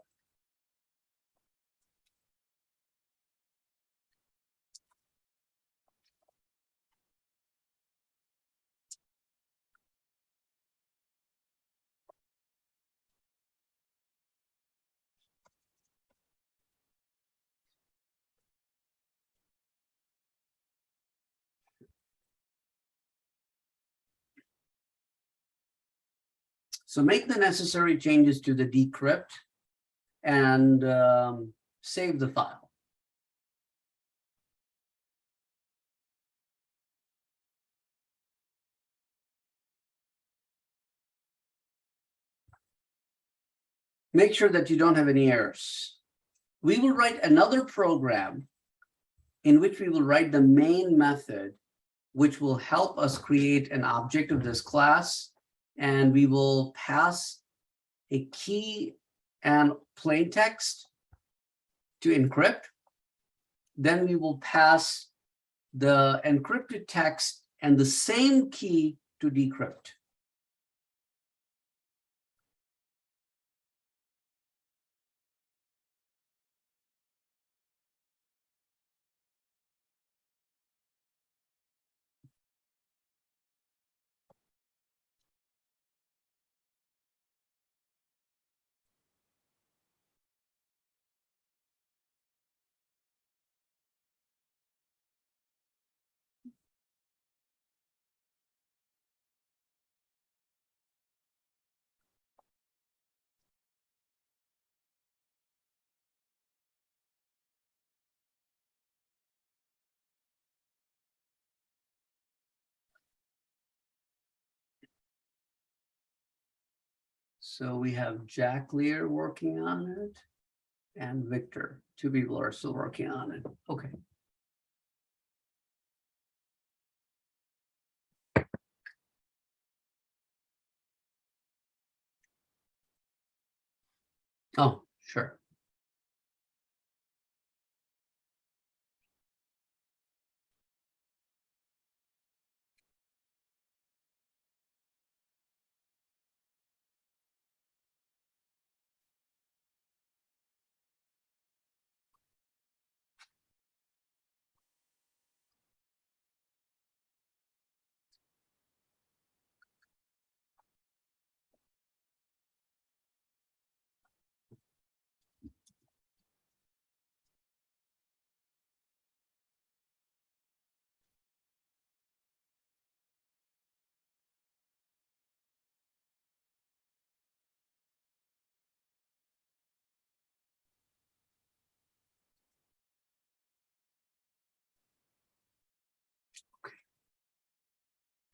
So make the necessary changes to the decrypt and save the file. Make sure that you don't have any errors. We will write another program in which we will write the main method, which will help us create an object of this class. And we will pass a key and plain text to encrypt. Then we will pass the encrypted text and the same key to decrypt. So we have Jack Lear working on it and Victor. Two people are still working on it. Okay. Oh, sure.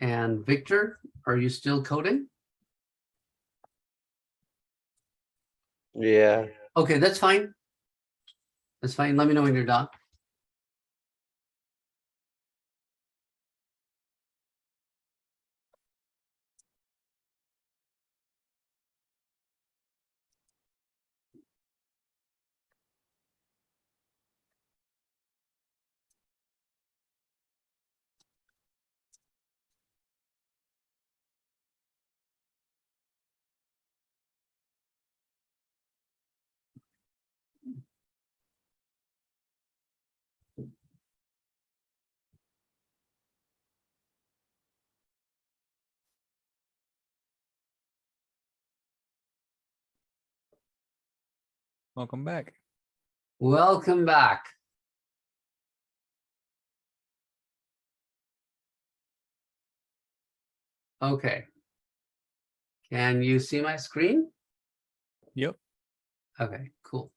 And Victor, are you still coding? Yeah. Okay, that's fine. That's fine. Let me know when you're done. Welcome back. Welcome back. Okay. Can you see my screen? Yep. Okay, cool.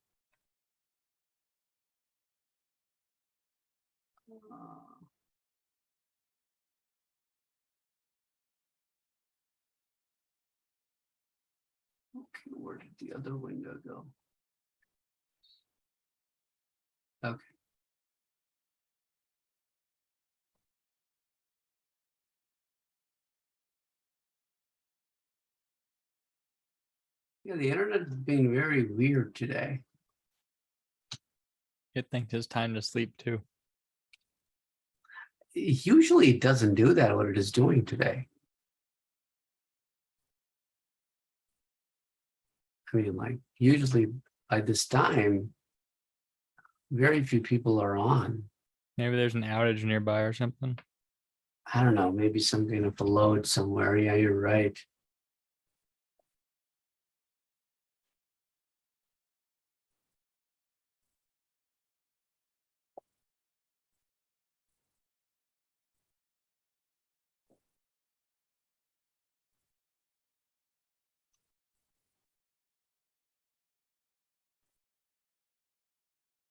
Okay, where did the other window go? Okay. Yeah, the internet is being very weird today. It thinks it's time to sleep too. Usually it doesn't do that, what it is doing today. I mean, like, usually by this time, very few people are on. Maybe there's an outage nearby or something. I don't know, maybe some kind of a load somewhere. Yeah, you're right.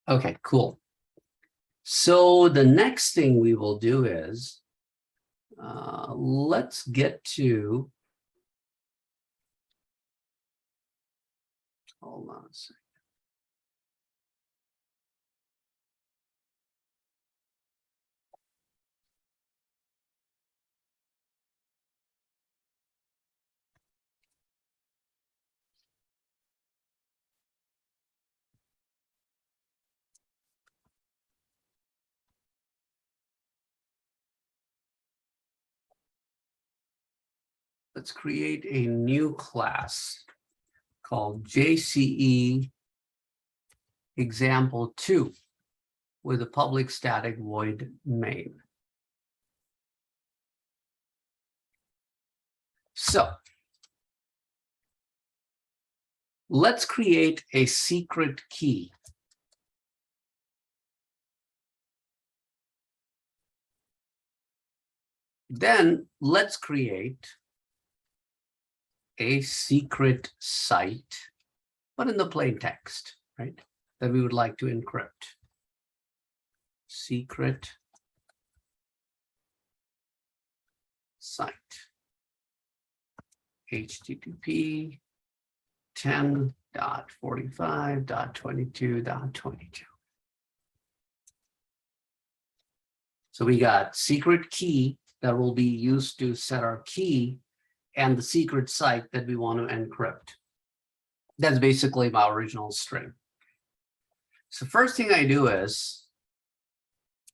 Okay, cool. So the next thing we will do is, let's get to, hold on a second. Let's create a new class called JCE example 2 with a public static void main. So let's create a secret key. Then let's create a secret site, but in the plain text, right? That we would like to encrypt. Secret site. HTTP 10.45.22.22. So we got secret key that will be used to set our key and the secret site that we want to encrypt. That's basically my original string. So first thing I do is,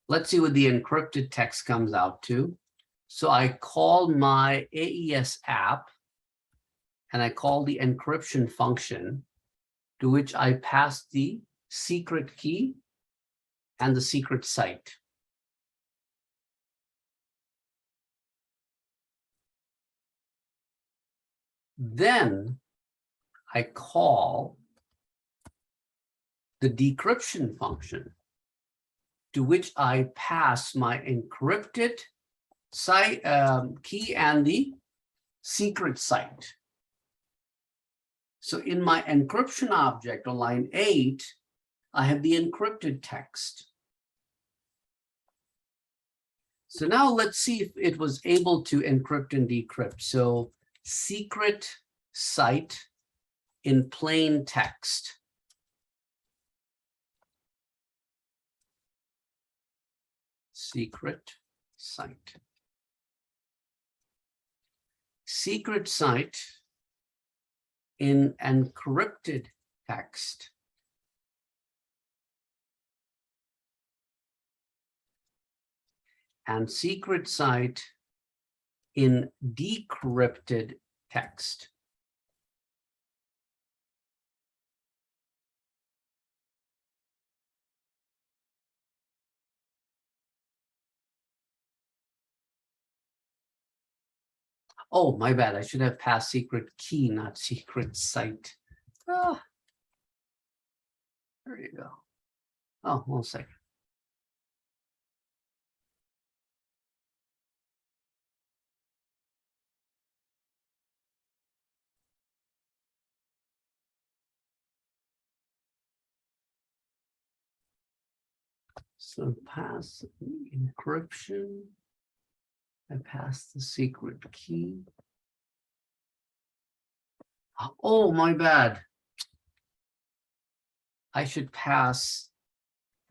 let's see what the encrypted text comes out to. So I call my AES app and I call the encryption function to which I pass the secret key and the secret site. Then I call the decryption function to which I pass my encrypted site key and the secret site. So in my encryption object on line 8, I have the encrypted text. So now let's see if it was able to encrypt and decrypt. So secret site in plain text. Secret site. Secret site in encrypted text. And secret site in decrypted text. Oh, my bad. I should have passed secret key, not secret site. Ah. There you go. Oh, 1 second. So pass encryption. I pass the secret key. Oh, my bad. I should pass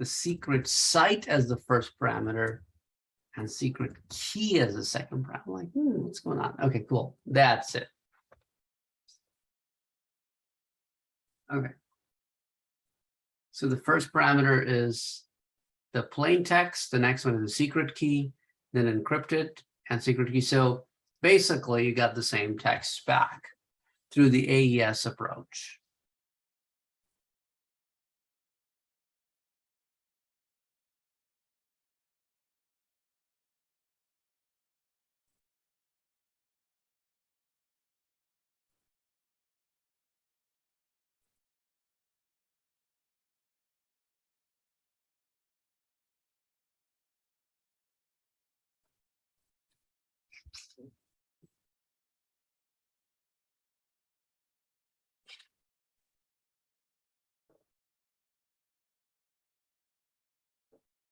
the secret site as the first parameter and secret key as the second parameter. I'm like, what's going on? Okay, cool. That's it. Okay. So the first parameter is the plain text. The next one is the secret key, then encrypted and secret key. So basically you got the same text back through the AES approach.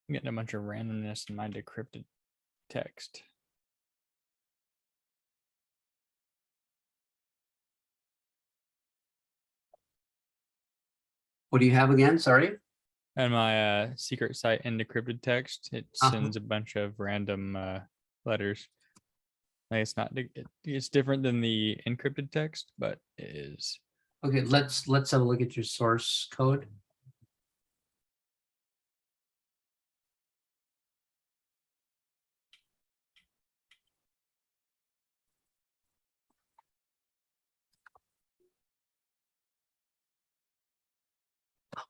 I'm getting a bunch of randomness in my decrypted text. What do you have again? Sorry. And my secret site and decrypted text, it Uh-huh. sends a bunch of random letters. Like it's not, it's different than the encrypted text, but it is. Okay, let's have a look at your source code.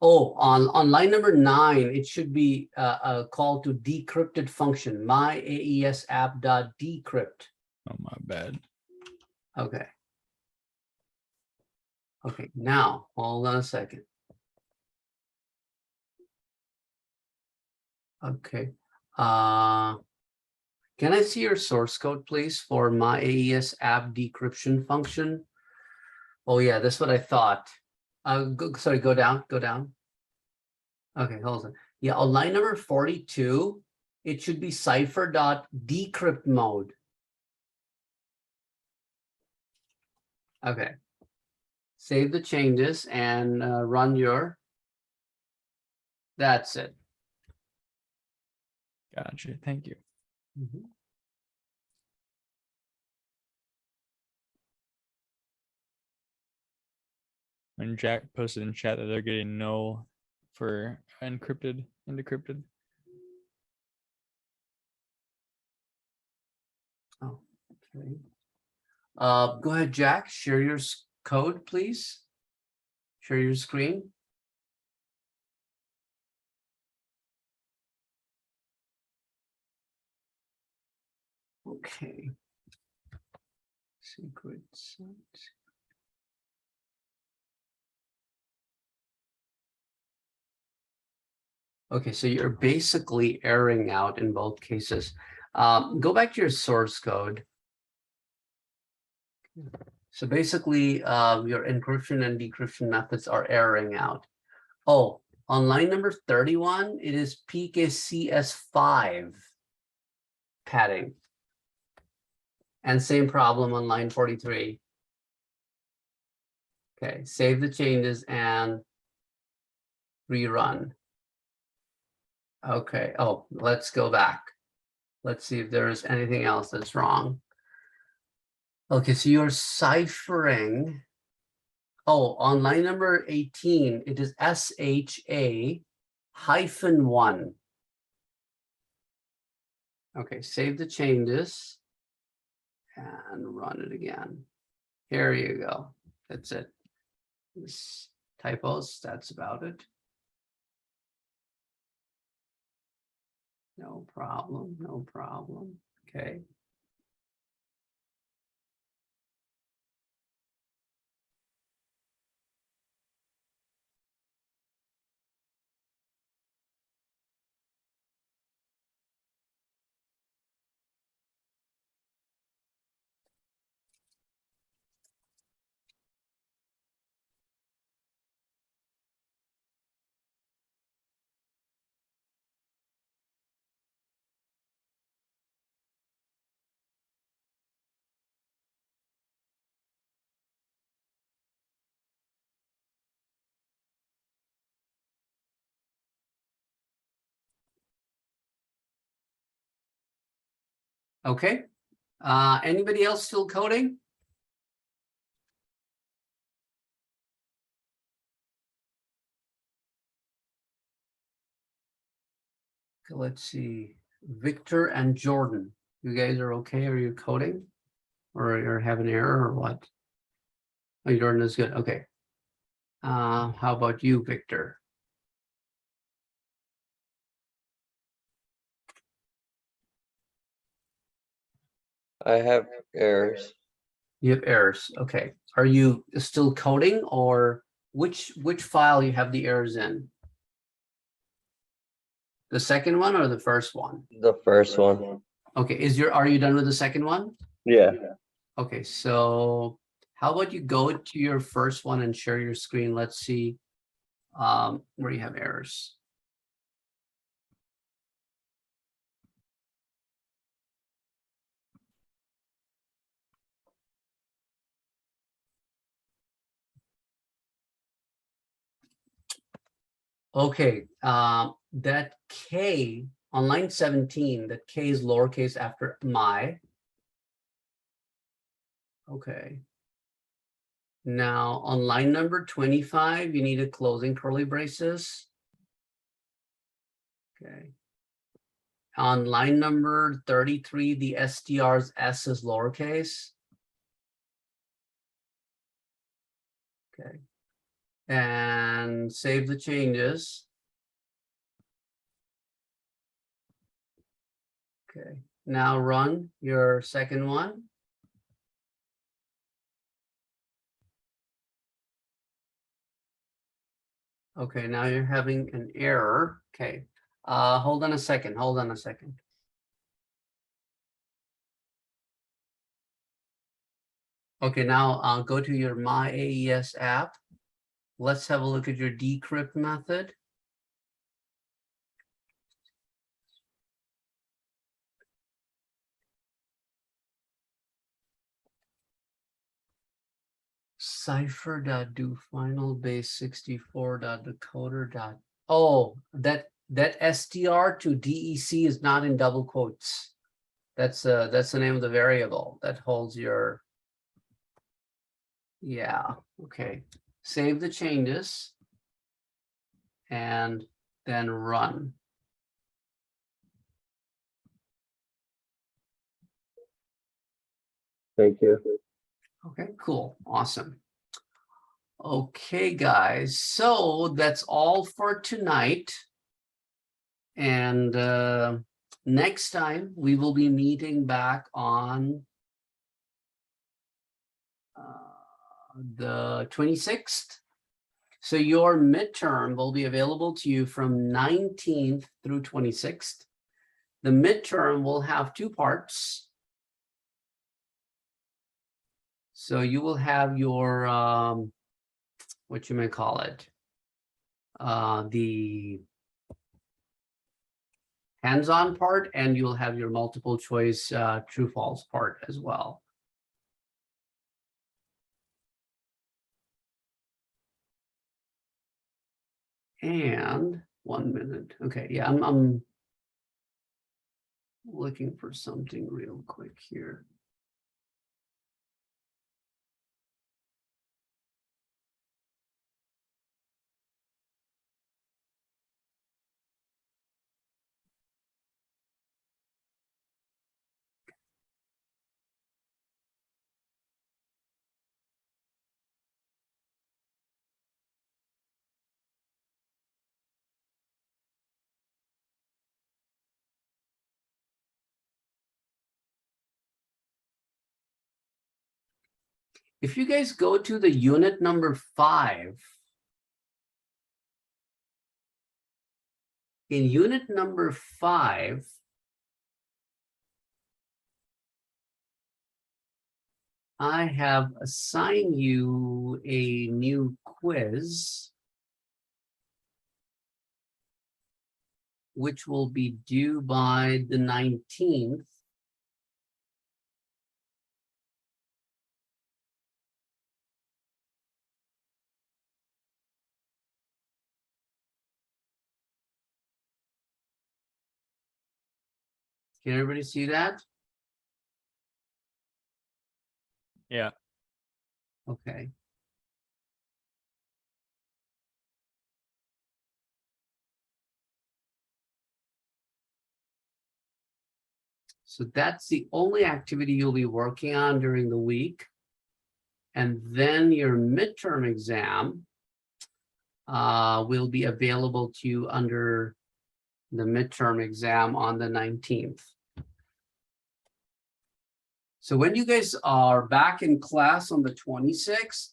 Oh, on line number 9, it should be a call to decrypted function, my AES app.decrypt. Oh, my bad. Okay. Okay, now hold on a second. Okay. Can I see your source code, please, for my AES app decryption function? Oh yeah, that's what I thought. Sorry, go down, go down. Okay, hold on. Yeah, on line number 42, it should be cipher.decrypt mode. Okay. Save the changes and run your. That's it. Gotcha. Thank you. Mhm. And Jack posted in chat that they're getting no for encrypted and decrypted. Oh, okay. Go ahead, Jack. Share your code, please. Share your screen. Okay. Secret site. Okay, so you're basically erroring out in both cases. Go back to your source code. So basically, your encryption and decryption methods are erroring out. Oh, on line number 31, it is PKCS5 padding. And same problem on line 43. Okay, save the changes and rerun. Okay, oh, let's go back. Let's see if there is anything else that's wrong. Okay, so you're ciphering. Oh, on line number 18, it is SHA-1. Okay, save the changes and run it again. Here you go. That's it. This typos, that's about it. No problem, no problem. Okay. Okay. Anybody else still coding? Okay, let's see. Victor and Jordan. You guys are okay? Are you coding? Or you're having error or what? Oh, Jordan is good. Okay. How about you, Victor? I have errors. You have errors. Okay. Are you still coding or which file you have the errors in? The second one or the first one? The first one. Okay. Are you done with the second one? Yeah. Okay. So how about you go to your first one and share your screen? Let's see where you have errors. Okay, that K on line 17, that K is lowercase after my. Okay. Now on line number 25, you need a closing curly braces. Okay. On line number 33, the STR's S is lowercase. Okay. And save the changes. Okay. Now run your second one. Okay, now you're having an error. Okay. Hold on a second. Hold on a second. Okay, now I'll go to your My AES app. Let's have a look at your decrypt method. Cipher.doFinalBase64.decoder. Oh, that str to DEC is not in double quotes. That's the name of the variable that holds your. Yeah, okay. Save the changes and then run. Thank you. Okay, cool, awesome. Okay, guys, so that's all for tonight. And next time we will be meeting back on the 26th. So your midterm will be available to you from 19th through 26th. The midterm will have two parts. So you will have your, what you may call it, the hands-on part, and you'll have your multiple choice true false part as well. And 1 minute. Okay, yeah, I'm looking for something real quick here. If you guys go to the unit number 5, in unit number 5, I have assigned you a new quiz, which will be due by the 19th. Can everybody see that? Yeah. Okay. So that's the only activity you'll be working on during the week. And then your midterm exam will be available to you under the midterm exam on the 19th. So when you guys are back in class on the 26th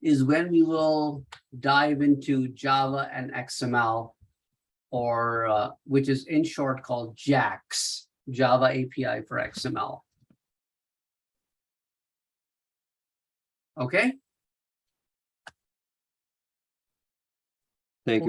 is when we will dive into Java and XML, or which is in short called JAX, Java API for XML. Okay? Thank you.